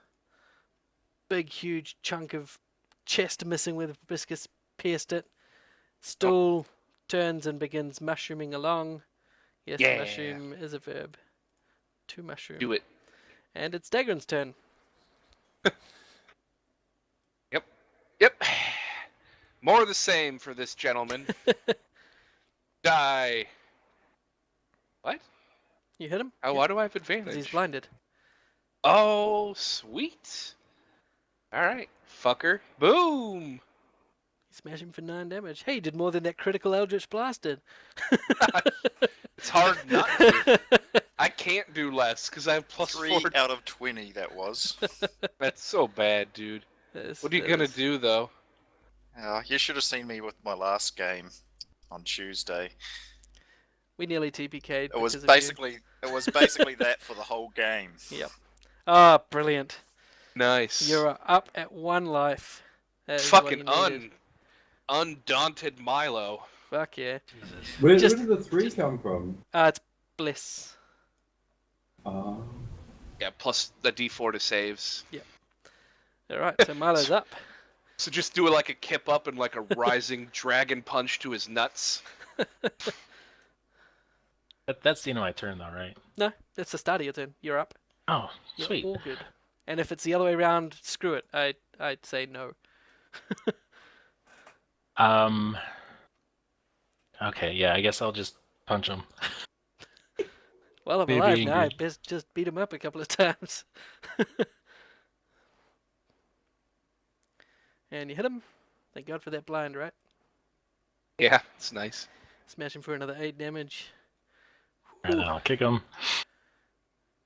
Big, huge chunk of chest missing with a proboscis pierced it. Stool turns and begins mushrooming along. Yes, Yeah. mushroom is a verb. To mushroom. Do it. And it's Dagron's turn. Yep. More of the same for this gentleman. Die. What? You hit him? Oh, Yeah, why do I have 'cause advantage? he's blinded. Oh, sweet. All right, fucker. Boom. You smash him for 9 damage. Hey, you did more than that critical Eldritch Blast did. It's hard not to. I can't do less because I have plus 3 4. out of 20, that was. That's so bad, dude. What are you gonna do, though? You should have seen me with my last game on Tuesday. We nearly TPK'd It was because of basically that for the whole game. you. Yep. Ah, brilliant. Nice. You're up at 1 life. That is what fucking you needed. undaunted Milo. Fuck yeah. Jesus. Where Just- did the 3 come from? It's bliss. Yeah, plus the D4 to saves. Alright, so Milo's up. So just do like a kip up and like a rising dragon punch to his nuts. That's the end of my turn, though, right? No, that's the start of your turn. You're up. Oh, You're sweet. all good. And if it's the other way around, screw it. I'd say no. Okay, yeah, I guess I'll just punch him. Well, I'm Maybe alive now. I angry. best just beat him up a couple of times. And you hit him. Thank God for that blind, right? Yeah, it's nice. Smash him for another 8 damage. And then I'll kick him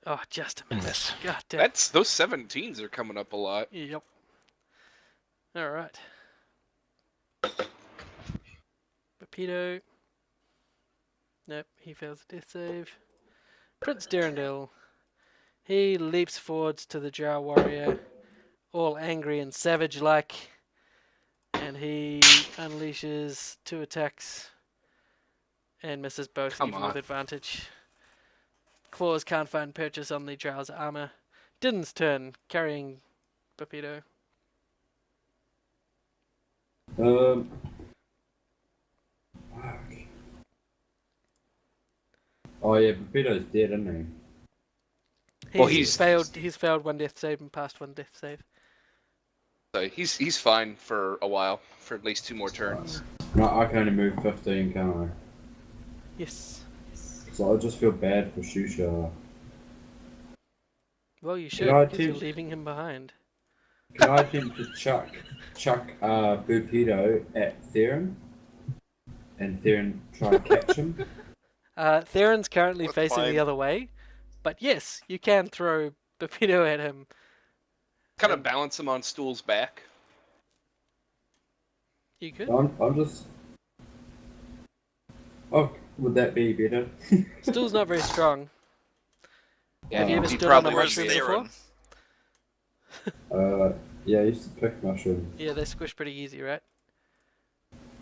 Oh, just a and miss. miss. God damn. That's those 17s are coming up a lot. Yep. Alright. Rapido. Nope, he fails the death save. Prince Durandal. He leaps forwards to the Drow warrior, all angry and savage-like, and he unleashes 2 attacks and misses both, Come even on. with advantage. Claws can't find purchase on the Drow's armor. Din's turn, carrying Rapido. Fuck. Oh yeah, Pepito's dead, isn't He's, Well, he's- failed. He's failed 1 death save and passed 1 death save. So he's fine for a while, for at least 2 more turns. he? No, I can only move 15, can't I? Yes. So I just feel bad for Shusha. Well, you should, I because you're attempt- leaving him behind. Can I attempt to chuck Bupido at Theron? And Theron try and catch him? Theron's currently With facing my- the other way, but yes, you can throw Rapido at him. Kind of balance him on Stool's back. You could. I'm just... Oh, would that be better? Stool's not very strong. Yeah, Have you ever he stood on probably a Where's mushroom before? Theron? Yeah, I used to pick mushrooms. Yeah, they squish pretty easy, right?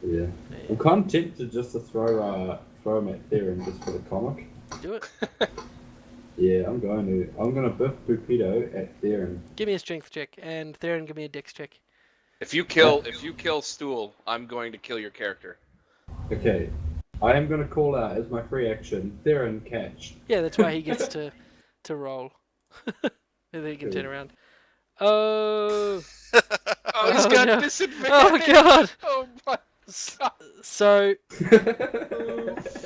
Yeah. I'm kind of tempted just to throw him at Theron just for the comic. Do it. Yeah, I'm gonna biff Bupido at Theron. Give me a strength check, and Theron, give me a dex check. If you kill Stool, I'm going to kill your character. Okay. I am gonna call out as my free action, Theron catch. Yeah, that's why he gets to roll. And then he can turn Cool. around. Oh, Oh, he's Oh, got no. disadvantage. oh god. Oh my. So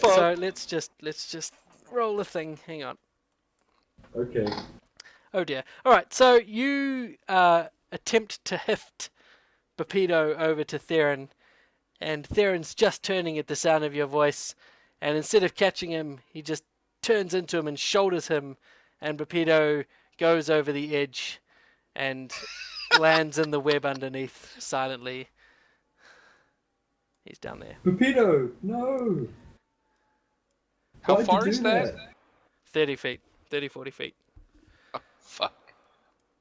Fuck. let's just roll the thing. Hang on. Okay. Oh dear. All right. So you attempt to heft Bapido over to Theron, and Theron's just turning at the sound of your voice, and instead of catching him, he just turns into him and shoulders him, and Bapido goes over the edge and lands in the web underneath silently. He's down there. Bupido, no! How Why'd you far do is that? 30 feet. 30, 40 feet. Fuck.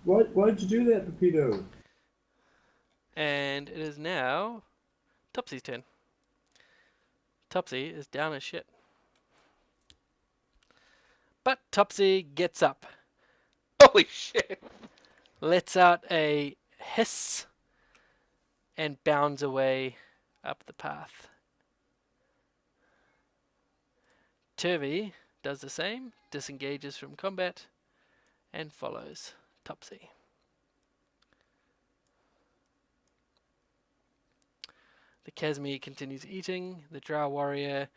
Why'd you do that, Bupido? And it is now Topsy's turn. Topsy is down as shit. But Topsy gets up, Holy shit. lets out a hiss, and bounds away up the path. Turvy does the same, disengages from combat, and follows Topsy. The Casmi continues eating. The Drow warrior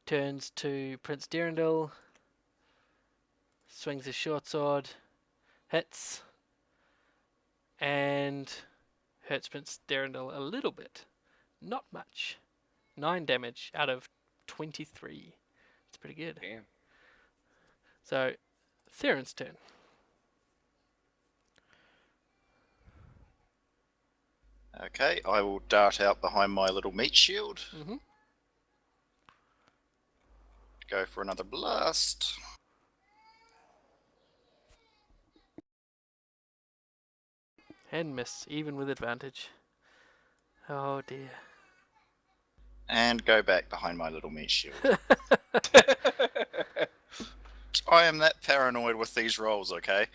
turns to Prince Derendil, swings his short sword, hits, and hurts Prince Derendil a little bit. Not much. 9 damage out of 23. It's pretty good. Damn. So, Theron's turn. Okay, I will dart out behind my little meat shield. Mm-hmm. Go for another blast. And miss, even with advantage. Oh dear. And go back behind my little meat shield. I am that paranoid with these rolls, okay?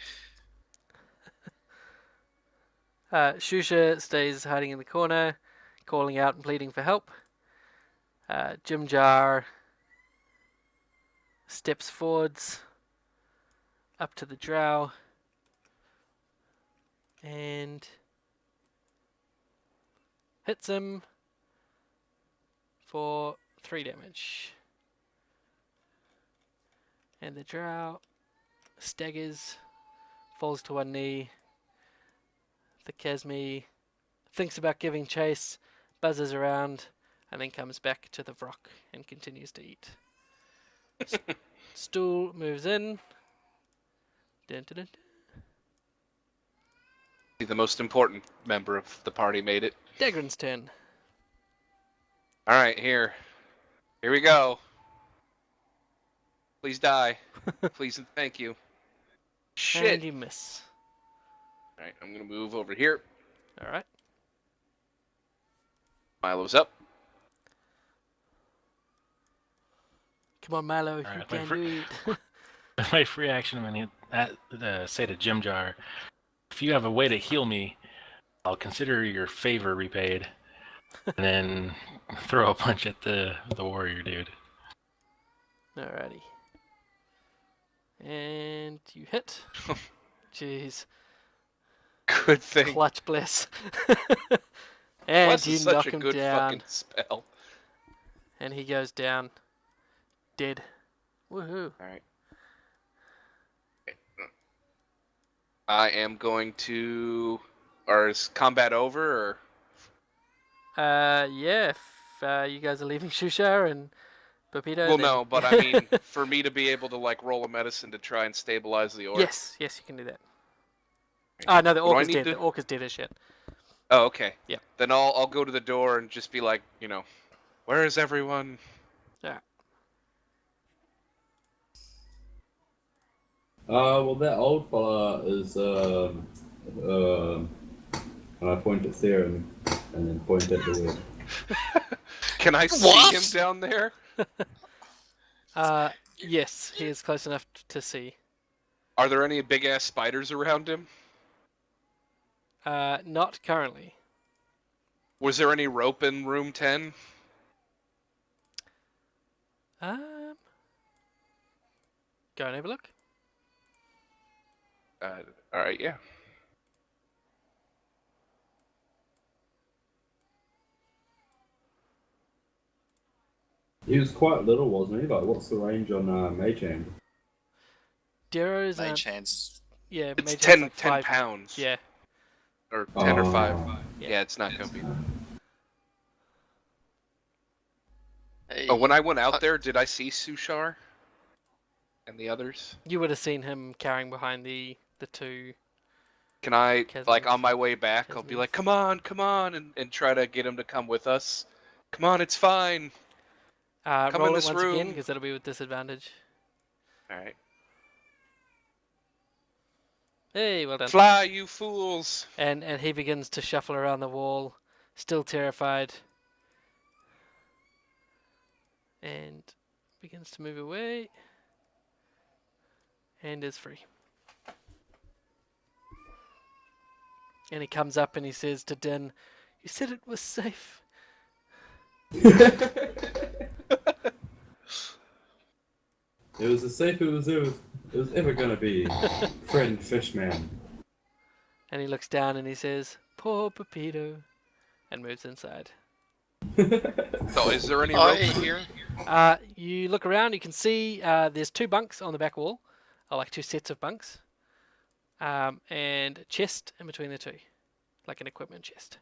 Shusha stays hiding in the corner, calling out and pleading for help. Jim Jar steps forwards up to the drow and hits him for 3 damage. And the drow staggers, falls to one knee. The Casmi thinks about giving chase, buzzes around, and then comes back to the rock and continues to eat. Stool moves in. Dun, dun, dun, dun. The most important member of the party made it. Dagran's turn. All right, here we go. Please die. Please and thank you. Shit. And you miss. All right, I'm gonna move over here. Alright. Milo's up. Come on, Milo, you Alright, can wait do it. My free action, I'm gonna say to Jim Jar, if you have a way to heal me, I'll consider your favor repaid, and then throw a punch at the warrior dude. Alrighty. And you hit. Jeez. Good thing. Clutch bless. And Bless you is such knock a him good down. fucking spell. And he goes down. Dead. Woohoo. All right. I am going to. Or is combat over? Or Yeah, if you guys are leaving Shusha and Pepito. well, then... no, but I mean, for me to be able to like roll a medicine to try and stabilize the orc. Yes, you can do that. Oh, no, the What do I orc is need dead. to- The orc is dead as shit. Oh, okay. Yeah. Then I'll go to the door and just be like, where is everyone? Yeah. Well, that old fella is, and I point at Theron, and then point at the web. Can I see What? him down there? Yes, he is close enough to see. Are there any big ass spiders around him? Not currently. Was there any rope in room 10? Go and have a look. All right, yeah. He was quite little, wasn't he? Like, what's the range on Mage Hand? Darrow's Mage hands. yeah, It's Mage 10, Hand's like 10 5. pounds. Yeah. Or 10 or 5. Yeah. Yeah, it's not going to be. Hey, Oh, when I went out there, did I see Sushar? And the others? You would have seen him carrying behind the two. Can I, like, Kesmans. on my way back, I'll be Kesmans. like, come on, and try to get him to come with us? Come on, it's fine. Come Roll in it this once again, room. because that'll be with disadvantage. Alright. Hey, well done. Fly, you fools! And he begins to shuffle around the wall, still terrified. And begins to move away. And is free. And he comes up and he says to Din, "You said it was safe." It was as safe as it was ever gonna be, friend Fishman. And he looks down and he says, "Poor Pepito," and moves inside. So, is there any rope in here? You look around, you can see there's 2 bunks on the back wall, or like 2 sets of bunks, and a chest in between the 2, like an equipment chest.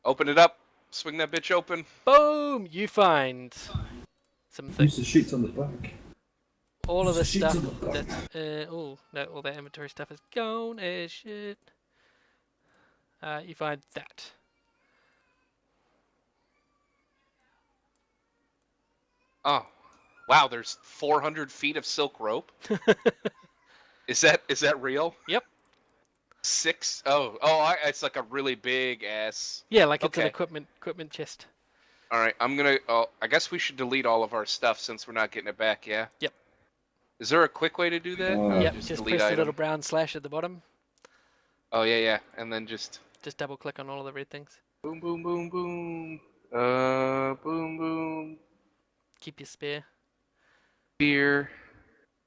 Open it up. Swing that bitch open. Boom! You find some Use things. the sheets on the back. All of the Sheets on stuff the back. that's oh no, all that inventory stuff is gone as shit. You find that. Oh, wow! There's 400 feet of silk rope. Is that real? Yep. 6. It's like a really big ass. Yeah, like it's an Okay. equipment chest. All right, I'm gonna. I guess we should delete all of our stuff since we're not getting it back. Yeah. Yep. Is there a quick way to do that? Yep. Just Just delete press the item. little brown slash at the bottom. Oh yeah, and then just Just double click on all of the red things. boom, boom, boom, boom. Boom, boom. Keep your spare. Here,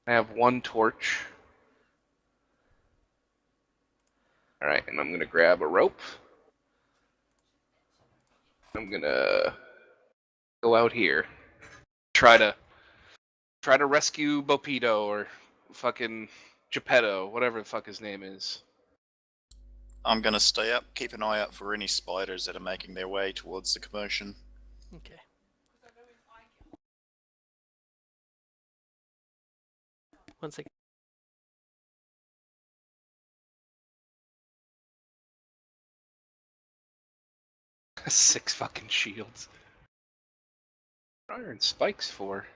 I have 1 torch. All right, and I'm gonna grab a rope. I'm gonna go out here. Try to rescue Bopito or fucking Geppetto, whatever the fuck his name is. I'm gonna stay up, keep an eye out for any spiders that are making their way towards the commotion. Okay. One second. 6 fucking shields. What are iron spikes for?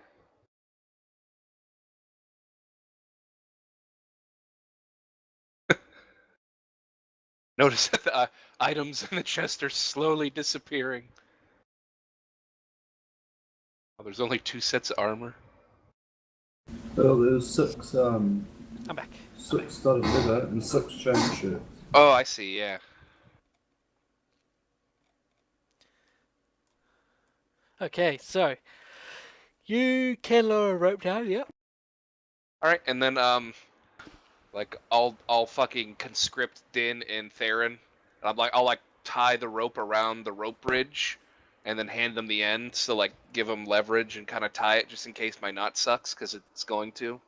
Notice that the items in the chest are slowly disappearing. Oh, there's only 2 sets of armor. Well, there's 6 I'm back. 6 studded leather and 6 chain shirts. Oh, I see. Yeah. Okay, so you can lower a rope down. Yep. All right, and then like I'll fucking conscript Din and Theron. I'll like tie the rope around the rope bridge, and then hand them the end to like give them leverage and kind of tie it just in case my knot sucks because it's going to.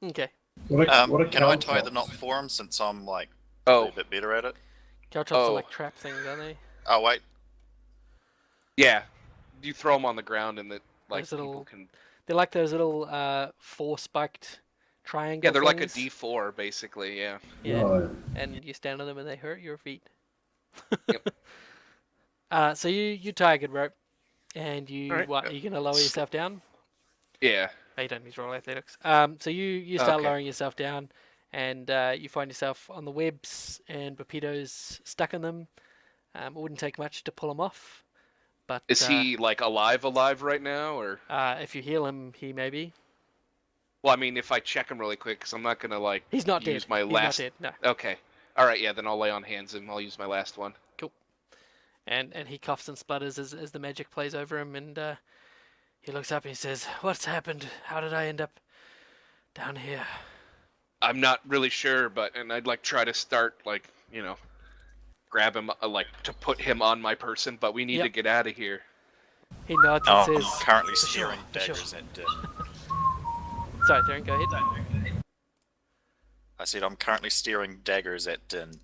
Okay. What a Can I tie caltrops. the knot for him since I'm like Oh, a bit better at it? Caltrops are Oh. like trap things, aren't they? Oh wait, yeah. You throw them on the ground and that like Those little- people can. They're like those little 4-spiked triangle Yeah, they're like a things. D4 basically. Yeah. Yeah. Right. And you stand on them and they hurt your feet. Yep. So you tie a good rope, and you Alright. what? Are you gonna lower yourself down? Yeah. Oh, you don't need to roll athletics. So you start Okay. lowering yourself down, and you find yourself on the webs, and Bopito's stuck in them. It wouldn't take much to pull him off, but Is he like alive right now, or? if you heal him, he may be. Well, I mean, if I check him really quick, because I'm not gonna like He's not use dead. my He's last. not dead. No. Okay. All right. Yeah. Then I'll lay on hands and I'll use my last one. And he coughs and splutters as the magic plays over him, and he looks up and he says, "What's happened? How did I end up down here?" I'm not really sure, and I'd like try to start like grab him like to put him on my person, but we need Yep. to get out of here. He nods oh, and I'm says, currently "For sure, steering for sure." daggers at Din. Sorry, Theron, go ahead. I said I'm currently steering daggers at Din.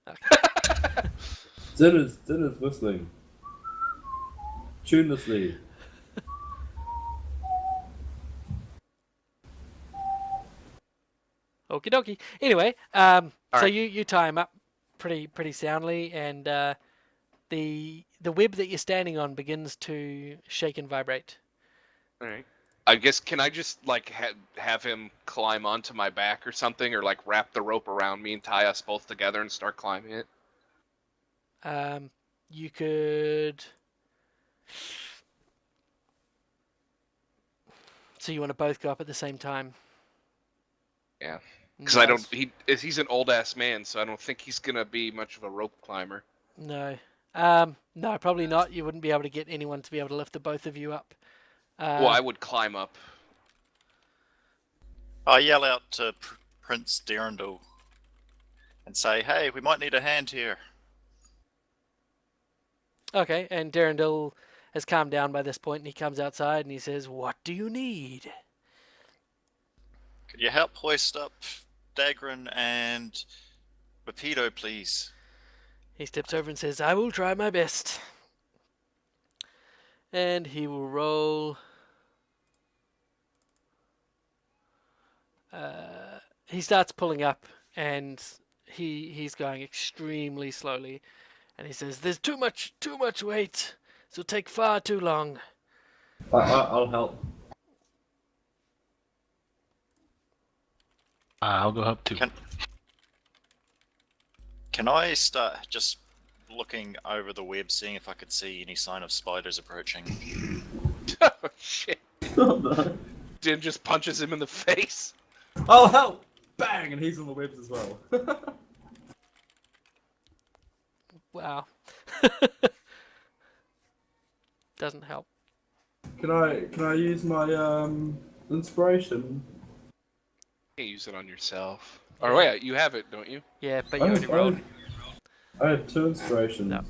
Okay. Dinner's whistling. Tunelessly. Okie dokie. Anyway, so Alright. you tie him up pretty soundly, and the web that you're standing on begins to shake and vibrate. All right. I guess can I just like have him climb onto my back or something, or like wrap the rope around me and tie us both together and start climbing it? You could. So you want to both go up at the same time? Yeah. Because I don't. Nice. He's an old ass man, so I don't think he's gonna be much of a rope climber. No. No, probably not. You wouldn't be able to get anyone to be able to lift the both of you up. Well, I would climb up. I yell out to Prince Derendal and say, "Hey, we might need a hand here." Okay, and Darendil has calmed down by this point, and he comes outside and he says, "What do you need?" Could you help hoist up Dagrin and Rapido, please? He steps over and says, "I will try my best." And he will roll. He starts pulling up, and he's going extremely slowly. And he says, "There's too much weight. This will take far too long." I'll help. I'll go up too. Can I start just looking over the web, seeing if I could see any sign of spiders approaching? Oh shit! Oh, no. Din just punches him in the face. I'll help! Bang! And he's on the webs as well. Wow. Doesn't help. Can I use my inspiration? You can't use it on yourself. Or wait, you have it, don't you? Yeah, but you already rolled. I have 2 inspirations. No.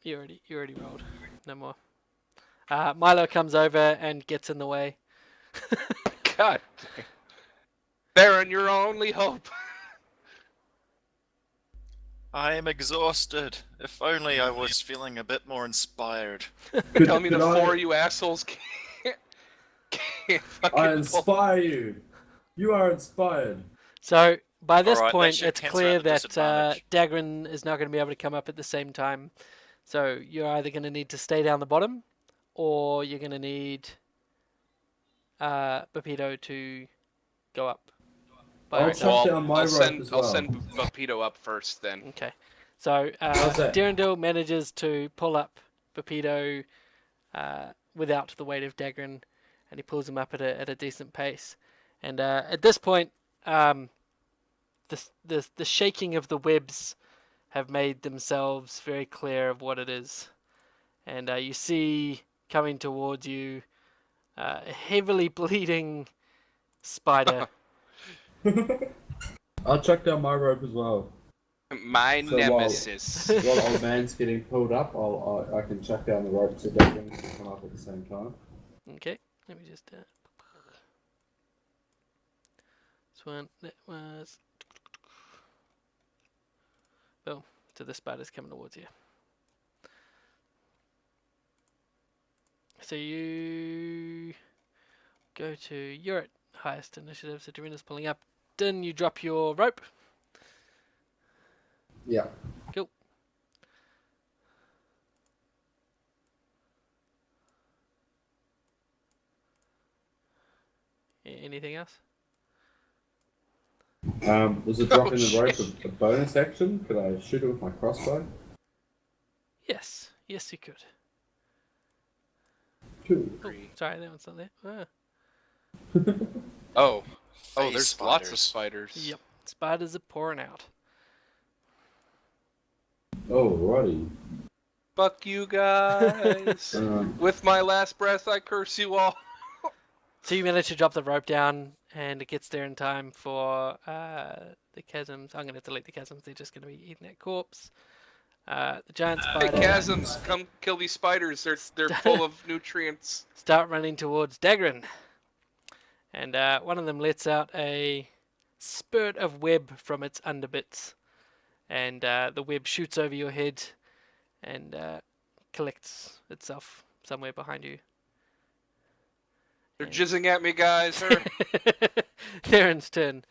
You already rolled. No more. Milo comes over and gets in the way. God. Baron, your only hope. I am exhausted. If only I was feeling a bit more inspired. Tell me the 4 of you assholes can't fucking I pull- inspire you. You are inspired. So by this Alright, that point, should it's cancel clear out the that disadvantage. Dagrin is not going to be able to come up at the same time. So you're either going to need to stay down the bottom, or you're going to need Bapido to go up. By I'll yourself. chuck down my rope as well. I'll send Vapedo up first then. Okay. So How's that? Darendil manages to pull up Bapido without the weight of Dagrin, and he pulls him up at a decent pace. And at this point, the shaking of the webs have made themselves very clear of what it is. And you see coming towards you a heavily bleeding spider. I'll chuck down my rope as well. My So nemesis. While old man's getting pulled up, I can chuck down the rope so Declan can come up at the same time. Okay, let me just. This one, that was. Oh, so the spider's coming towards you. So you go to. You're at highest initiative, so Dorinda's pulling up. Then you drop your rope. Yeah. Cool. Anything else? Was it dropping the shit. rope a bonus action? Could I shoot it with my crossbow? Yes. Yes, you could. Cool. Oh, sorry, that one's not there. Ah. Oh, Face there's lots of spiders. spiders. Yep. Spiders are pouring out. Alrighty. Fuck you guys. With my last breath, I curse you all. So you manage to drop the rope down, and it gets there in time for the chasms. I'm going to delete the chasms. They're just going to be eating that corpse. The giant Hey, spider chasms, come kill these spiders. They're full of nutrients. start running towards Dagrin. And one of them lets out a spurt of web from its underbits. And the web shoots over your head and collects itself somewhere behind you. They're jizzing at me, guys. Theron's turn.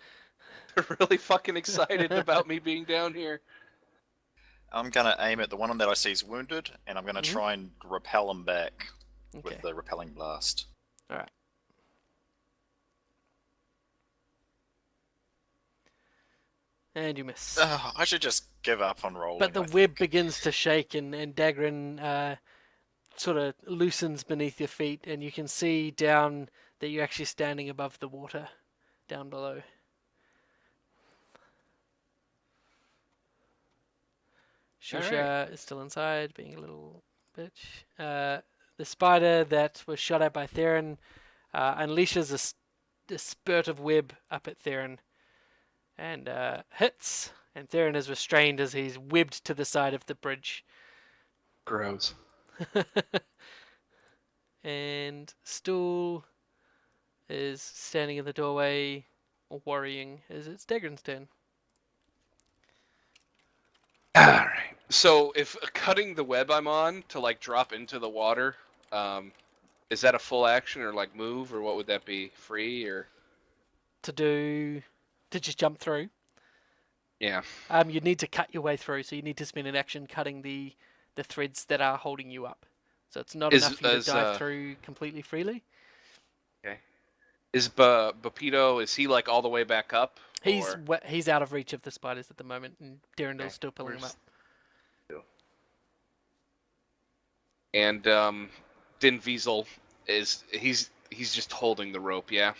They're really fucking excited about me being down here. I'm gonna aim at the one that I see is wounded, and I'm gonna Mhm. try and repel him back Okay. with the repelling blast. Alright. And you miss. I should just give up on rolling. But the I web think. begins to shake, and Dagrin sort of loosens beneath your feet, and you can see down that you're actually standing above the water down below. Shusha is still inside, being a little bitch. The spider that was shot at by Theron unleashes a spurt of web up at Theron and hits, and Theron is restrained as he's webbed to the side of the bridge. Gross. And Stool is standing in the doorway, worrying as it's Dagran's turn. Alright. So if cutting the web I'm on to like drop into the water, is that a full action or like move or what would that be? Free or To just jump through. yeah. You need to cut your way through, so you need to spend an action cutting the threads that are holding you up. So it's not enough for you to dive through completely freely. Okay. Is Bapito, is he like all the way back up? He's Or... he's out of reach of the spiders at the moment, and Darrendel's Okay. still pulling him up. And Din Wiesel he's just holding the rope, yeah.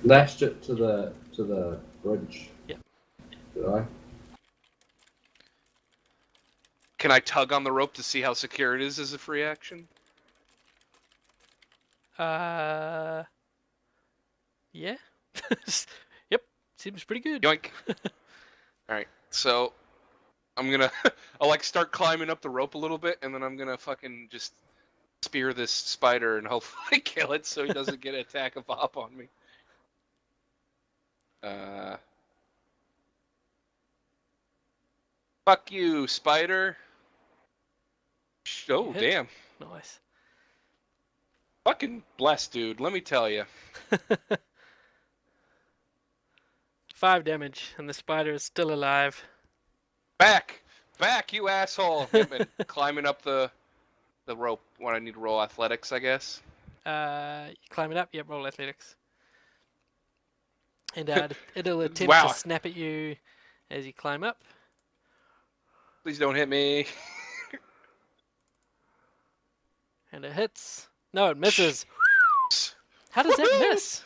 Lashed it to the bridge. Yep. Did I? Can I tug on the rope to see how secure it is as a free action? Yeah. Yep. Seems pretty good. Yoink. Alright, so I'm gonna I'll like start climbing up the rope a little bit and then I'm gonna fucking just spear this spider and hopefully kill it so he doesn't get an attack of op on me. Fuck you, spider. Oh, Hit. damn. Nice. Fucking blessed, dude. Let me tell you. 5 damage, and the spider is still alive. Back, you asshole. Yep, and climbing up the rope when I need to roll athletics, I guess. You climb it up. Yep, roll athletics. And it'll attempt Wow. to snap at you as you climb up. Please don't hit me. And it hits. No, it misses. How does that miss?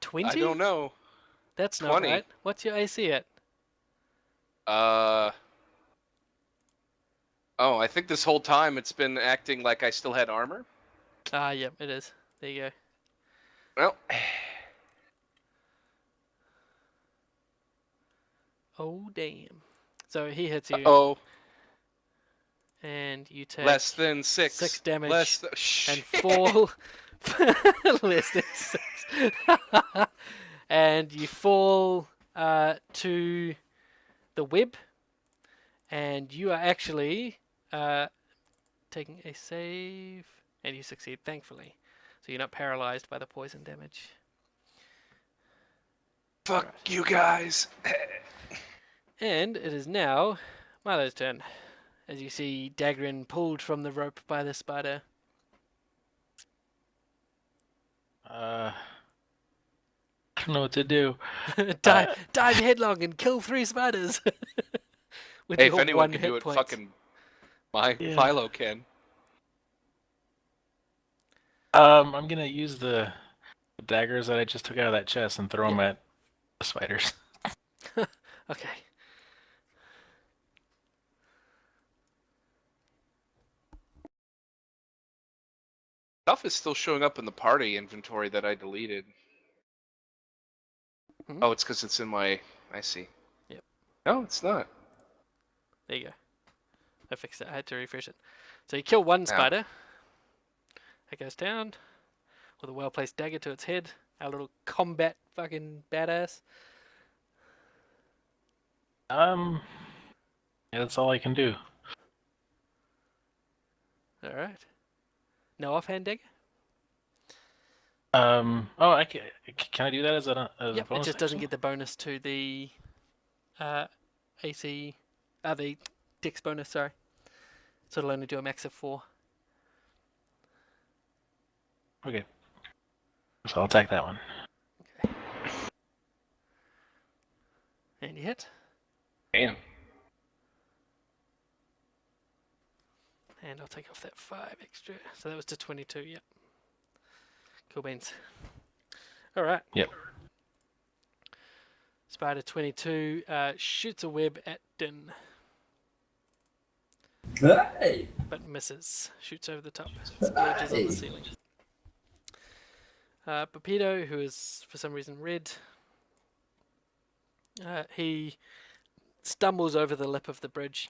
20? I don't know. That's not 20. right. What's your AC at? Oh, I think this whole time it's been acting like I still had armor. Ah, yep, it is. There you go. Well. Oh, damn. So he hits you. Oh. And you take Less than 6. 6 damage. And fall. Less than 6. And you fall to the web. And you are actually taking a save. And you succeed, thankfully. So you're not paralyzed by the poison damage. Fuck you guys. And it is now Milo's turn. As you see Dagrin pulled from the rope by the spider. I don't know what to do. dive headlong and kill 3 spiders. With Hey, your if anyone 1 can hit do it, point. fucking Yeah. Milo can. I'm gonna use the daggers that I just took out of that chest and throw them at the spiders. Okay. Stuff is still showing up in the party inventory that I deleted. Hmm? Oh, it's because it's in my... I see. Yep. No, it's not. There you go. I fixed it. I had to refresh it. So you kill 1 spider. It goes down with a well-placed dagger to its head. Our little combat fucking badass. Yeah, that's all I can do. Alright. No offhand dagger? Oh, can I do that as a Yep, bonus it just doesn't action? get the bonus to the AC... the dex bonus, sorry. So it'll only do a max of 4. Okay. So I'll attack that one. Okay. And you hit. Damn. And I'll take off that 5 extra. So that was to 22, yep. Cool beans. Alright. Yep. Spider 22 shoots a web at Din, Hey! but misses. Shoots over the top. Splurges on the ceiling. Pepito, who is for some reason red, he stumbles over the lip of the bridge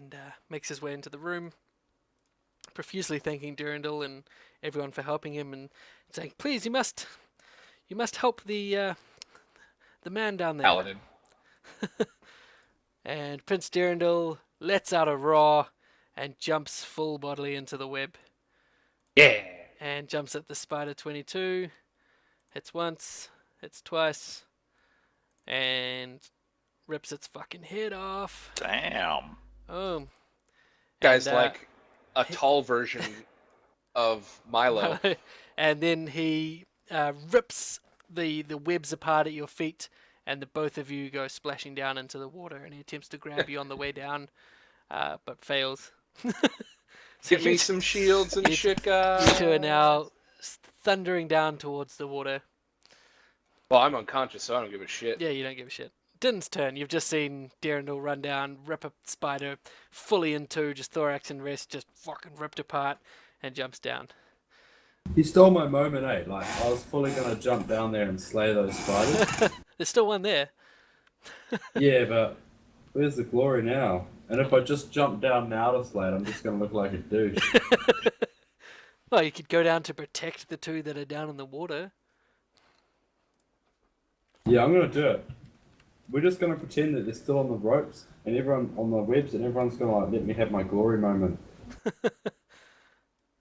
and makes his way into the room, profusely thanking Durandal and everyone for helping him, and saying, "Please, you must help the man down there." Paladin. And Prince Durandal lets out a roar and jumps full bodily into the web. Yeah. And jumps at the spider 22. Hits once, hits twice, and rips its fucking head off. Damn. Oh. Guy's And, like a tall version of Milo. and then he rips the webs apart at your feet, and the both of you go splashing down into the water, and he attempts to grab you on the way down, but fails. So Give me some shields and shit, guys. You two are now thundering down towards the water. Well, I'm unconscious, so I don't give a shit. Yeah, you don't give a shit. Din's turn. You've just seen Durandal run down, rip a spider fully in two, just thorax and rest, just fucking ripped apart, and jumps down. He stole my moment, eh? Like, I was fully gonna jump down there and slay those spiders. There's still one there. Yeah, but where's the glory now? And if I just jump down now to slay it, I'm just gonna look like a douche. Well, you could go down to protect the two that are down in the water. Yeah, I'm gonna do it. We're just gonna pretend that they're still on the ropes and everyone on the webs, and everyone's gonna like let me have my glory moment.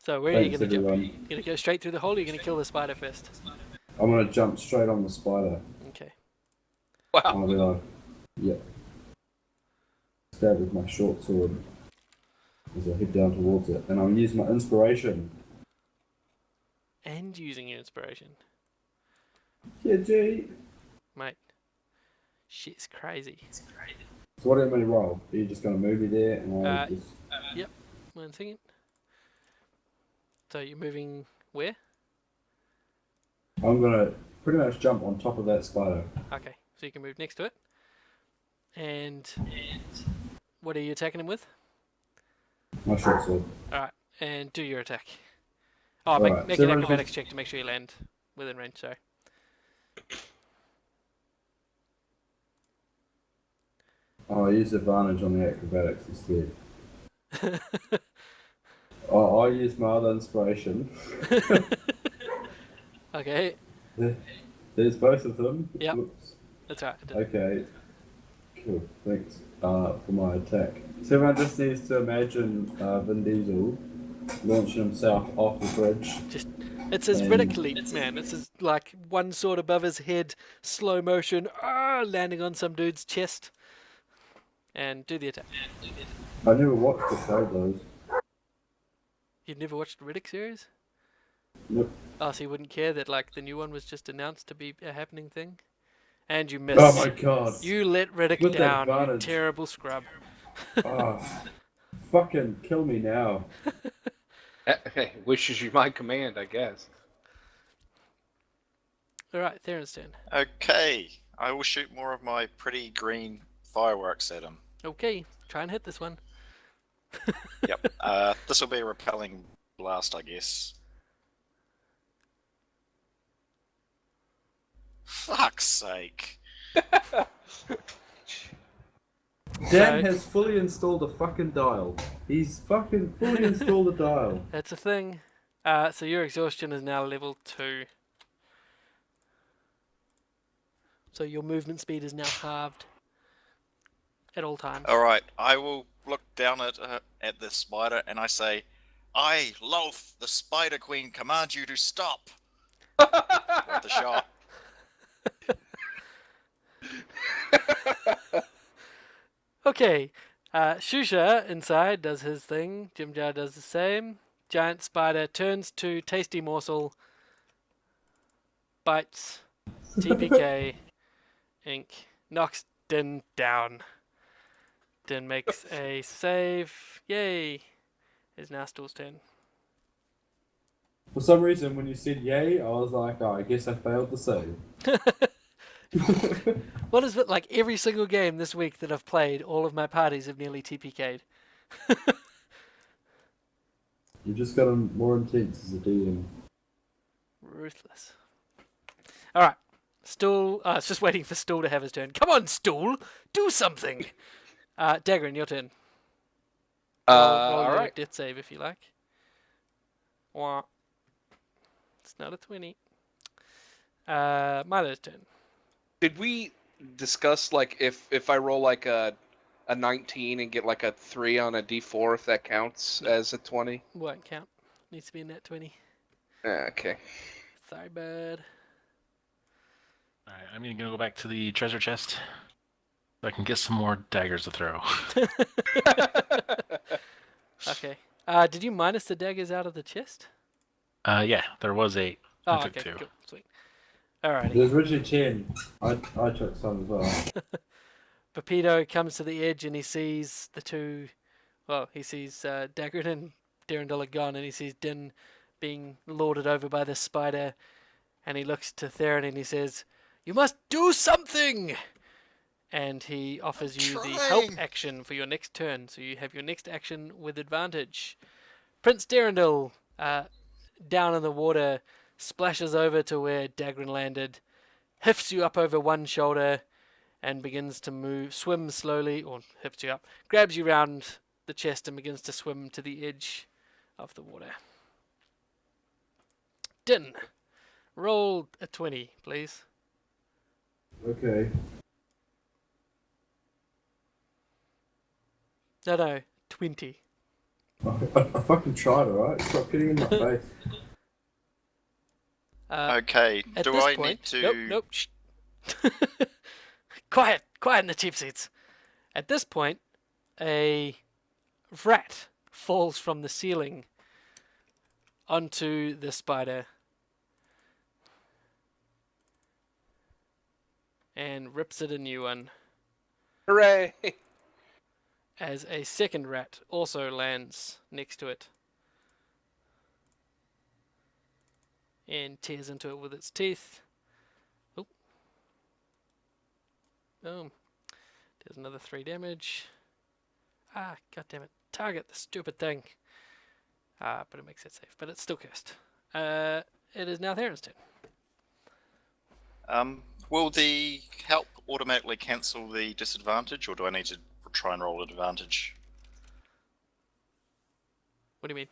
So where are you Thanks, going to jump? everyone. You going to go straight through the hole, or are you going to kill the spider first? I'm gonna jump straight on the spider. Okay. Wow. I'll be like, yep. Stab with my short sword as I head down towards it, and I'll use my inspiration. And using your inspiration. Yeah, gee. Mate. Shit's crazy. So what am I gonna roll? Are you just gonna move me there and I just... Yep. 1 second. So you're moving where? I'm gonna pretty much jump on top of that spider. Okay. So you can move next to it. And what are you attacking him with? My short sword. Alright. And do your attack. Oh, Alright, make so an everyone's acrobatics just- check to make sure you land within range, sorry. Oh, I use advantage on the acrobatics instead. Oh, I use my other inspiration. Okay. There's both of them. Yep. Whoops. That's right. Okay. Cool. Thanks for my attack. So everyone just needs to imagine Vin Diesel launching himself off the bridge. It's his And- Riddick leap, man. It's his, like, one sword above his head, slow motion, landing on some dude's chest. And do the attack. I never watched the played those. You've never watched the Riddick series? Nope. Oh, so you wouldn't care that, like, the new one was just announced to be a happening thing? And you missed. Oh my god. You let Riddick With down, you advantage. terrible scrub. Oh, fucking kill me now. Hey, wishes you my command, I guess. Alright, Theron's turn. Okay, I will shoot more of my pretty green fireworks at him. Okay, try and hit this one. Yep. This will be a repelling blast, I guess. Fuck's sake. Dan So- has fully installed a fucking dial. He's fucking fully installed a dial. That's a thing. So your exhaustion is now level 2. So your movement speed is now halved. At all times. Alright, I will look down at the spider and I say, I, Loth, the Spider Queen, command you to stop. With the shot. Okay, Shusha inside does his thing. Jimjar does the same. Giant spider turns to tasty morsel, bites, TPK, ink, knocks Din down. Din makes a save. Yay! It's now Stool's turn. For some reason, when you said yay, I was like, oh, I guess I failed to save. What is it like? Every single game this week that I've played, all of my parties have nearly TPK'd. You've just gotten more intense as a DM. Ruthless. Alright. Stool. It's just waiting for Stool to have his turn. Come on, Stool! Do something! Dagrin, your turn. Roll all your right. death save if you like. Wah. It's not a 20. Milo's turn. Did we discuss like if I roll like a 19 and get like a 3 on a d4 if that counts as a 20? Won't count. Needs to be in that 20. Okay. Sorry, bud. Alright, I'm gonna go back to the treasure chest so I can get some more daggers to throw. Okay. Did you minus the daggers out of the chest? Yeah, there was 8. I Oh, took okay, 2. cool, sweet. Alrighty. There's originally 10. I took some as well. Pepito comes to the edge and he sees the two. Well, he sees Daggerin and Durandal are gone, and he sees Din being lorded over by the spider. And he looks to Theron and he says, "You must do something!" And he offers you the help Trying. action for your next turn. So you have your next action with advantage. Prince Durandal, down in the water, splashes over to where Dagrin landed, hifts you up over one shoulder, and begins to swim slowly, or hifts you up, grabs you round the chest and begins to swim to the edge of the water. Din, roll a 20, please. Okay. No, 20. I fucking tried, alright? Stop getting in my face. Okay, At do this I point, need to... Nope. Shh. Quiet in the cheap seats. At this point, a rat falls from the ceiling onto the spider and rips it a new one, Hooray! as a second rat also lands next to it and tears into it with its teeth. Oh. Boom. There's another 3 damage. Ah, goddammit. Target the stupid thing. But it makes it safe. But it's still cursed. It is now Theron's turn. Will the help automatically cancel the disadvantage, or do I need to try and roll advantage? What do you mean?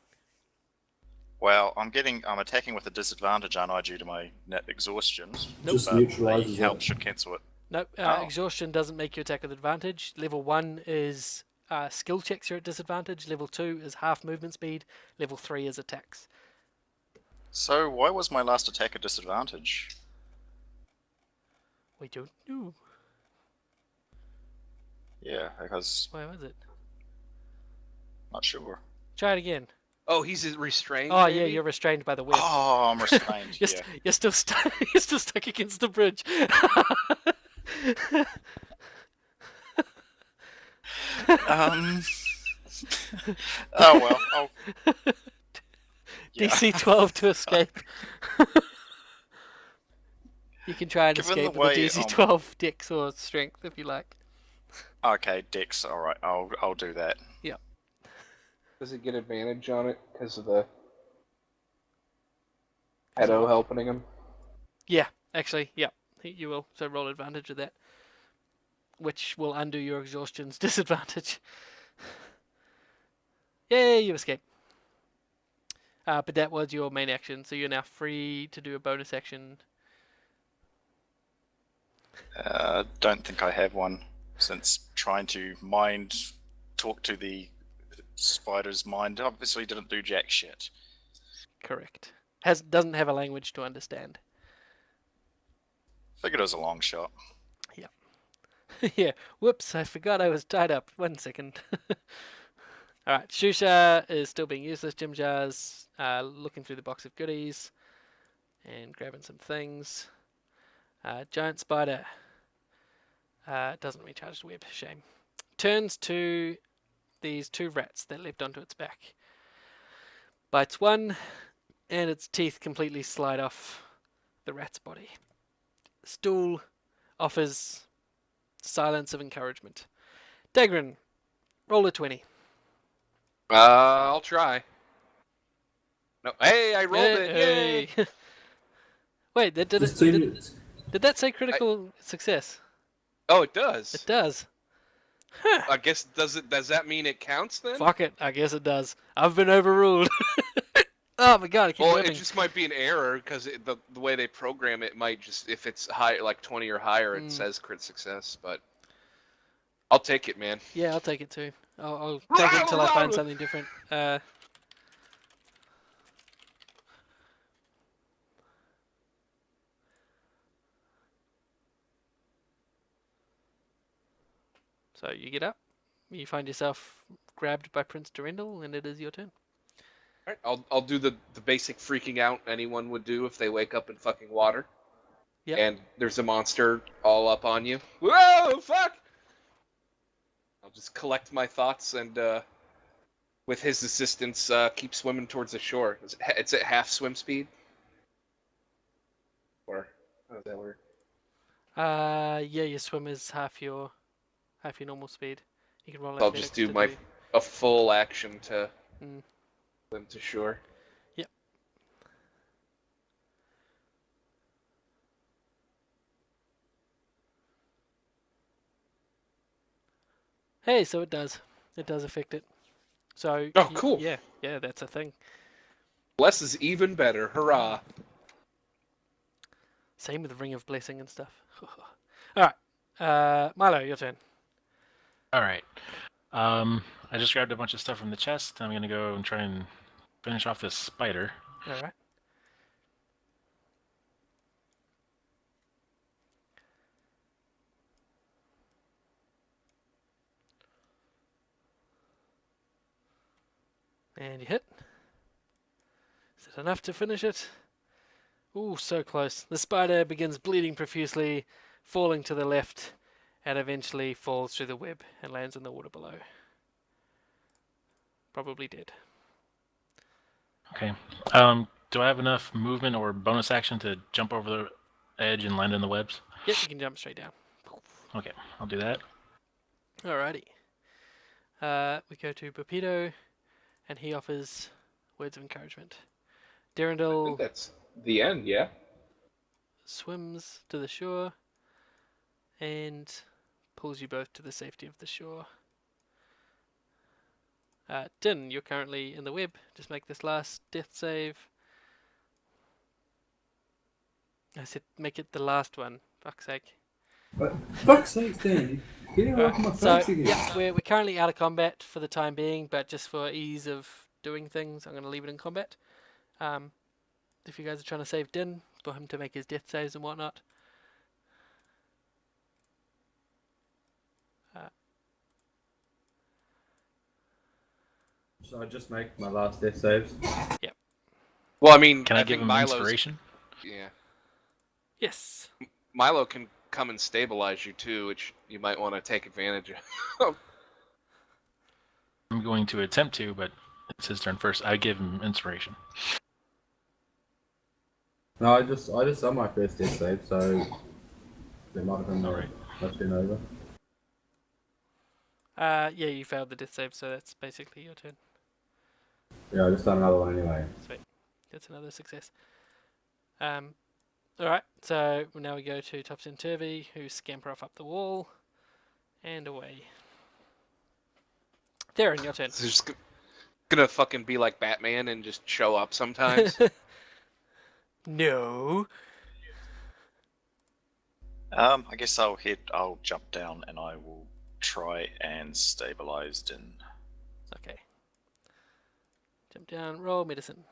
Well, I'm attacking with a disadvantage, aren't I, due to my net exhaustion? Nope. Just But neutralizes the help it. should cancel it. Nope. Oh. Exhaustion doesn't make you attack with advantage. Level 1 is skill checks are at disadvantage. Level 2 is half movement speed. Level 3 is attacks. So why was my last attack a disadvantage? We don't know. Yeah, because Why was it? not sure. Try it again. Oh, he's restrained. Oh, maybe? yeah, you're restrained by the web. Oh, I'm restrained. You're, Yeah. you're still stuck. You're still stuck against the bridge. Oh well. Yeah. DC 12 to escape. You can try and Given escape the with a way DC 12 dex or strength if you like. Okay, Dex. All right, I'll do that. Does it get advantage on it because of the pedo helping him? Yeah, actually, yeah, you will. So roll advantage of that, which will undo your exhaustion's disadvantage. Yay, you escape. But that was your main action, so you're now free to do a bonus action. Don't think I have one, since trying to talk to the spider's mind obviously didn't do jack shit. Correct. Doesn't have a language to understand. Figured it was a long shot. Yeah. Whoops, I forgot I was tied up. 1 second. Alright, Shusha is still being useless. Jim Jar's looking through the box of goodies and grabbing some things. Giant Spider doesn't recharge the web, shame. Turns to these 2 rats that leapt onto its back. Bites one, and its teeth completely slide off the rat's body. Stool offers silence of encouragement. Dagrin, roll a 20. I'll try. No, hey, I rolled it! Yay! Hey. Wait, did Just 2 it? minutes. Did that say critical success? Oh, it does. It does. I guess does that mean it counts then? Fuck it. I guess it does. I've been overruled. Oh my god, I keep Well, burping. it just might be an error because the way they program it might just if it's high like 20 or higher, it says crit success. But I'll take it, man. Yeah, I'll take it too. I'll take it until I find something different. So you get up, you find yourself grabbed by Prince Durendal, and it is your turn. All right, I'll do the basic freaking out anyone would do if they wake up in fucking water. Yep. And there's a monster all up on you. Whoa, fuck! I'll just collect my thoughts and, with his assistance, keep swimming towards the shore. It's at half swim speed? Or, how does that work? Yeah, your swim is half your normal speed. You can roll I'll athletics just do to a full action to Mm. swim to shore. Yep. Hey, so it does. It does affect it. So. Oh, cool. Yeah, that's a thing. Less is even better. Hurrah. Same with the Ring of Blessing and stuff. All right, Milo, your turn. All right. I just grabbed a bunch of stuff from the chest. I'm gonna go and try and finish off this spider. All right. And you hit. Is it enough to finish it? Ooh, so close. The spider begins bleeding profusely, falling to the left, and eventually falls through the web and lands in the water below. Probably dead. Okay. Do I have enough movement or bonus action to jump over the edge and land in the webs? Yep, you can jump straight down. Okay, I'll do that. Alrighty. We go to Pepito, and he offers words of encouragement. I think Durendal that's the end, yeah? swims to the shore and pulls you both to the safety of the shore. Din, you're currently in the web. Just make this last death save. I said make it the last one. Fuck's sake. But fuck's sake, Dan, getting away from my So face again. yeah, we're currently out of combat for the time being, but just for ease of doing things, I'm going to leave it in combat. If you guys are trying to save Din for him to make his death saves and whatnot. So I just make my last death saves. Well, I mean, Can I I give think him Milo's... inspiration? Yeah. Yes. Milo can come and stabilize you too, which you might want to take advantage of. I'm going to attempt to, but it's his turn first. I give him inspiration. No, I just done my first death save, so there might have been Alright. left in over. Yeah, you failed the death save, so that's basically your turn. Yeah, I just done another one anyway. Sweet. That's another success. Alright, so now we go to Topsy and Turvy, who scamper off up the wall and away. Theron, your turn. It's just gonna fucking be like Batman and just show up sometimes. No. I guess I'll jump down and I will try and stabilize Din. Okay. Jump down, roll medicine.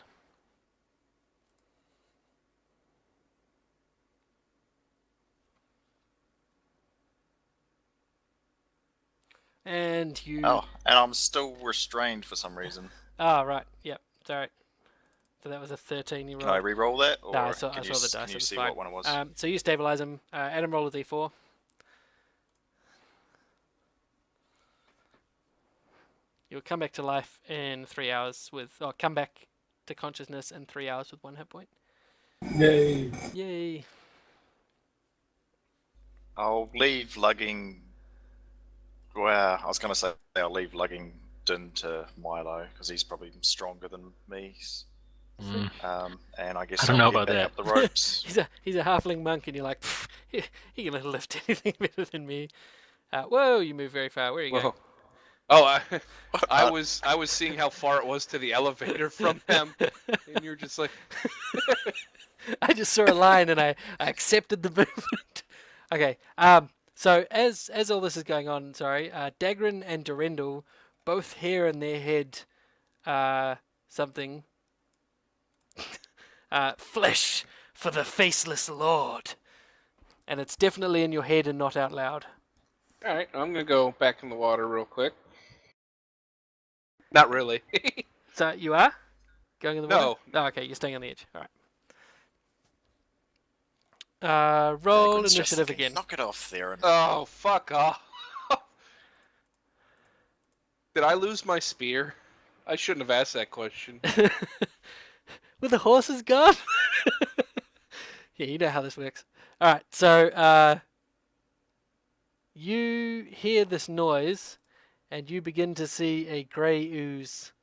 And you. Oh, and I'm still restrained for some reason. Ah, right. Yep. Sorry. So that was a 13 you Can I rolled. re-roll that? Or No, I saw can the you, dice. can you It was see fine. what one it was? So you stabilize him. Adam, roll a d4. You'll come back to life in 3 hours or come back to consciousness in 3 hours with 1 hit point. Yay! Yay. I'll leave lugging. Well, I was going to say I'll leave lugging Din to Milo because he's probably stronger than me. And I guess I don't I'll know head about back that. up the ropes. He's a halfling monk, and you're like, he can lift anything better than me. Whoa, you move very far. Where are you going? Whoa. Oh, I Uh, was seeing how far it was to the elevator from them, and you're just like, I just saw a line and I accepted the movement. Okay. So as all this is going on, sorry, Dagrin and Durendal both hear in their head something. Flesh for the faceless lord. And it's definitely in your head and not out loud. all right, I'm gonna go back in the water real quick. Not really. So you are going in the water? No. Oh, okay, you're staying on the edge. All right. Roll Dagran's initiative just, again. Knock it off there. And... Oh, fuck off. Did I lose my spear? I shouldn't have asked that question. With the horses gone? Yeah, you know how this works. All right, so you hear this noise, and you begin to see a grey ooze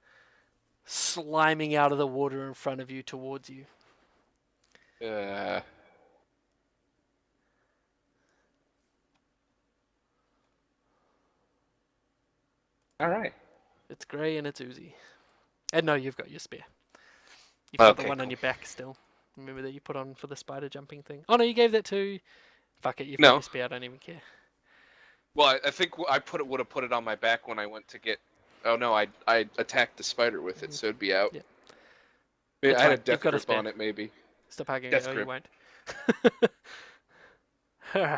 sliming out of the water in front of you towards you. All right. It's grey and it's oozy. And no, you've got your spear. You've got the Okay, one on cool. your back still. Remember that you put on for the spider jumping thing? Oh no, you gave that to... Fuck it, you've got No. your spear, I don't even care. Well, I think I would have put it on my back when I went to get. Oh no, I attacked the spider with it, so it'd be out. Yeah. Yeah, It's I had fine, a you've death got a grip spear. on it, maybe. Stop hugging Death me, or you grip. won't.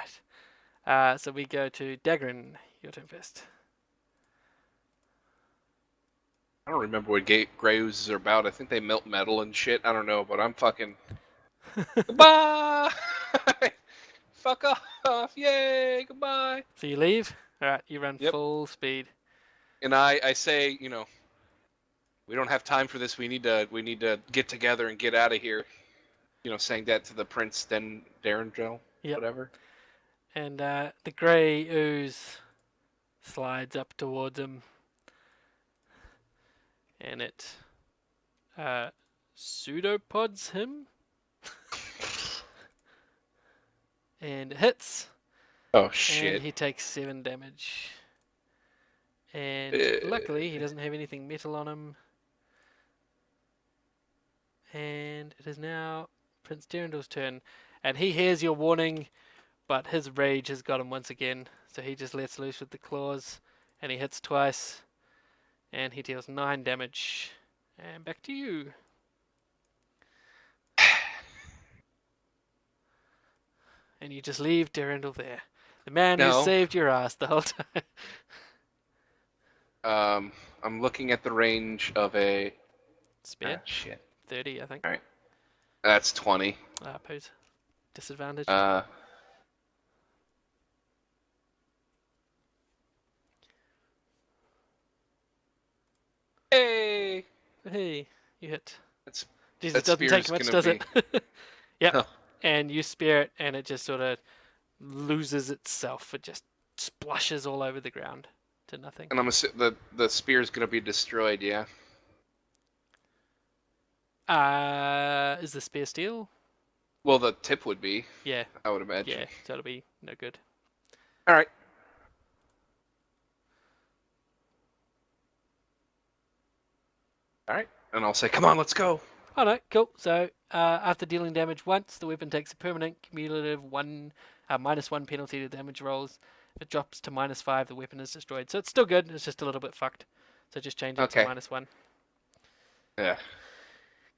Alright. So we go to Dagrin. Your turn first. I don't remember what gray oozes are about. I think they melt metal and shit. I don't know, but I'm fucking. Goodbye. Fuck off! Yay! Goodbye. So you leave? Alright, you run Yep. full speed. And I say, we don't have time for this. We need to get together and get out of here. Saying that to the prince, then Darren Yep. whatever. And the grey ooze slides up towards him. And it pseudopods him. And it hits. Oh shit. And he takes 7 damage. And luckily, he doesn't have anything metal on him. And it is now Prince Durandal's turn. And he hears your warning, but his rage has got him once again. So he just lets loose with the claws. And he hits twice. And he deals 9 damage. And back to you. And you just leave Durandal there. The man who No. saved your ass the whole time. I'm looking at the range of a. Spear? Shit. 30, I think. Alright. That's 20. Pose. Disadvantage. Hey. Hey, you hit. That's Jesus, that doesn't take spear's much, gonna does be- it? Yep. Huh. And you spear it, and it just sort of loses itself. It just splashes all over the ground to nothing. And the spear's gonna be destroyed. Yeah. Is the spear steel? Well, the tip would be. Yeah, I would imagine. yeah. So it'll be no good. All right. All right. And I'll say, "Come on, let's go." Oh no, cool. So after dealing damage once, the weapon takes a permanent cumulative -1 penalty to damage rolls. If it drops to -5, the weapon is destroyed. So it's still good. It's just a little bit fucked. So just change it to Okay. -1. Yeah.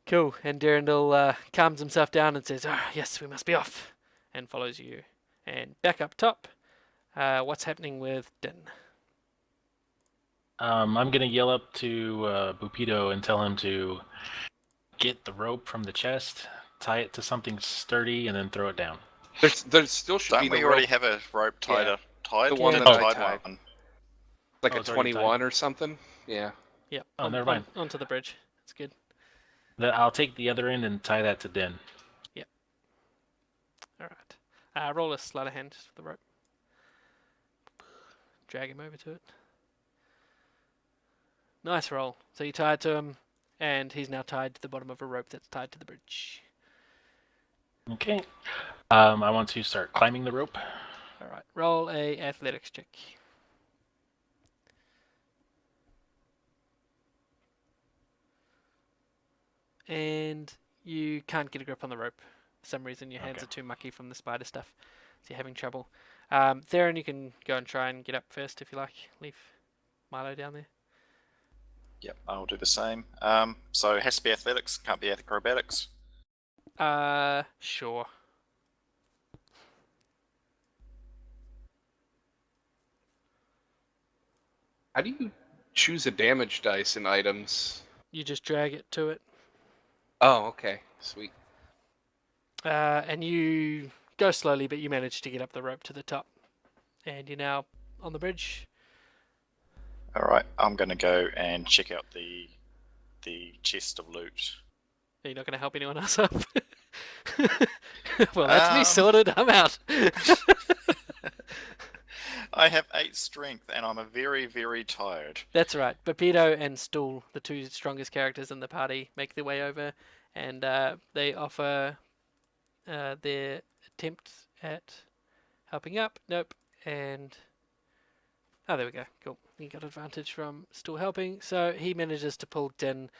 Cool. And Durandal calms himself down and says, "Oh, yes, we must be off," and follows you. And back up top, what's happening with Din? I'm gonna yell up to Bupito and tell him to get the rope from the chest, tie it to something sturdy, and then throw it down. There still should be Don't we no already rope. have a rope tied? Yeah. Tied? The one that Tied I tied. one. Like Oh, a it's already 21 or something. Yeah. Yep. Oh, never mind. Onto the bridge. It's good. I'll take the other end and tie that to Din. All right. Roll a sleight of hand for the rope. Drag him over to it. Nice roll. So you tie it to him, and he's now tied to the bottom of a rope that's tied to the bridge. Okay. I want to start climbing the rope. All right, roll a athletics check. And you can't get a grip on the rope. For some reason, your hands Okay. are too mucky from the spider stuff, so you're having trouble. Theron, you can go and try and get up first if you like. Leave Milo down there. Yep, I'll do the same. So it has to be athletics, can't be acrobatics. Sure. How do you choose a damage dice in items? You just drag it to it. Oh, okay. Sweet. And you go slowly, but you manage to get up the rope to the top. And you're now on the bridge. Alright, I'm going to go and check out the chest of loot. Are you not going to help anyone else up? Well, that's me Um. sorted. I'm out. I have 8 strength and I'm very, very tired. That's right. Pepito and Stool, the two strongest characters in the party, make their way over, and they offer their attempt at helping up. Nope. And oh, there we go. Cool. He got advantage from Stool helping, so he manages to pull Din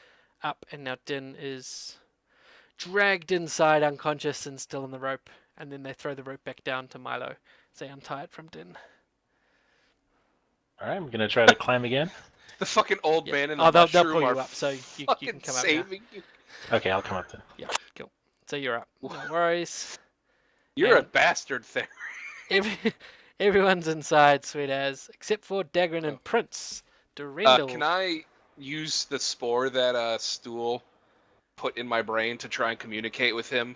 up, and now Din is dragged inside, unconscious and still on the rope. And then they throw the rope back down to Milo. So they untie it from Din. All right, I'm gonna try to climb again. The fucking old Yep. man and Oh, the they'll mushroom pull you are up, so you fucking can come up now. saving you. Okay, I'll come up then. Yeah, cool. So you're up. No worries. You're a And- bastard there. Everyone's inside, sweet as, except for Dagrin and Prince. Durendal. Can I use the spore that Stool put in my brain to try and communicate with him?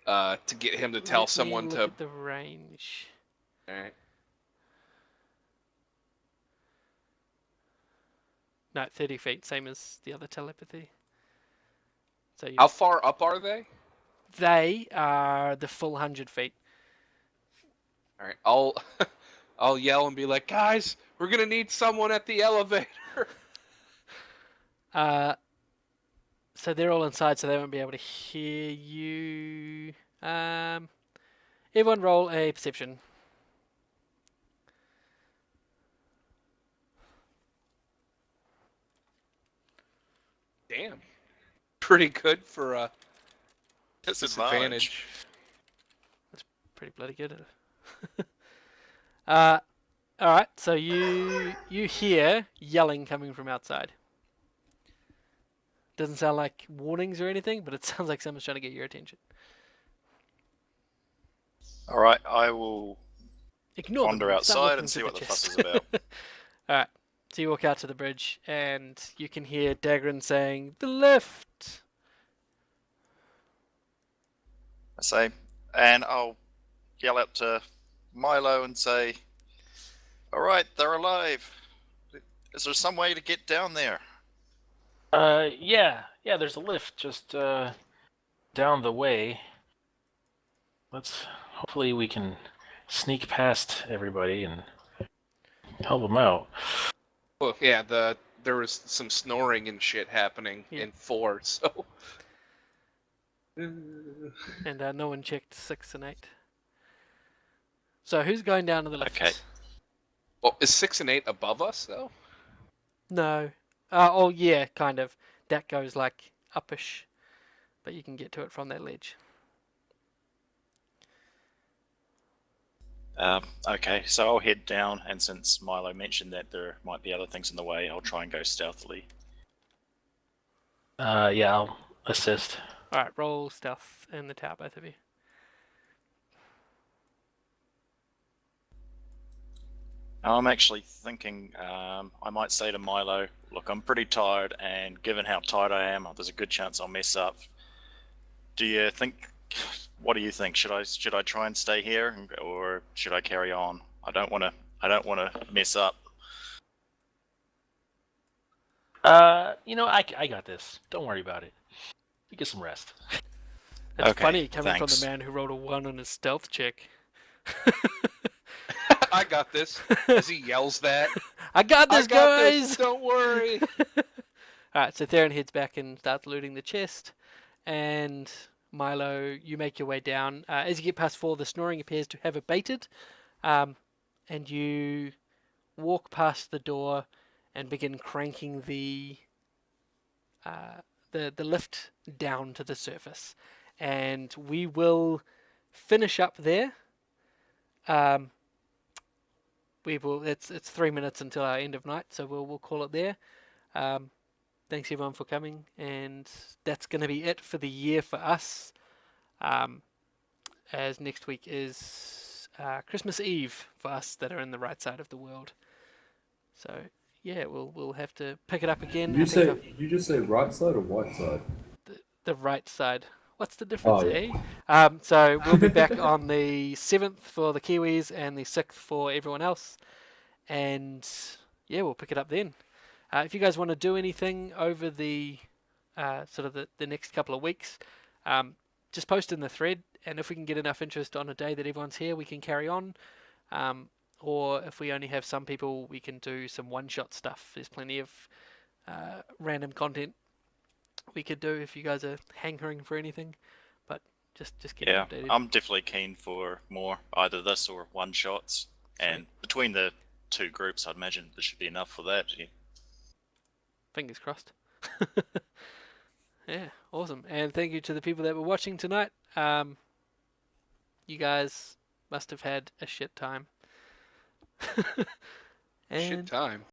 To get him to tell Let me someone look to. at the range. Alright. No, 30 feet, same as the other telepathy. So How far up are they? they are the full 100 feet. Alright, I'll yell and be like, guys, we're gonna need someone at the elevator. So they're all inside, so they won't be able to hear you. Everyone roll a perception. Damn. Pretty good for a Disadvantage. disadvantage. Pretty bloody good at it. All right. So you hear yelling coming from outside. Doesn't sound like warnings or anything, but it sounds like someone's trying to get your attention. Alright, I will Ignore wander them. Start outside looking and see for what the fuss chest. is about. All right. So you walk out to the bridge, and you can hear Dagrin saying, "The lift." I say, and I'll yell out to Milo and say, alright, they're alive. Is there some way to get down there? Yeah, there's a lift just down the way. Hopefully we can sneak past everybody and help them out. Well, yeah, there was some snoring and shit happening Yeah. in 4, so. And no one checked 6 and 8. So who's going down to the lift? Okay. Well, is 6 and 8 above us, though? No. Oh, yeah, kind of. That goes like uppish, but you can get to it from that ledge. Okay, so I'll head down, and since Milo mentioned that there might be other things in the way, I'll try and go stealthily. Yeah, I'll assist. All right, roll stealth in the tower, both of you. I'm actually thinking I might say to Milo, look, I'm pretty tired, and given how tired I am, there's a good chance I'll mess up. What do you think? Should I try and stay here, or should I carry on? I don't want to mess up. I got this. Don't worry about it. You get some rest. It's Okay, funny coming thanks. from the man who rolled a 1 on his stealth check. I got this. As he yells that. I got this, I got guys! this, don't worry. Alright, so Theron heads back and starts looting the chest. And Milo, you make your way down. As you get past 4, the snoring appears to have abated. and you walk past the door and begin cranking the lift down to the surface, and we will finish up there. Um, we will. It's 3 minutes until our end of night, so we'll call it there. Um, thanks everyone for coming, and that's going to be it for the year for us. As next week is Christmas Eve for us that are in the right side of the world. So yeah, we'll have to pick it up again. Did you just say right side or white side? The right side. What's the difference, Oh, yeah. So we'll be back on the 7th for the Kiwis and the 6th for everyone else. And yeah, we'll pick it up then. If you guys want to do anything over the sort of the next couple of weeks, just post in the thread. And if we can get enough interest on a day that everyone's here, we can carry on. Or if we only have some people, we can do some one-shot stuff. There's plenty of random content we could do if you guys are hankering for anything. But just keep Yeah, updated. I'm definitely keen for more, either this or one shots. And between the two groups, I'd imagine there should be enough for that. Yeah. Fingers crossed. Yeah, awesome. And thank you to the people that were watching tonight. You guys must have had a shit time. Shit time.